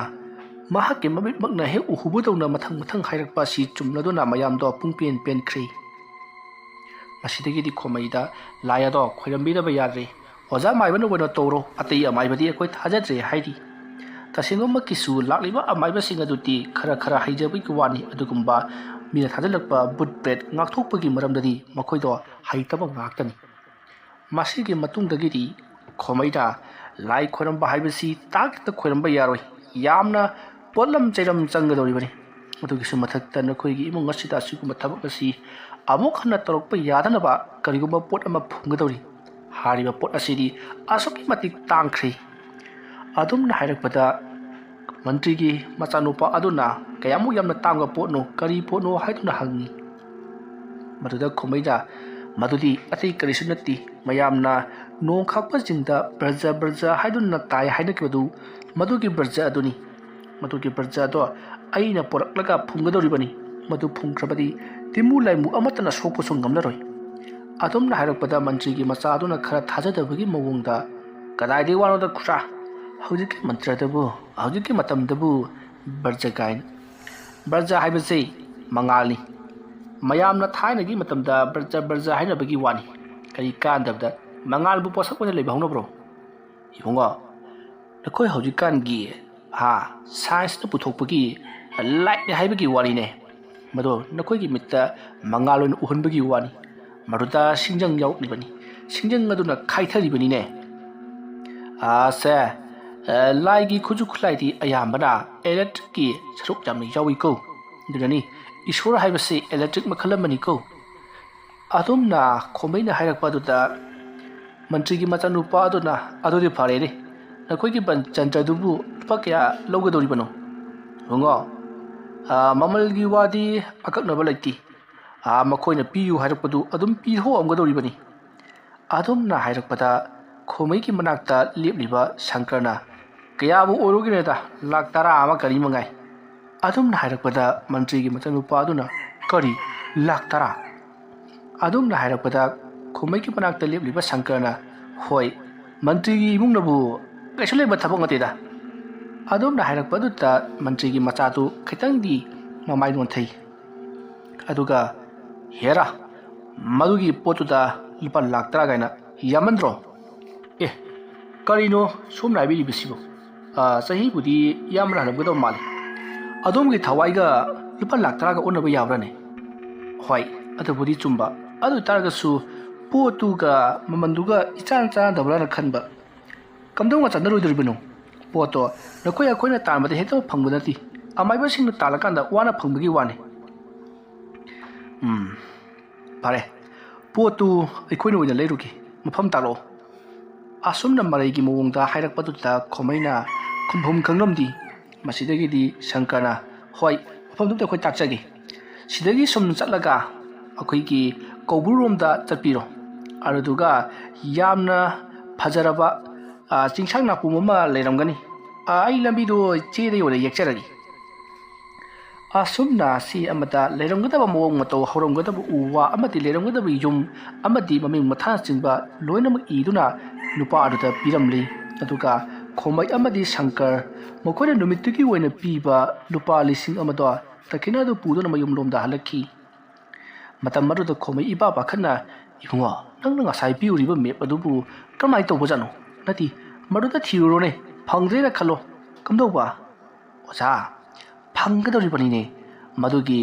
ꯃꯍꯥꯛꯀꯤ ꯃꯃꯤꯠꯃꯛꯅ ꯍꯦꯛ ꯎꯍꯨꯕꯗꯧꯅ ꯃꯊꯪ ꯃꯊꯪ ꯍꯥꯏꯔꯛꯄ ꯑꯁꯤ ꯆꯨꯝꯂꯗꯨꯅ ꯃꯌꯥꯝꯗꯣ ꯄꯨꯡꯄꯦꯟ ꯄꯦꯟꯈ꯭ꯔꯦ ꯃꯁꯤꯗꯒꯤꯗꯤ ꯈꯣꯃꯩꯗ ꯂꯥꯏ ꯑꯗꯣ ꯈꯣꯏꯔꯝꯕꯤꯗꯕ ꯌꯥꯗ꯭ꯔꯦ ꯑꯣꯖꯥ ꯃꯥꯏꯕꯅ ꯑꯣꯏꯅ ꯇꯧꯔꯣ ꯑꯇꯩ ꯑꯃꯥꯏꯕꯗꯤ ꯑꯩꯈꯣꯏ ꯊꯥꯖꯗ꯭ꯔꯦ ꯍꯥꯏꯔꯤ ꯇꯁꯦꯡꯕꯃꯛꯀꯤꯁꯨ ꯂꯥꯛꯂꯤꯕ ꯑꯃꯥꯏꯕꯁꯤꯡ ꯑꯗꯨꯗꯤ ꯈꯔ ꯍꯩꯖꯕꯒꯤ ꯋꯥꯅꯤ ꯑꯗꯨꯒꯨꯝꯕ ꯃꯤꯅ ꯊꯥꯖꯤꯜꯂꯛꯄ ꯕꯨꯠ ꯕ꯭ꯔꯦꯠ ꯉꯥꯛꯊꯣꯛꯄꯒꯤ ꯃꯔꯝꯗꯗꯤ ꯃꯈꯣꯏꯗꯣ ꯍꯩꯇꯕ ꯉꯥꯛꯇꯅꯤ ꯃꯁꯤꯒꯤ ꯃꯇꯨꯡꯗꯒꯤꯗꯤ ꯈꯣꯃꯩꯅ ꯂꯥꯏ ꯈꯣꯏꯔꯝꯕ ꯍꯥꯏꯕꯁꯤ ꯇꯥꯛꯇ ꯈꯣꯏꯔꯝꯕ ꯌꯥꯔꯣꯏ ꯌꯥꯝꯅ ꯄꯣꯠꯂꯝ ꯆꯩꯔꯝ ꯆꯪꯒꯗꯧꯔꯤꯕꯅꯤ ꯑꯗꯨꯒꯤꯁꯨ ꯃꯊꯛꯇ ꯅꯈꯣꯏꯒꯤ ꯏꯃꯨꯡ ꯑꯁꯤꯗ ꯑꯁꯤꯒꯨꯝꯕ ꯊꯕꯛ ꯑꯁꯤ ꯑꯃꯨꯛ ꯍꯟꯅ ꯇꯧꯔꯛꯄ ꯌꯥꯗꯅꯕ ꯀꯔꯤꯒꯨꯝꯕ ꯄꯣꯠ ꯑꯃ ꯐꯨꯝꯒꯗꯧꯔꯤ ꯍꯥꯏꯔꯤꯕ ꯄꯣꯠ ꯑꯁꯤꯗꯤ ꯑꯁꯨꯛꯀꯤ ꯃꯇꯤꯛ ꯇꯥꯡꯈ꯭ꯔꯦ ꯑꯗꯨꯝꯅ ꯍꯥꯏꯔꯛꯄꯗ ꯃꯟꯇ꯭ꯔꯤꯒꯤ ꯃꯆꯥꯅꯨꯄꯥ ꯑꯗꯨꯅ ꯀꯌꯥꯃꯨꯛ ꯌꯥꯝꯅ ꯇꯥꯡꯕ ꯄꯣꯠꯅꯣ ꯀꯔꯤ ꯄꯣꯠꯅꯣ ꯍꯥꯏꯗꯨꯅ ꯍꯪꯉꯤ ꯃꯗꯨꯗ ꯈꯣꯃꯩꯅ ꯃꯗꯨꯗꯤ ꯑꯇꯩ ꯀꯔꯤꯁꯨ ꯅꯠꯇꯦ ꯃꯌꯥꯝꯅ ꯅꯣꯡ ꯈꯥꯛꯄꯁꯤꯡꯗ ꯕ꯭ꯔꯖ ꯍꯥꯏꯗꯨꯅ ꯇꯥꯏ ꯍꯥꯏꯅꯈꯤꯕꯗꯨ ꯃꯗꯨꯒꯤ ꯕ꯭ꯔꯖ ꯑꯗꯨꯅꯤ ꯃꯗꯨꯒꯤ ꯕ꯭ꯔꯖ ꯑꯗꯣ ꯑꯩꯅ ꯄꯣꯔꯛꯂꯒ ꯐꯨꯝꯒꯗꯧꯔꯤꯕꯅꯤ ꯃꯗꯨ ꯐꯨꯝꯈ꯭ꯔꯕꯗꯤ ꯇꯤꯃꯨ ꯂꯥꯏꯃꯨ ꯑꯃꯠꯇꯅ ꯁꯣꯛꯄꯁꯨ ꯉꯝꯂꯔꯣꯏ ꯑꯗꯨꯝꯅ ꯍꯥꯏꯔꯛꯄꯗ ꯃꯟꯇ꯭ꯔꯤꯒꯤ ꯃꯆꯥ ꯑꯗꯨꯅ ꯈꯔ ꯊꯥꯖꯗꯕꯒꯤ ꯃꯑꯣꯡꯗ ꯀꯗꯥꯏꯗꯒꯤ ꯋꯥꯅꯣꯗ ꯈꯨꯔꯥ ꯍꯧꯖꯤꯛꯀꯤ ꯃꯟꯇ꯭ꯔꯗꯕꯨ ꯍꯧꯖꯤꯛꯀꯤ ꯃꯇꯝꯗꯕꯨ ꯕ꯭ꯔꯖ ꯀꯥꯏꯅ ꯕ꯭ꯔꯖ ꯍꯥꯏꯕꯁꯤ ꯃꯉꯥꯜꯅꯤ ꯃꯌꯥꯝꯅ ꯊꯥꯏꯅꯒꯤ ꯃꯇꯝꯗ ꯕ꯭ꯔꯖ ꯍꯥꯏꯅꯕꯒꯤ ꯋꯥꯅꯤ ꯀꯔꯤ ꯀꯥꯟꯗꯕꯗ ꯃꯉꯥꯜꯕꯨ ꯄꯣꯠꯁꯛ ꯑꯣꯏꯅ ꯂꯩꯕ ꯍꯧꯅꯕ꯭ꯔꯣ ꯏꯕꯨꯡꯉꯣ ꯅꯈꯣꯏ ꯍꯧꯖꯤꯛꯀꯥꯟꯒꯤ ꯁꯥꯏꯟꯁꯅ ꯄꯨꯊꯣꯛꯄꯒꯤ ꯂꯥꯏꯠꯅꯤ ꯍꯥꯏꯕꯒꯤ ꯋꯥꯔꯤꯅꯦ ꯃꯗꯣ ꯅꯈꯣꯏꯒꯤ ꯃꯤꯠꯇ ꯃꯉꯥꯜ ꯑꯣꯏꯅ ꯎꯍꯟꯕꯒꯤ ꯋꯥꯅꯤ ꯃꯗꯨꯗ ꯁꯤꯡꯖꯪ ꯌꯥꯎꯔꯛꯂꯤꯕꯅꯤ ꯁꯤꯡꯖꯪ ꯑꯗꯨꯅ ꯈꯥꯏꯊꯔꯤꯕꯅꯤꯅꯦ ꯁꯦ ꯂꯥꯏꯒꯤ ꯈꯨꯠꯁꯨ ꯈꯨꯠꯂꯥꯏꯗꯤ ꯑꯌꯥꯝꯕꯅ ꯑꯦꯂꯦꯛꯇ꯭ꯔꯤꯛꯀꯤ ꯁꯔꯨꯛ ꯌꯥꯝꯅ ꯌꯥꯎꯏꯀꯣ ꯑꯗꯨꯅꯅꯤ ꯏꯁꯣꯔ ꯍꯥꯏꯕꯁꯤ ꯑꯦꯂꯦꯛꯇ꯭ꯔꯤꯛ ꯃꯈꯜ ꯑꯃꯅꯤꯀꯣ ꯑꯗꯨꯝꯅ ꯈꯣꯃꯩꯅ ꯍꯥꯏꯔꯛꯄ ꯑꯗꯨꯗ ꯃꯟꯇ꯭ꯔꯤꯒꯤ ꯃꯆꯥꯅꯨꯄꯥ ꯑꯗꯨꯅ ꯑꯗꯨꯗꯤ ꯐꯔꯦꯅꯦ ꯅꯈꯣꯏꯒꯤ ꯆꯟꯗ꯭ꯔꯗꯨꯕꯨ ꯂꯨꯄꯥ ꯀꯌꯥ ꯂꯧꯒꯗꯧꯔꯤꯕꯅꯣ ꯏꯕꯨꯡꯉꯣ ꯃꯃꯜꯒꯤ ꯋꯥꯗꯤ ꯑꯀꯛꯅꯕ ꯂꯩꯇꯦ ꯃꯈꯣꯏꯅ ꯄꯤꯌꯨ ꯍꯥꯏꯔꯛꯄꯗꯨ ꯑꯗꯨꯝ ꯄꯤꯊꯣꯛꯑꯝꯒꯗꯧꯔꯤꯕꯅꯤ ꯑꯗꯨꯝꯅ ꯍꯥꯏꯔꯛꯄꯗ ꯈꯣꯃꯩꯒꯤ ꯃꯅꯥꯛꯇ ꯂꯦꯞꯂꯤꯕ ꯁꯪꯀꯔꯅ ꯀꯌꯥꯕꯨ ꯑꯣꯏꯔꯣꯒꯤꯅꯦꯗ ꯂꯥꯛ 10 ꯑꯃ ꯀꯔꯤ ꯃꯉꯥꯏ ꯑꯗꯨꯝꯅ ꯍꯥꯏꯔꯛꯄꯗ ꯃꯟꯇ꯭ꯔꯤꯒꯤ ꯃꯆꯥꯅꯨꯄꯥ ꯑꯗꯨꯅ ꯀꯔꯤ ꯂꯥꯛ 10 ꯑꯗꯨꯝꯅ ꯍꯥꯏꯔꯛꯄꯗ ꯈꯣꯃꯩꯒꯤ ꯃꯅꯥꯛꯇ ꯂꯦꯞꯂꯤꯕ ꯁꯪꯀꯔꯅ ꯍꯣꯏ ꯃꯟꯇ꯭ꯔꯤꯒꯤ ꯏꯃꯨꯡꯅꯕꯨ ꯀꯩꯁꯨ ꯂꯩꯕ ꯊꯕꯛ ꯅꯠꯇꯦꯗ ꯑꯗꯨꯝꯅ ꯍꯥꯏꯔꯛꯄ ꯑꯗꯨꯗ ꯃꯟꯇ꯭ꯔꯤꯒꯤ ꯃꯆꯥꯗꯨ ꯈꯤꯇꯪꯗꯤ ꯃꯃꯥꯏ ꯅꯣꯟꯊꯩ ꯑꯗꯨꯒ ꯍꯦꯔꯥ ꯃꯗꯨꯒꯤ ꯄꯣꯠꯇꯨꯗ ꯂꯨꯄꯥ ꯂꯥꯛ 10 ꯀꯥꯏꯅ ꯌꯥꯝꯃꯟꯗ꯭ꯔꯣ ꯀꯔꯤꯅꯣ ꯁꯣꯝꯅ ꯍꯥꯏꯕꯤꯔꯤꯕꯁꯤꯕꯨ ꯆꯍꯤꯕꯨꯗꯤ ꯌꯥꯝꯅ ꯍꯜꯂꯝꯒꯗꯕ ꯃꯥꯜꯂꯤ ꯑꯗꯣꯝꯒꯤ ꯊꯋꯥꯏꯒ ꯂꯨꯄꯥ ꯂꯥꯛ 10ꯒ ꯑꯣꯟꯅꯕ ꯌꯥꯕ꯭ꯔꯥꯅꯦ ꯍꯣꯏ ꯑꯗꯨꯕꯨꯗꯤ ꯆꯨꯝꯕ ꯑꯗꯨ ꯇꯥꯔꯒꯁꯨ ꯄꯣꯠꯇꯨꯒ ꯃꯃꯟꯗꯨꯒ ꯏꯆꯥꯟ ꯆꯥꯟꯅꯗꯕ꯭ꯔꯥꯅ ꯈꯟꯕ ꯀꯝꯗꯧꯅ ꯆꯥꯟꯅꯔꯣꯏꯗꯣꯔꯤꯕꯅꯣ ꯄꯣꯠꯇꯣ ꯑꯩꯈꯣꯏꯅ ꯇꯥꯟꯕꯗ ꯍꯦꯛꯇ ꯐꯪꯕ ꯅꯠꯇꯦ ꯑꯃꯥꯏꯕꯁꯤꯡꯅ ꯇꯥꯜꯂꯀꯥꯟꯗ ꯋꯥꯅ ꯐꯪꯕꯒꯤ ꯋꯥꯅꯤ ꯐꯔꯦ ꯄꯣꯠꯇꯨ ꯑꯩꯈꯣꯏꯅ ꯑꯣꯏꯅ ꯂꯩꯔꯨꯒꯦ ꯃꯐꯝ ꯇꯥꯛꯂꯛꯑꯣ ꯑꯁꯨꯝꯅ ꯃꯔꯩꯒꯤ ꯃꯑꯣꯡꯗ ꯍꯥꯏꯔꯛꯄꯗꯨꯗ ꯈꯣꯃꯩꯅ ꯈꯨꯝꯐꯝ ꯈꯪꯂꯝꯗꯦ ꯃꯁꯤꯗꯒꯤꯗꯤ ꯁꯪꯀꯔꯅ ꯍꯣꯏ ꯃꯐꯝꯗꯨꯗ ꯑꯩꯈꯣꯏ ꯇꯥꯛꯆꯒꯦ ꯁꯤꯗꯒꯤ ꯁꯨꯝ ꯆꯠꯂꯒ ꯑꯩꯈꯣꯏꯒꯤ ꯀꯧꯕ꯭ꯔꯨꯔꯣꯝꯗ ꯆꯠꯄꯤꯔꯣ ꯑꯗꯨꯗꯨꯒ ꯌꯥꯝꯅ ꯐꯖꯔꯕ ꯆꯤꯡꯁꯥꯡ ꯅꯥꯄꯨꯝ ꯑꯃ ꯂꯩꯔꯝꯒꯅꯤ ꯑꯩ ꯂꯝꯕꯤꯗꯣ ꯆꯦꯗ ꯑꯣꯏꯅ ꯌꯦꯛꯆꯔꯒꯦ ꯑꯁꯨꯝꯅ ꯁꯤ ꯑꯃꯗ ꯂꯩꯔꯝꯒꯗꯕ ꯃꯑꯣꯡ ꯃꯇꯧ ꯍꯧꯔꯝꯒꯗꯕ ꯎ ꯋꯥ ꯑꯃꯗꯤ ꯂꯩꯔꯝꯒꯗꯕ ꯌꯨꯝ ꯑꯃꯗꯤ ꯃꯃꯤꯡ ꯃꯊꯥꯅꯆꯤꯡꯕ ꯂꯣꯏꯅꯃꯛ ꯏꯗꯨꯅ ꯅꯨꯄꯥ ꯑꯗꯨꯗ ꯄꯤꯔꯝꯂꯤ ꯑꯗꯨꯒ ꯈꯣꯃꯩ ꯑꯃꯗꯤ ꯁꯪꯀꯔ ꯃꯈꯣꯏꯅ ꯅꯨꯃꯤꯠꯇꯨꯒꯤ ꯑꯣꯏꯅ ꯄꯤꯕ ꯂꯨꯄꯥ 1,000 ꯇꯈꯤꯅ ꯑꯗꯨ ꯄꯨꯗꯨꯅ ꯃꯌꯨꯝꯂꯣꯝꯗ ꯍꯜꯂꯛꯈꯤ ꯃꯇꯝ ꯑꯗꯨꯗ ꯈꯣꯃꯩ ꯏꯄꯥ ꯄꯥꯈꯠꯅ ꯏꯕꯨꯡꯉꯣ ꯅꯪꯅ ꯉꯁꯥꯏ ꯄꯤꯔꯨꯔꯤꯕ ꯃꯦꯞ ꯑꯗꯨꯕꯨ ꯀꯔꯝꯍꯥꯏꯅ ꯇꯧꯕꯖꯥꯠꯅꯣ ꯅꯠꯇꯦ ꯃꯗꯨꯗ ꯊꯤꯔꯨꯔꯣꯅꯦ ꯐꯪꯗ꯭ꯔꯦꯅ ꯈꯜꯂꯣ ꯀꯝꯗꯧꯕ ꯑꯣꯖꯥ ꯐꯪꯒꯗꯧꯔꯤꯕꯅꯤꯅꯦ ꯃꯗꯨꯒꯤ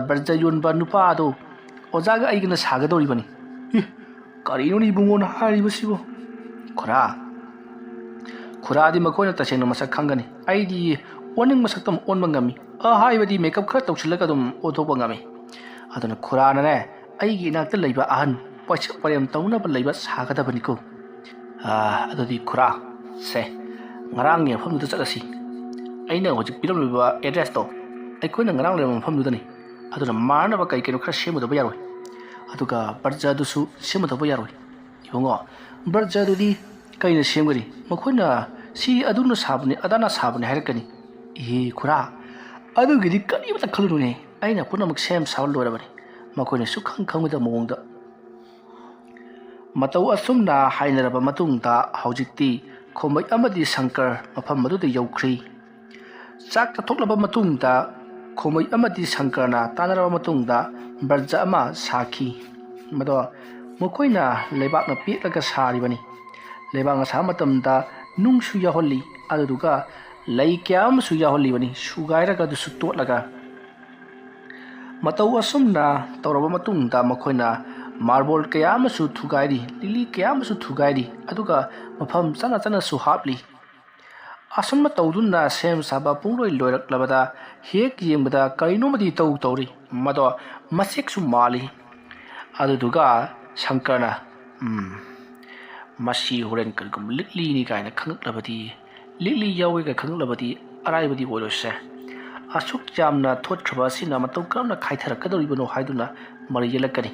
ꯕ꯭ꯔꯖ ꯌꯣꯟꯕ ꯅꯨꯄꯥ ꯑꯗꯣ ꯑꯣꯖꯥꯒ ꯑꯩꯒꯅ ꯁꯥꯒꯗꯧꯔꯤꯕꯅꯤ ꯀꯔꯤꯅꯣꯅꯦ ꯏꯕꯨꯡꯉꯣꯅ ꯍꯥꯏꯔꯤꯕꯁꯤꯕꯨ ꯈꯨꯔꯥꯗꯤ ꯃꯈꯣꯏꯅ ꯇꯁꯦꯡꯅ ꯃꯁꯛ ꯈꯪꯒꯅꯤ ꯑꯩꯗꯤ ꯑꯣꯟꯅꯤꯡꯕ ꯁꯛꯇꯝ ꯑꯣꯟꯕ ꯉꯝꯃꯤ ꯍꯥꯏꯕꯗꯤ ꯃꯦꯀꯞ ꯈꯔ ꯇꯧꯁꯤꯜꯂꯒ ꯑꯗꯨꯝ ꯑꯣꯟꯊꯣꯛꯄ ꯉꯝꯃꯤ ꯑꯗꯨꯅ ꯈꯨꯔꯥꯅꯅꯦ ꯑꯩꯒꯤ ꯏꯅꯥꯛꯇ ꯂꯩꯕ ꯑꯍꯟ ꯄꯣꯏꯁꯛ ꯄꯔꯦꯝ ꯇꯧꯅꯕ ꯂꯩꯕ ꯁꯥꯒꯗꯕꯅꯤꯀꯣ ꯑꯗꯨꯗꯤ ꯈꯨꯔꯥ ꯁꯦ ꯉꯔꯥꯡꯒꯤ ꯃꯐꯝꯗꯨꯗ ꯆꯠꯂꯁꯤ ꯑꯩꯅ ꯍꯧꯖꯤꯛ ꯄꯤꯔꯝꯂꯤꯕ ꯑꯦꯗ꯭ꯔꯦꯁꯇꯣ ꯑꯩꯈꯣꯏꯅ ꯉꯔꯥꯡ ꯂꯩꯔꯝꯕ ꯃꯐꯝꯗꯨꯗꯅꯤ ꯑꯗꯨꯅ ꯃꯥꯟꯅꯕ ꯀꯩ ꯀꯩꯅꯣ ꯈꯔ ꯁꯦꯝꯒꯗꯕ ꯌꯥꯔꯣꯏ ꯑꯗꯨꯒ ꯕꯔꯖꯗꯨꯁꯨ ꯁꯦꯝꯒꯗꯕ ꯌꯥꯔꯣꯏ ꯏꯕꯨꯡꯉꯣ ꯕꯔꯖꯗꯨꯗꯤ ꯀꯩꯅ ꯁꯦꯝꯒꯅꯤ ꯃꯈꯣꯏꯅ ꯁꯤ ꯑꯗꯨꯅ ꯁꯥꯕꯅꯤ ꯑꯗꯥꯅ ꯁꯥꯕꯅꯤ ꯍꯥꯏꯔꯛꯀꯅꯤ ꯏꯍꯦ ꯈꯨꯔꯥ ꯑꯗꯨꯒꯤꯗꯤ ꯀꯔꯤꯃꯇ ꯈꯜꯂꯨꯅꯨꯅꯦ ꯑꯩꯅ ꯄꯨꯝꯅꯃꯛ ꯁꯦꯝ ꯁꯥꯕ ꯂꯣꯏꯔꯕꯅꯤ ꯃꯈꯣꯏꯅ ꯁꯨꯛꯈꯪ ꯈꯪꯉꯣꯏꯗꯕ ꯃꯑꯣꯡꯗ ꯃꯇꯧ ꯑꯁꯨꯝꯅ ꯍꯥꯏꯅꯔꯕ ꯃꯇꯨꯡꯗ ꯍꯧꯖꯤꯛꯇꯤ ꯈꯣꯃꯩ ꯑꯃꯗꯤ ꯁꯪꯀꯔ ꯃꯐꯝ ꯑꯗꯨꯗ ꯌꯧꯈ꯭ꯔꯤ ꯆꯥꯛ ꯆꯥꯊꯣꯛꯂꯕ ꯃꯇꯨꯡꯗ ꯈꯣꯃꯩ ꯑꯃꯗꯤ ꯁꯪꯀꯔꯅ ꯇꯥꯟꯅꯔꯕ ꯃꯇꯨꯡꯗ ꯕꯔꯖ ꯑꯃ ꯁꯥꯈꯤ ꯃꯗꯣ ꯃꯈꯣꯏꯅ ꯂꯩꯕꯥꯛꯅ ꯄꯦꯠꯂꯒ ꯁꯥꯔꯤꯕꯅꯤ ꯂꯩꯕꯥꯛꯅ ꯁꯥꯕ ꯃꯇꯝꯗ ꯅꯨꯡꯁꯨ ꯌꯥꯎꯍꯜꯂꯤ ꯑꯗꯨꯗꯨꯒ ꯂꯩ ꯀꯌꯥ ꯑꯃꯁꯨ ꯌꯥꯎꯍꯜꯂꯤꯕꯅꯤ ꯁꯨꯒꯥꯏꯔꯒ ꯑꯗꯨꯁꯨ ꯇꯣꯠꯂꯒ ꯃꯇꯧ ꯑꯁꯨꯝꯅ ꯇꯧꯔꯕ ꯃꯇꯨꯡꯗ ꯃꯈꯣꯏꯅ ꯃꯥꯔꯕꯣꯜ ꯀꯌꯥ ꯑꯃꯁꯨ ꯊꯨꯒꯥꯏꯔꯤ ꯂꯤꯛꯂꯤ ꯀꯌꯥ ꯑꯃꯁꯨ ꯊꯨꯒꯥꯏꯔꯤ ꯑꯗꯨꯒ ꯃꯐꯝ ꯆꯥꯅ ꯆꯥꯅꯁꯨ ꯍꯥꯞꯂꯤ ꯑꯁꯨꯝꯅ ꯇꯧꯗꯨꯅ ꯁꯦꯝ ꯁꯥꯕ ꯄꯨꯡꯂꯣꯏ ꯂꯣꯏꯔꯛꯂꯕꯗ ꯍꯦꯛ ꯌꯦꯡꯕꯗ ꯀꯔꯤꯅꯣꯃꯗꯤ ꯏꯇꯧ ꯇꯧꯔꯤ ꯃꯗꯣ ꯃꯆꯦꯛꯁꯨ ꯃꯥꯜꯂꯤ ꯑꯗꯨꯗꯨꯒ ꯁꯪꯀꯔꯅ ꯃꯁꯤ ꯍꯣꯔꯦꯟ ꯀꯔꯤꯒꯨꯝꯕ ꯂꯤꯛꯂꯤꯅꯤ ꯀꯥꯏꯅ ꯈꯪꯉꯛꯂꯕꯗꯤ ꯂꯤꯛꯂꯤ ꯌꯥꯎꯋꯦꯒ ꯈꯪꯉꯛꯂꯕꯗꯤ ꯑꯔꯥꯏꯕꯗꯤ ꯑꯣꯏꯔꯣꯏꯁꯦ ꯑꯁꯨꯛ ꯌꯥꯝꯅ ꯊꯣꯠꯈ꯭ꯔꯕ ꯑꯁꯤꯅ ꯃꯇꯧ ꯀꯔꯝꯅ ꯈꯥꯏꯊꯔꯛꯀꯗꯧꯔꯤꯕꯅꯣ ꯍꯥꯏꯗꯨꯅ ꯃꯔꯩ ꯌꯦꯠꯂꯛꯀꯅꯤ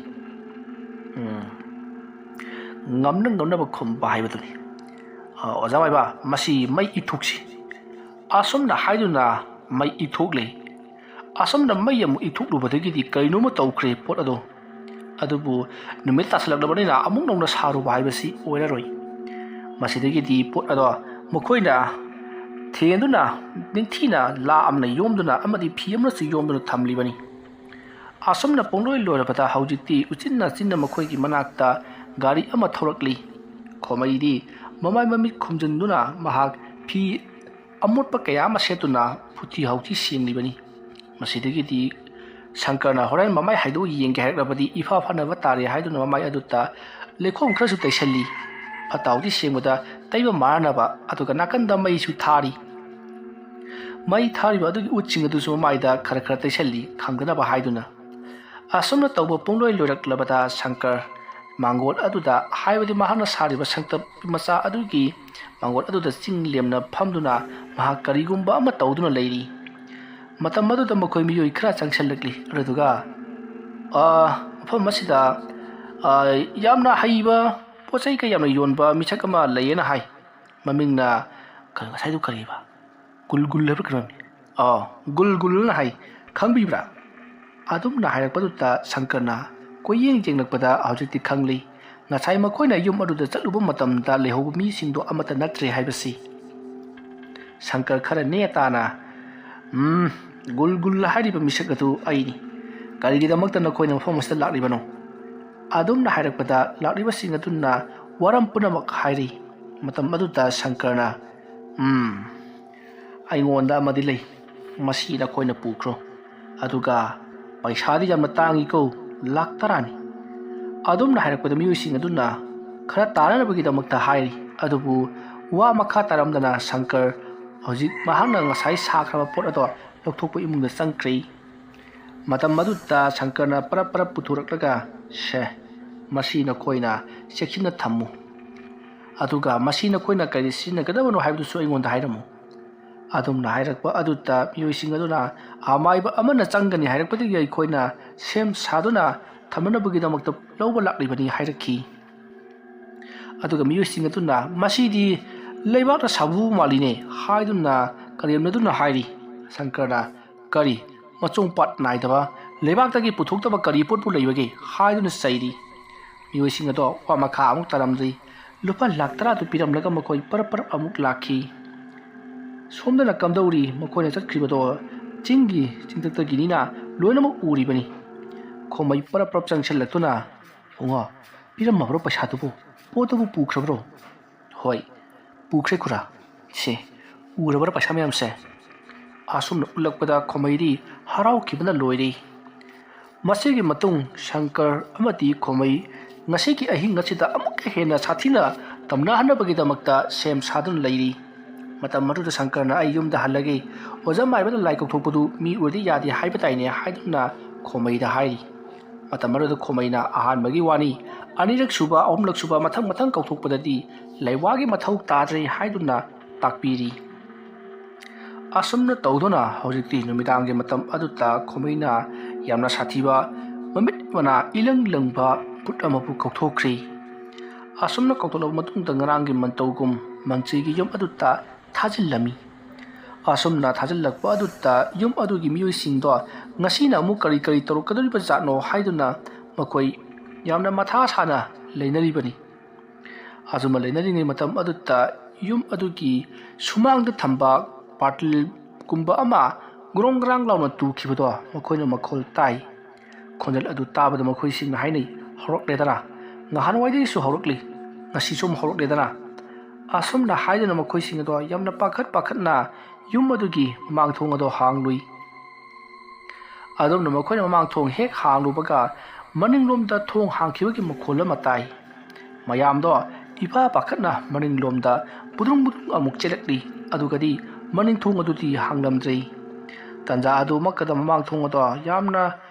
ꯉꯝꯅ ꯉꯝꯅꯕ ꯈꯨꯝꯕ ꯍꯥꯏꯕꯗꯨꯅꯤ ꯑꯣꯖꯥ ꯃꯥꯏꯕ ꯃꯁꯤ ꯃꯩ ꯏꯊꯣꯛꯁꯤ ꯑꯁꯨꯝꯅ ꯍꯥꯏꯗꯨꯅ ꯃꯩ ꯏꯊꯣꯛꯂꯦ ꯑꯁꯨꯝꯅ ꯃꯩ ꯑꯃꯨꯛ ꯏꯊꯣꯛꯂꯨꯕꯗꯒꯤꯗꯤ ꯀꯔꯤꯅꯣꯃ ꯇꯧꯈ꯭ꯔꯦ ꯄꯣꯠ ꯑꯗꯣ ꯑꯗꯨꯕꯨ ꯅꯨꯃꯤꯠ ꯇꯥꯁꯜꯂꯛꯂꯕꯅꯤꯅ ꯑꯃꯨꯛ ꯅꯧꯅ ꯁꯥꯔꯨꯕ ꯍꯥꯏꯕꯁꯤ ꯑꯣꯏꯔꯔꯣই ꯃꯁꯤꯗꯒꯤꯗꯤ ꯄꯣꯠ ꯑꯗꯣ ꯃꯈꯣꯏꯅ ꯊꯦꯡꯗꯨꯅ ꯅꯤꯡꯊꯤꯅ ꯂꯥ ꯑꯃꯅ ꯌꯣꯝꯗꯨꯅ ꯑꯃꯗꯤ ꯐꯤ ꯑꯃꯅꯁꯨ ꯌꯣꯝꯗꯨꯅ ꯊꯝꯂꯤꯕꯅꯤ ꯑꯁꯨꯝꯅ ꯄꯨꯡꯂꯣꯏ ꯂꯣꯏꯔꯕꯗ ꯍꯧꯖꯤꯛꯇꯤ ꯎꯆꯤꯟꯅ ꯃꯈꯣꯏꯒꯤ ꯃꯅꯥꯛꯇ ꯒꯥꯔꯤ ꯑꯃ ꯊꯧꯔꯛꯂꯤ ꯈꯣꯃꯩꯗꯤ ꯃꯃꯥꯏ ꯃꯃꯤꯠ ꯈꯨꯝꯖꯤꯟꯗꯨꯅ ꯃꯍꯥꯛ ꯐꯤ ꯑꯃꯣꯠꯄ ꯀꯌꯥ ꯑꯃ ꯁꯦꯠꯇꯨꯅ ꯐꯨꯊꯤ ꯍꯥꯎꯊꯤ ꯁꯦꯡꯂꯤꯕꯅꯤ ꯃꯁꯤꯗꯒꯤꯗꯤ ꯁꯪꯀꯔꯅ ꯍꯣꯔꯦꯟ ꯃꯃꯥꯏ ꯍꯥꯏꯗꯣꯛ ꯌꯦꯡꯒꯦ ꯍꯥꯏꯔꯛꯂꯕꯗꯤ ꯏꯐ ꯐꯅꯕ ꯇꯥꯔꯦ ꯍꯥꯏꯗꯨꯅ ꯃꯃꯥꯏ ꯑꯗꯨꯗ ꯂꯩꯈꯣꯝ ꯈꯔꯁꯨ ꯇꯩꯁꯜꯂꯤ ꯐꯠꯇ ꯍꯥꯎꯊꯤ ꯁꯦꯡꯕꯗ ꯇꯩꯕ ꯃꯥꯟꯅꯕ ꯑꯗꯨꯒ ꯅꯥꯀꯟꯗ ꯃꯩꯁꯨ ꯊꯥꯔꯤ ꯃꯩ ꯊꯥꯔꯤꯕ ꯑꯗꯨꯒꯤ ꯎꯠꯁꯤꯡ ꯑꯗꯨꯁꯨ ꯃꯃꯥꯏꯗ ꯈꯔ ꯇꯩꯁꯜꯂꯤ ꯈꯪꯗꯅꯕ ꯍꯥꯏꯗꯨꯅ ꯑꯁꯨꯝꯅ ꯇꯧꯕ ꯄꯨꯡꯂꯣꯏ ꯂꯣꯏꯔꯛꯂꯕꯗ ꯁꯪꯀꯔ ꯃꯥꯡꯒꯣꯜ ꯑꯗꯨꯗ ꯍꯥꯏꯕꯗꯤ ꯃꯍꯥꯛꯅ ꯁꯥꯔꯤꯕ ꯁꯪꯇꯞ ꯃꯆꯥ ꯑꯗꯨꯒꯤ ꯃꯥꯡꯒꯣꯜ ꯑꯗꯨꯗ ꯆꯤꯡ ꯂꯦꯝꯅ ꯐꯝꯗꯨꯅ ꯃꯍꯥꯛ ꯀꯔꯤꯒꯨꯝꯕ ꯑꯃ ꯇꯧꯗꯨꯅ ꯂꯩꯔꯤ ꯃꯇꯝ ꯑꯗꯨꯗ ꯃꯈꯣꯏ ꯃꯤꯑꯣꯏ ꯈꯔ ꯆꯪꯁꯤꯜꯂꯛꯂꯤ ꯑꯗꯨꯒ ꯃꯐꯝ ꯑꯁꯤꯗ ꯌꯥꯝꯅ ꯍꯩꯕ ꯄꯣꯠ ꯆꯩ ꯀꯌꯥ ꯌꯥꯝꯅ ꯌꯣꯟꯕ ꯃꯤꯁꯛ ꯑꯃ ꯂꯩꯌꯦꯅ ꯍꯥꯏ ꯃꯃꯤꯡꯅ ꯉꯁꯥꯏꯗꯨ ꯀꯔꯤꯕ ꯒꯨꯜꯒꯨꯜ ꯍꯥꯏꯕ ꯀꯩꯅꯣꯅꯤ ꯒꯨꯜꯒꯨꯜꯅ ꯍꯥꯏ ꯈꯪꯕꯤꯕ꯭ꯔꯥ ꯑꯗꯨꯝꯅ ꯍꯥꯏꯔꯛꯄꯗꯨꯗ ꯁꯪꯀꯔꯅ ꯀꯣꯏꯌꯦꯡ ꯌꯦꯡꯂꯛꯄꯗ ꯍꯧꯖꯤꯛꯇꯤ ꯈꯪꯂꯤ ꯉꯁꯥꯏ ꯃꯈꯣꯏꯅ ꯌꯨꯝ ꯑꯗꯨꯗ ꯆꯠꯂꯨꯕ ꯃꯇꯝꯗ ꯂꯩꯍꯧꯕ ꯃꯤꯁꯤꯡꯗꯣ ꯑꯃꯠꯇ ꯅꯠꯇ꯭ꯔꯦ ꯍꯥꯏꯕꯁꯤ ꯁꯪꯀꯔ ꯈꯔ ꯅꯦꯇꯥꯅ ꯒꯨꯜꯒꯨꯜ ꯍꯥꯏꯔꯤꯕ ꯃꯤꯁꯛ ꯑꯗꯨ ꯑꯩꯅꯤ ꯀꯔꯤꯒꯤꯗꯃꯛꯇ ꯅꯈꯣꯏꯅ ꯃꯐꯝ ꯑꯁꯤꯗ ꯂꯥꯛꯂꯤꯕꯅꯣ ꯑꯗꯨꯝꯅ ꯍꯥꯏꯔꯛꯄꯗ ꯂꯥꯛꯂꯤꯕꯁꯤꯡ ꯑꯗꯨꯅ ꯋꯥꯔꯝ ꯄꯨꯝꯅꯃꯛ ꯍꯥꯏꯔꯤ ꯃꯇꯝ ꯑꯗꯨꯗ ꯁꯪꯀꯔꯅ ꯑꯩꯉꯣꯟꯗ ꯑꯃꯗꯤ ꯂꯩ ꯃꯁꯤ ꯅꯈꯣꯏꯅ ꯄꯨꯈ꯭ꯔꯣ ꯑꯗꯨꯒ ꯄꯩꯁꯥꯗꯤ ꯌꯥꯝꯅ ꯇꯥꯡꯉꯤꯀꯣ ꯂꯥꯛ 10ꯅꯤ ꯑꯗꯨꯝꯅ ꯍꯥꯏꯔꯛꯄꯗ ꯃꯤꯑꯣꯏꯁꯤꯡ ꯑꯗꯨꯅ ꯈꯔ ꯇꯥꯅꯅꯕꯒꯤꯗꯃꯛꯇ ꯍꯥꯏꯔꯤ ꯑꯗꯨꯕꯨ ꯋꯥ ꯃꯈꯥ ꯇꯥꯔꯝꯗꯅ ꯁꯪꯀꯔ ꯍꯧꯖꯤꯛ ꯃꯍꯥꯛꯅ ꯉꯁꯥꯏ ꯁꯥꯈ꯭ꯔꯕ ꯄꯣꯠ ꯑꯗꯣ ꯂꯧꯊꯣꯛꯄ ꯏꯃꯨꯡꯗ ꯆꯪꯈ꯭ꯔꯤ ꯃꯇꯝ ꯑꯗꯨꯗ ꯁꯪꯀꯔꯅ ꯄꯔꯞ ꯄꯨꯊꯣꯔꯛꯂꯒ ꯁꯦ ꯃꯁꯤ ꯅꯈꯣꯏꯅ ꯆꯦꯛꯁꯤꯟꯅ ꯊꯝꯃꯨ ꯑꯗꯨꯒ ꯃꯁꯤ ꯅꯈꯣꯏꯅ ꯀꯔꯤ ꯁꯤꯖꯤꯟꯅꯒꯗꯕꯅꯣ ꯍꯥꯏꯕꯗꯨꯁꯨ ꯑꯩꯉꯣꯟꯗ ꯍꯥꯏꯔꯝꯃꯨ ꯑꯗꯨꯝꯅ ꯍꯥꯏꯔꯛꯄ ꯑꯗꯨꯗ ꯃꯤꯑꯣꯏꯁꯤꯡ ꯑꯗꯨꯅ ꯑꯃꯥꯏꯕ ꯑꯃꯅ ꯆꯪꯒꯅꯤ ꯍꯥꯏꯔꯛꯄꯗꯒꯤ ꯑꯩꯈꯣꯏꯅ ꯁꯦꯝ ꯁꯥꯗꯨꯅ ꯊꯝꯅꯅꯕꯒꯤꯗꯃꯛꯇ ꯂꯧꯕ ꯂꯥꯛꯂꯤꯕꯅꯤ ꯍꯥꯏꯔꯛꯈꯤ ꯑꯗꯨꯒ ꯃꯤꯑꯣꯏꯁꯤꯡ ꯑꯗꯨꯅ ꯃꯁꯤꯗꯤ ꯂꯩꯕꯥꯛꯅ ꯁꯥꯕꯨ ꯃꯥꯜꯂꯤꯅꯦ ꯍꯥꯏꯗꯨꯅ ꯀꯔꯦꯝꯅꯗꯨꯅ ꯍꯥꯏꯔꯤ ꯁꯪꯀꯔꯅ ꯀꯔꯤ ꯃꯆꯣꯡꯄꯥꯠ ꯅꯥꯏꯗꯕ ꯂꯩꯕꯥꯛꯇꯒꯤ ꯄꯨꯊꯣꯛꯇꯕ ꯀꯔꯤ ꯄꯣꯠꯄꯨ ꯂꯩꯕꯒꯦ ꯍꯥꯏꯗꯨꯅ ꯆꯩꯔꯤ ꯃꯤꯑꯣꯏꯁꯤꯡ ꯑꯗꯣ ꯋꯥ ꯃꯈꯥ ꯑꯃꯨꯛ ꯇꯥꯔꯝꯗ꯭ꯔꯤ ꯂꯨꯄꯥ ꯂꯥꯛ 10 ꯄꯤꯔꯝꯂꯒ ꯃꯈꯣꯏ ꯄꯔꯞ ꯑꯃꯨꯛ ꯂꯥꯛꯈꯤ ꯁꯣꯝꯗꯅ ꯀꯝꯗꯧꯔꯤ ꯃꯈꯣꯏꯅ ꯆꯠꯈ꯭ꯔꯤꯕꯗꯣ ꯆꯤꯡꯒꯤ ꯆꯤꯡꯊꯛꯇꯒꯤꯅꯤꯅ ꯂꯣꯏꯅꯃꯛ ꯎꯔꯤꯕꯅꯤ ꯈꯣꯃꯩ ꯄꯔꯞ ꯆꯪꯁꯤꯜꯂꯛꯇꯨꯅ ꯄꯤꯔꯝꯃꯕ꯭ꯔꯣ ꯄꯩꯁꯥꯗꯨꯕꯨ ꯄꯣꯠꯇꯨꯕꯨ ꯄꯨꯈ꯭ꯔꯕ꯭ꯔꯣ ꯍꯣꯏ ꯄꯨꯈ꯭ꯔꯦ ꯈꯨꯔꯥ ꯁꯦ ꯎꯔꯕ꯭ꯔꯥ ꯄꯩꯁꯥ ꯃꯌꯥꯝꯁꯦ ꯑꯁꯨꯝꯅ ꯎꯠꯂꯛꯄꯗ ꯈꯣꯃꯩꯗꯤ ꯍꯔꯥꯎꯈꯤꯕꯅ ꯂꯣꯏꯔꯦ ꯃꯁꯤꯒꯤ ꯃꯇꯨꯡ ꯁꯪꯀꯔ ꯑꯃꯗꯤ ꯈꯣꯃꯩ ꯉꯁꯤꯒꯤ ꯑꯍꯤꯡ ꯑꯁꯤꯗ ꯑꯃꯨꯛꯀ ꯍꯦꯟꯅ ꯁꯥꯊꯤꯅ ꯇꯝꯅꯍꯟꯅꯕꯒꯤꯗꯃꯛꯇ ꯁꯦꯝ ꯁꯥꯗꯨꯅ ꯂꯩꯔꯤ ꯃꯇꯝ ꯑꯗꯨꯗ ꯁꯪꯀꯔꯅ ꯑꯩ ꯌꯨꯝꯗ ꯍꯜꯂꯒꯦ ꯑꯣꯖꯥ ꯃꯥꯏꯕꯅ ꯂꯥꯏ ꯀꯧꯊꯣꯛꯄꯗꯨ ꯃꯤ ꯎꯔꯗꯤ ꯌꯥꯗꯦ ꯍꯥꯏꯕ ꯇꯥꯏꯅꯦ ꯍꯥꯏꯗꯨꯅ ꯈꯣꯃꯩꯗ ꯍꯥꯏꯔꯤ ꯃꯇꯝ ꯑꯗꯨꯗ ꯈꯣꯃꯩꯅ ꯑꯍꯥꯟꯕꯒꯤ ꯋꯥꯅꯤ ꯑꯅꯤꯔꯛ ꯁꯨꯕ ꯑꯍꯨꯝꯂꯛ ꯁꯨꯕ ꯃꯊꯪ ꯀꯧꯊꯣꯛꯄꯗꯗꯤ ꯂꯩꯋꯥꯒꯤ ꯃꯊꯧ ꯇꯥꯗ꯭ꯔꯦ ꯍꯥꯏꯗꯨꯅ ꯇꯥꯛꯄꯤꯔꯤ ꯑꯁꯨꯝꯅ ꯇꯧꯗꯨꯅ ꯍꯧꯖꯤꯛꯇꯤ ꯅꯨꯃꯤꯗꯥꯡꯒꯤ ꯃꯇꯝ ꯑꯗꯨꯗ ꯈꯣꯃꯩꯅ ꯌꯥꯝꯅ ꯁꯥꯊꯤꯕ ꯃꯃꯤꯠ ꯃꯅꯥ ꯏꯂꯪ ꯂꯪꯕ ꯚꯨꯠ ꯑꯃꯕꯨ ꯀꯧꯊꯣꯛꯈ꯭ꯔꯤ꯫ ꯑꯁꯨꯝꯅ ꯀꯧꯊꯣꯛꯂꯕ ꯃꯇꯨꯡꯗ ꯉꯔꯥꯡꯒꯤ ꯃꯟꯇꯧꯒꯨꯝ ꯃꯟꯇ꯭ꯔꯤꯒꯤ ꯌꯨꯝ ꯑꯗꯨꯗ ꯊꯥꯖꯤꯜꯂꯝꯃꯤ꯫ ꯑꯁꯨꯝꯅ ꯊꯥꯖꯤꯜꯂꯛꯄ ꯑꯗꯨꯗ ꯌꯨꯝ ꯑꯗꯨꯒꯤ ꯃꯤꯑꯣꯏꯁꯤꯡꯗꯣ ꯉꯁꯤꯅ ꯑꯃꯨꯛ ꯀꯔꯤ ꯀꯔꯤ ꯇꯧꯔꯛꯀꯗꯧꯔꯤꯕ ꯖꯥꯠꯅꯣ ꯍꯥꯏꯗꯨꯅ ꯃꯈꯣꯏ ꯌꯥꯝꯅ ꯃꯊꯥ ꯁꯥꯅ ꯂꯩꯅꯔꯤꯕꯅꯤ꯫ ꯑꯁꯨꯝꯅ ꯂꯩꯅꯔꯤꯉꯩ ꯃꯇꯝ ꯑꯗꯨꯗ ꯌꯨꯝ ꯑꯗꯨꯒꯤ ꯁꯨꯃꯥꯡꯗ ꯊꯝꯕ ꯕꯥꯔꯇꯤꯜꯒꯨꯝꯕ ꯑꯃ ꯒ꯭ꯔꯣꯡ ꯒ꯭ꯔꯥꯡ ꯂꯥꯎꯅ ꯇꯨꯈꯤꯕꯗꯣ ꯃꯈꯣꯏꯅ ꯃꯈꯣꯜ ꯇꯥꯏ꯫ ꯈꯣꯟꯖꯦꯜ ꯑꯗꯨ ꯇꯥꯕꯗ ꯃꯈꯣꯏꯁꯤꯡꯅ ꯍꯥꯏꯅꯩ, ꯍꯧꯔꯛꯂꯦꯗꯅ, ꯅꯍꯥꯟꯋꯥꯏꯗꯒꯤꯁꯨ ꯍꯧꯔꯛꯂꯤ, ꯉꯁꯤꯁꯨ ꯍꯧꯔꯛꯂꯦꯗꯅ꯫ ꯑꯁꯨꯝꯅ ꯍꯥꯏꯗꯨꯅ ꯃꯈꯣꯏꯁꯤꯡ ꯑꯗꯣ ꯌꯥꯝꯅ ꯄꯥꯈꯠꯅ ꯌꯨꯝ ꯑꯗꯨꯒꯤ ꯃꯃꯥꯡꯊꯣꯡ ꯑꯗꯣ ꯍꯥꯡꯂꯨꯏ꯫ ꯑꯗꯨꯝꯅ ꯃꯈꯣꯏꯅ ꯃꯃꯥꯡꯊꯣꯡ ꯍꯦꯛ ꯍꯥꯡꯂꯨꯕꯒ ꯃꯅꯤꯡꯂꯣꯝꯗ ꯊꯣꯡ ꯍꯥꯡꯈꯤꯕꯒꯤ ꯃꯈꯣꯜ ꯑꯃ ꯇꯥꯏ꯫ ꯃꯌꯥꯝꯗꯣ ꯏꯄꯥ ꯄꯥꯈꯠꯅ ꯃꯅꯤꯡꯂꯣꯝꯗ ꯕꯨꯗ꯭ꯔꯨꯡ ꯕꯨꯗ꯭ꯔꯨꯡ ꯑꯃꯨꯛ ꯆꯦꯜꯂꯛꯂꯤ꯫ ꯑꯗꯨꯒꯗꯤ ꯃꯅꯤꯡꯊꯣꯡ ꯑꯗꯨꯗꯤ ꯍꯥꯡꯂꯝꯗ꯭ꯔꯦ꯫ ꯇꯥꯟꯖꯥ ꯑꯗꯨꯃꯛꯇꯗ ꯃꯃꯥꯡꯊꯣꯡ ꯑꯗꯣ ꯌꯥꯝꯅ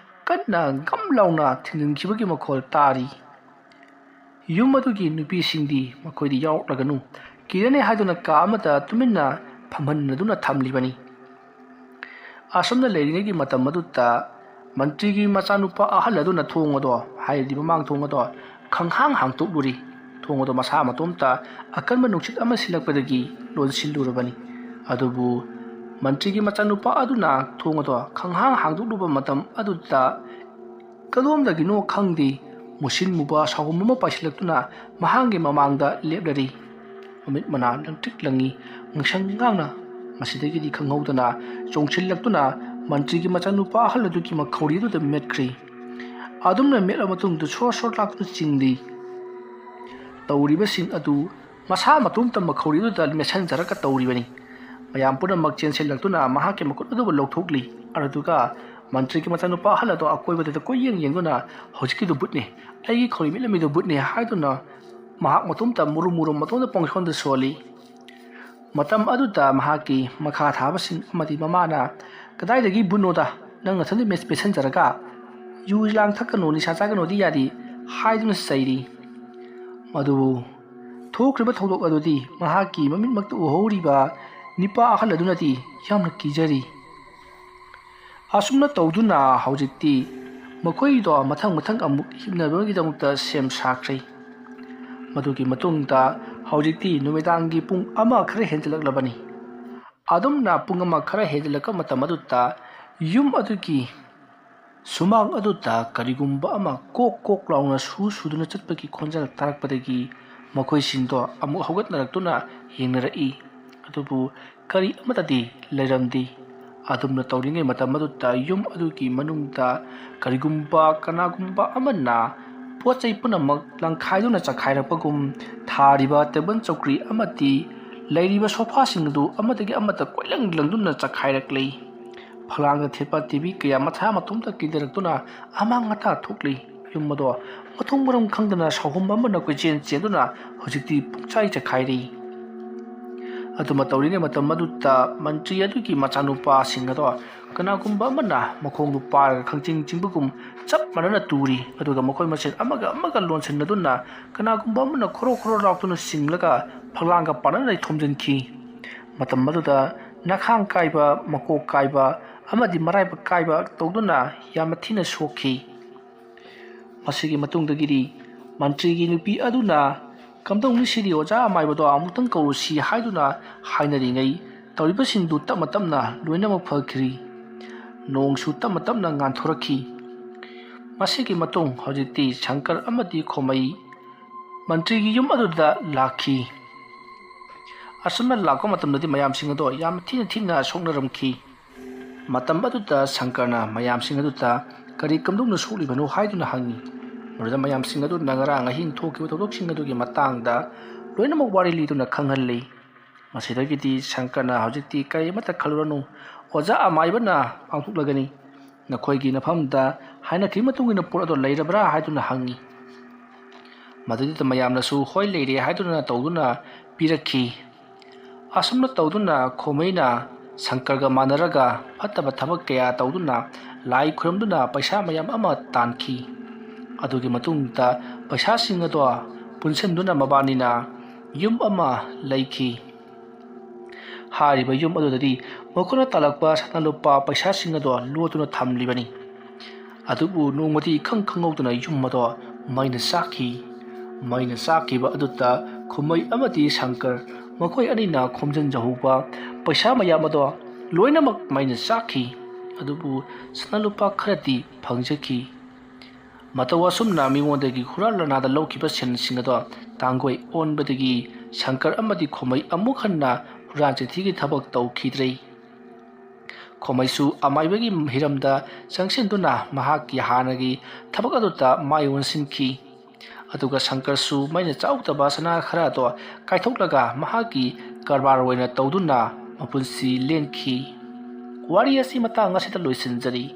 ꯀꯟꯅ ꯒꯝ ꯂꯥꯎꯅ ꯊꯤꯡꯖꯤꯟꯈꯤꯕꯒꯤ ꯃꯈꯣꯜ ꯇꯥꯔꯤ꯫ ꯌꯨꯝ ꯑꯗꯨꯒꯤ ꯅꯨꯄꯤꯁꯤꯡꯗꯤ ꯃꯈꯣꯏꯗꯤ ꯌꯥꯎꯔꯛꯂꯒꯅꯨ, ꯀꯤꯔꯅꯤ ꯍꯥꯏꯗꯨꯅ ꯀꯥ ꯑꯃꯗ ꯇꯨꯃꯤꯟꯅ ꯐꯝꯍꯟꯗꯨꯅ ꯊꯝꯂꯤꯕꯅꯤ꯫ ꯑꯁꯨꯝꯅ ꯂꯩꯔꯤꯉꯩꯒꯤ ꯃꯇꯝ ꯑꯗꯨꯗ ꯃꯟꯇ꯭ꯔꯤꯒꯤ ꯃꯆꯥꯅꯨꯄꯥ ꯑꯍꯜ ꯑꯗꯨꯅ ꯊꯣꯡ ꯑꯗꯣ ꯍꯥꯏꯕꯗꯤ ꯃꯃꯥꯡꯊꯣꯡ ꯑꯗꯣ ꯈꯪꯍꯥꯡ ꯍꯥꯡꯇꯣꯛꯂꯨꯔꯤ꯫ ꯊꯣꯡ ꯑꯗꯣ ꯃꯁꯥ ꯃꯇꯣꯝꯇ ꯑꯀꯟꯕ ꯅꯨꯡꯁꯤꯠ ꯑꯃ ꯁꯤꯜꯂꯛꯄꯗꯒꯤ ꯂꯣꯟꯁꯤꯜꯂꯨꯔꯕꯅꯤ꯫ ꯑꯗꯨꯕꯨ ꯃꯟꯇ꯭ꯔꯤꯒꯤ ꯃꯆꯥꯅꯨꯄꯥ ꯑꯗꯨꯅ ꯊꯣꯡ ꯑꯗꯣ ꯈꯪꯍꯥꯡ ꯍꯥꯡꯗꯣꯛꯂꯨꯕ ꯃꯇꯝ ꯑꯗꯨꯗ ꯀꯗꯣꯝꯗꯒꯤꯅꯣ ꯈꯪꯗꯦ ꯃꯨꯁꯤꯟ ꯃꯨꯕ ꯁꯥꯎꯍꯨꯝ ꯑꯃ ꯄꯥꯏꯁꯤꯜꯂꯛꯇꯨꯅ ꯃꯍꯥꯛꯀꯤ ꯃꯃꯥꯡꯗ ꯂꯦꯞꯂꯔꯤ꯫ ꯃꯃꯤꯠ ꯃꯅꯥ ꯂꯪꯇ꯭ꯔꯤꯛ ꯂꯪꯉꯤ, ꯉꯪꯁꯪ ꯉꯥꯡꯅ꯫ ꯃꯁꯤꯗꯒꯤꯗꯤ ꯈꯪꯍꯧꯗꯅ ꯆꯣꯡꯁꯤꯜꯂꯛꯇꯨꯅ ꯃꯟꯇ꯭ꯔꯤꯒꯤ ꯃꯆꯥꯅꯨꯄꯥ ꯑꯍꯜ ꯑꯗꯨꯒꯤ ꯃꯈꯧꯔꯤ ꯑꯗꯨꯗ ꯃꯦꯠꯈ꯭ꯔꯤ꯫ ꯑꯗꯨꯝꯅ ꯃꯦꯠꯂꯕ ꯃꯇꯨꯡꯗ ꯁꯣꯔ ꯁꯣꯔ ꯂꯥꯛꯇꯨꯅ ꯆꯤꯡꯂꯤ꯫ ꯇꯧꯔꯤꯕꯁꯤꯡ ꯑꯗꯨ ꯃꯁꯥ ꯃꯇꯣꯝꯇ ꯃꯈꯧꯔꯤ ꯑꯗꯨꯗ ꯃꯦꯠꯁꯤꯟꯖꯔꯒ ꯇꯧꯔꯤꯕꯅꯤ꯫ ꯃꯌꯥꯝ ꯄꯨꯝꯅꯃꯛ ꯆꯦꯟꯁꯤꯜꯂꯛꯇꯨꯅ ꯃꯍꯥꯛꯀꯤ ꯃꯈꯨꯠ ꯑꯗꯨꯕꯨ ꯂꯧꯊꯣꯛꯂꯤ꯫ ꯑꯗꯨꯒ ꯃꯟꯇ꯭ꯔꯤꯒꯤ ꯃꯆꯥꯅꯨꯄꯥ ꯑꯍꯜ ꯑꯗꯣ ꯑꯀꯣꯏꯕꯗꯨꯗ ꯀꯣꯏꯌꯦꯡ ꯌꯦꯡꯗꯨꯅ ꯍꯧꯖꯤꯛꯀꯤꯗꯨ ꯕꯨꯠꯅꯤ, ꯑꯩꯒꯤ ꯈꯧꯔꯤ ꯃꯦꯠꯂꯝꯃꯤꯗꯨ ꯕꯨꯠꯅꯤ ꯍꯥꯏꯗꯨꯅ ꯃꯍꯥꯛ ꯃꯇꯣꯝꯇ ꯃꯨꯔꯨꯝ ꯃꯨꯔꯨꯝ ꯃꯇꯣꯝꯇ ꯄꯪꯁꯣꯟꯗ ꯁꯣꯜꯂꯤ꯫ ꯃꯇꯝ ꯑꯗꯨꯗ ꯃꯍꯥꯛꯀꯤ ꯃꯈꯥ ꯊꯥꯕꯁꯤꯡ ꯑꯃꯗꯤ ꯃꯃꯥꯅ, ꯀꯗꯥꯏꯗꯒꯤ ꯕꯨꯠꯅꯣꯗ, ꯅꯪ ꯅꯊꯟꯗ ꯃꯦꯠꯁꯤꯟꯖꯔꯒ ꯌꯨ ꯂꯥꯡ ꯊꯛꯀꯅꯨ, ꯅꯤꯁꯥ ꯆꯥꯒꯅꯨꯗꯤ ꯌꯥꯗꯦ ꯍꯥꯏꯗꯨꯅ ꯆꯩꯔꯤ꯫ ꯑꯗꯨꯕꯨ ꯊꯣꯛꯈ꯭ꯔꯤꯕ ꯊꯧꯗꯣꯛ ꯑꯗꯨꯗꯤ ꯃꯍꯥꯛꯀꯤ ꯃꯃꯤꯠꯃꯛꯇ ꯎꯍꯧꯔꯤꯕ ꯅꯤꯄꯥ ꯑꯍꯜ ꯑꯗꯨꯅꯗꯤ ꯌꯥꯝꯅ ꯀꯤꯖꯔꯤ꯫ ꯑꯁꯨꯝꯅ ꯇꯧꯗꯨꯅ ꯍꯧꯖꯤꯛꯇꯤ ꯃꯈꯣꯏꯗꯣ ꯃꯊꯪ ꯃꯊꯪ ꯑꯃꯨꯛ ꯍꯤꯞꯅꯕꯒꯤꯗꯃꯛꯇ ꯁꯦꯝ ꯁꯥꯈ꯭ꯔꯦ꯫ ꯃꯗꯨꯒꯤ ꯃꯇꯨꯡꯗ ꯍꯧꯖꯤꯛꯇꯤ ꯅꯨꯃꯤꯗꯥꯡꯒꯤ ꯄꯨꯡ 1 ꯈꯔ ꯍꯦꯟꯖꯜꯂꯛꯂꯕꯅꯤ꯫ ꯑꯗꯨꯝꯅ ꯄꯨꯡ 1 ꯈꯔ ꯍꯦꯟꯖꯜꯂꯛꯄ ꯃꯇꯝ ꯑꯗꯨꯗ ꯌꯨꯝ ꯑꯗꯨꯒꯤ ꯁꯨꯃꯥꯡ ꯑꯗꯨꯗ ꯀꯔꯤꯒꯨꯝꯕ ꯑꯃ ꯀꯣꯛ ꯀꯣꯛ ꯂꯥꯎꯅ ꯁꯨꯗꯨꯅ ꯆꯠꯄꯒꯤ ꯈꯣꯟꯖꯦꯜ ꯇꯥꯔꯛꯄꯗꯒꯤ ꯃꯈꯣꯏꯁꯤꯡꯗꯣ ꯑꯃꯨꯛ ꯍꯧꯒꯠꯅꯔꯛꯇꯨꯅ ꯌꯦꯡꯅꯔꯛꯏ꯫ ꯑꯗꯨꯕꯨ ꯀꯔꯤ ꯑꯃꯠꯇꯗꯤ ꯂꯩꯔꯝꯗꯦ꯫ ꯑꯗꯨꯝꯅ ꯇꯧꯔꯤꯉꯩ ꯃꯇꯝ ꯑꯗꯨꯗ ꯌꯨꯝ ꯑꯗꯨꯒꯤ ꯃꯅꯨꯡꯗ ꯀꯅꯥꯒꯨꯝꯕ ꯑꯃꯅ ꯄꯣꯠ ꯆꯩ ꯄꯨꯝꯅꯃꯛ ꯂꯪꯈꯥꯏꯗꯨꯅ ꯆꯈꯥꯏꯔꯛꯄꯒꯨꯝ ꯊꯥꯔꯤꯕ ꯇꯦꯕꯜ ꯆꯧꯀ꯭ꯔꯤ ꯑꯃꯗꯤ ꯂꯩꯔꯤꯕ ꯁꯣꯐꯥꯁꯤꯡ ꯑꯗꯨ ꯑꯃꯗꯒꯤ ꯑꯃꯠꯇ ꯀꯣꯏꯂꯪ ꯂꯪꯗꯨꯅ ꯆꯈꯥꯏꯔꯛꯂꯤ꯫ ꯐꯛꯂꯥꯡꯗ ꯊꯦꯠꯄ ꯇꯤꯚꯤ ꯀꯌꯥ ꯃꯊꯥ ꯃꯇꯣꯝꯇ ꯀꯤꯟꯊꯔꯛꯇꯨꯅ ꯑꯃꯥꯡ ꯑꯇꯥ ꯊꯣꯛꯂꯤ꯫ ꯌꯨꯝ ꯑꯗꯣ ꯃꯊꯣꯡ ꯃꯔꯝ ꯈꯪꯗꯅ ꯁꯥꯎꯍꯨꯝ ꯑꯃꯅ ꯀꯣꯏꯆꯦꯟ ꯆꯦꯟꯗꯨꯅ ꯍꯧꯖꯤꯛꯇꯤ ꯄꯨꯡꯆꯥꯏ ꯆꯈꯥꯏꯔꯤ꯫ ꯑꯗꯨꯝꯅ ꯇꯧꯔꯤꯉꯩ ꯃꯇꯝ ꯑꯗꯨꯗ ꯃꯟꯇ꯭ꯔꯤ ꯑꯗꯨꯒꯤ ꯃꯆꯥꯅꯨꯄꯥꯁꯤꯡ ꯑꯗꯣ ꯀꯅꯥꯒꯨꯝꯕ ꯑꯃꯅ ꯃꯈꯣꯡꯗꯨ ꯄꯥꯏꯔꯒ ꯈꯪꯆꯤꯡ ꯆꯤꯡꯕꯒꯨꯝ ꯆꯞ ꯃꯥꯟꯅꯅ ꯇꯨꯔꯤ꯫ ꯑꯗꯨꯒ ꯃꯈꯣꯏ ꯃꯁꯦꯟ ꯑꯃꯒ ꯂꯣꯟꯁꯤꯟꯅꯗꯨꯅ ꯀꯅꯥꯒꯨꯝꯕ ꯑꯃꯅ ꯈꯣꯔꯣ ꯈꯣꯔꯣ ꯂꯥꯎꯇꯨꯅ ꯆꯤꯡꯂꯒ ꯐꯛꯂꯥꯡꯒ ꯄꯥꯅꯅ ꯊꯣꯝꯖꯤꯟꯈꯤ꯫ ꯃꯇꯝ ꯑꯗꯨꯗ ꯅꯈꯥꯡ ꯀꯥꯏꯕ, ꯃꯀꯣꯛ ꯀꯥꯏꯕ ꯑꯃꯗꯤ ꯃꯔꯥꯏꯕꯛ ꯀꯥꯏꯕ ꯇꯧꯗꯨꯅ ꯌꯥꯝꯅ ꯊꯤꯅ ꯁꯣꯛꯈꯤ꯫ ꯃꯁꯤꯒꯤ ꯃꯇꯨꯡꯗꯒꯤꯗꯤ ꯃꯟꯇ꯭ꯔꯤꯒꯤ ꯅꯨꯄꯤ ꯑꯗꯨꯅ ꯀꯝꯗꯧꯅꯤ ꯁꯤꯗꯤ ꯑꯣꯖꯥ ꯑꯃꯥꯏꯕꯗꯣ ꯑꯃꯨꯛꯇꯪ ꯀꯧꯔꯨꯁꯤ ꯍꯥꯏꯗꯨꯅ ꯍꯥꯏꯅꯔꯤꯉꯩ ꯇꯧꯔꯤꯕꯁꯤꯡꯗꯨ ꯇꯞꯅ ꯇꯞꯅ ꯂꯣꯏꯅꯃꯛ ꯐꯈ꯭ꯔꯤ꯫ ꯅꯣꯡꯁꯨ ꯇꯞꯅ ꯇꯞꯅ ꯉꯥꯟꯊꯣꯔꯛꯈꯤ꯫ ꯃꯁꯤꯒꯤ ꯃꯇꯨꯡ ꯍꯧꯖꯤꯛꯇꯤ ꯁꯪꯀꯔ ꯑꯃꯗꯤ ꯈꯣꯃꯩ ꯃꯟꯇ꯭ꯔꯤꯒꯤ ꯌꯨꯝ ꯑꯗꯨꯗ ꯂꯥꯛꯈꯤ꯫ ꯑꯁꯨꯝꯅ ꯂꯥꯛꯄ ꯃꯇꯝꯗꯗꯤ ꯃꯌꯥꯝꯁꯤꯡ ꯑꯗꯣ ꯌꯥꯝꯅ ꯊꯤꯅ ꯁꯣꯛꯅꯔꯝꯈꯤ꯫ ꯃꯇꯝ ꯑꯗꯨꯗ ꯁꯪꯀꯔꯅ ꯃꯌꯥꯝꯁꯤꯡ ꯑꯗꯨꯗ ꯀꯔꯤ ꯀꯝꯗꯧꯅ ꯁꯣꯛꯂꯤꯕꯅꯣ ꯍꯥꯏꯗꯨꯅ ꯍꯪꯉꯤ꯫ ꯃꯗꯨꯗ ꯃꯌꯥꯝꯁꯤꯡ ꯑꯗꯨꯅ ꯉꯔꯥꯡ ꯑꯍꯤꯡ ꯊꯣꯛꯈꯤꯕ ꯊꯧꯗꯣꯛꯁꯤꯡ ꯑꯗꯨꯒꯤ ꯃꯇꯥꯡꯗ ꯂꯣꯏꯅꯃꯛ ꯋꯥꯔꯤ ꯂꯤꯗꯨꯅ ꯈꯪꯍꯜꯂꯤ꯫ ꯃꯁꯤꯗꯒꯤꯗꯤ ꯁꯪꯀꯔꯅ ꯍꯧꯖꯤꯛꯇꯤ ꯀꯔꯤ ꯑꯃꯠꯇ ꯈꯜꯂꯨꯔꯅꯨ, ꯑꯣꯖꯥ ꯑꯃꯥꯏꯕꯅ ꯄꯥꯡꯊꯣꯛꯂꯒꯅꯤ, ꯅꯈꯣꯏꯒꯤ ꯅꯐꯝꯗ ꯍꯥꯏꯅꯈꯤꯕ ꯃꯇꯨꯡ ꯏꯟꯅ ꯄꯣꯠ ꯑꯗꯨ ꯂꯩꯔꯕ꯭ꯔꯥ ꯍꯥꯏꯗꯨꯅ ꯍꯪꯉꯤ꯫ ꯃꯗꯨꯗ ꯃꯌꯥꯝꯅꯁꯨ ꯍꯣꯏ ꯂꯩꯔꯦ ꯍꯥꯏꯗꯨꯅ ꯇꯧꯗꯨꯅ ꯄꯤꯔꯛꯈꯤ꯫ ꯑꯁꯨꯝꯅ ꯇꯧꯗꯨꯅ ꯈꯣꯃꯩꯅ ꯁꯪꯀꯔꯒ ꯃꯥꯟꯅꯔꯒ ꯐꯠꯇꯕ ꯊꯕꯛ ꯀꯌꯥ ꯇꯧꯗꯨꯅ ꯂꯥꯏ ꯈꯨꯔꯨꯝꯗꯨꯅ ꯄꯩꯁꯥ ꯃꯌꯥꯝ ꯑꯃ ꯇꯥꯟꯈꯤ꯫ ꯑꯗꯨꯒꯤ ꯃꯇꯨꯡꯗ ꯄꯩꯁꯥꯁꯤꯡ ꯑꯗꯣ ꯄꯨꯟꯁꯤꯟꯗꯨꯅ ꯃꯕꯥꯅꯤꯅ ꯌꯨꯝ ꯑꯃ ꯂꯩꯈꯤ꯫ ꯍꯥꯏꯔꯤꯕ ꯌꯨꯝ ꯑꯗꯨꯗꯗꯤ ꯃꯈꯣꯏꯅ ꯇꯥꯜꯂꯛꯄ ꯁꯅꯥ ꯂꯨꯄꯥ ꯄꯩꯁꯥꯁꯤꯡ ꯑꯗꯣ ꯂꯣꯠꯇꯨꯅ ꯊꯝꯂꯤꯕꯅꯤ꯫ ꯑꯗꯨꯕꯨ ꯅꯣꯡꯃꯗꯤ ꯏꯈꯪ ꯈꯪꯍꯧꯗꯅ ꯌꯨꯝ ꯑꯗꯣ ꯃꯩꯅ ꯆꯥꯛꯈꯤ꯫ ꯃꯩꯅ ꯆꯥꯛꯈꯤꯕ ꯑꯗꯨꯗ ꯈꯨꯃꯩ ꯑꯃꯗꯤ ꯁꯪꯀꯔ ꯃꯈꯣꯏ ꯑꯅꯤꯅ ꯈꯣꯝꯖꯤꯟꯖꯍꯧꯕ ꯄꯩꯁꯥ ꯃꯌꯥꯝ ꯑꯗꯣ ꯂꯣꯏꯅꯃꯛ ꯃꯩꯅ ꯆꯥꯛꯈꯤ꯫ ꯑꯗꯨꯕꯨ ꯁꯅꯥ ꯂꯨꯄꯥ ꯈꯔꯗꯤ ꯐꯪꯖꯈꯤ꯫ ꯃꯇꯧ ꯑꯁꯨꯝꯅ ꯃꯤꯉꯣꯟꯗꯒꯤ ꯍꯨꯔꯥꯟ ꯂꯅꯥꯗ ꯂꯧꯈꯤꯕ ꯁꯦꯟꯁꯤꯡ ꯑꯗꯣ ꯇꯥꯡꯒꯣꯏ ꯑꯣꯟꯕꯗꯒꯤ ꯁꯪꯀꯔ ꯑꯃꯗꯤ ꯈꯣꯃꯩ ꯑꯃꯨꯛ ꯍꯟꯅ ꯍꯨꯔꯥꯟ ꯆꯤꯟꯊꯤꯒꯤ ꯊꯕꯛ ꯇꯧꯈꯤꯗ꯭ꯔꯦ꯫ ꯈꯣꯃꯩꯁꯨ ꯑꯃꯥꯏꯕꯒꯤ ꯍꯤꯔꯝꯗ ꯆꯪꯁꯤꯟꯗꯨꯅ ꯃꯍꯥꯛꯀꯤ ꯍꯥꯟꯅꯒꯤ ꯊꯕꯛ ꯑꯗꯨꯗ ꯃꯥꯏ ꯑꯣꯟꯁꯤꯟꯈꯤ꯫ ꯑꯗꯨꯒ ꯁꯪꯀꯔꯁꯨ ꯃꯩꯅ ꯆꯥꯎꯗꯕ ꯁꯅꯥ ꯈꯔ ꯑꯗꯣ ꯀꯥꯏꯊꯣꯛꯂꯒ ꯃꯍꯥꯛꯀꯤ ꯀꯔꯕꯥꯔ ꯑꯣꯏꯅ ꯇꯧꯗꯨꯅ ꯃꯄꯨꯟꯁꯤ ꯂꯦꯟꯈꯤ꯫ ꯋꯥꯔꯤ ꯑꯁꯤ ꯃꯇꯥꯡ ꯑꯁꯤꯗ ꯂꯣꯏꯁꯤꯟꯖꯔꯤ꯫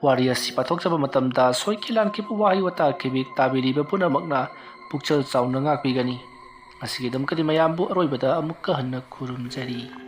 ꯋꯥꯔꯤ ꯑꯁꯤ ꯄꯥꯊꯣꯛꯆꯕ ꯃꯇꯝꯗ ꯁꯣꯏꯈꯤ ꯂꯥꯟꯈꯤꯕ ꯋꯥꯍꯩ ꯋꯥꯇꯥ ꯇꯥꯕꯤꯔꯤꯕ ꯄꯨꯝꯅꯃꯛꯅ ꯄꯨꯛꯆꯦꯜ ꯆꯥꯎꯅ ꯉꯥꯛꯄꯤꯒꯅꯤ꯫ ꯉꯁꯤꯒꯤꯗꯃꯛꯇꯗꯤ ꯃꯌꯥꯝꯕꯨ ꯑꯔꯣꯏꯕꯗ ꯑꯃꯨꯛꯀ ꯍꯟꯅ ꯈꯨꯔꯨꯝꯖꯔꯤ꯫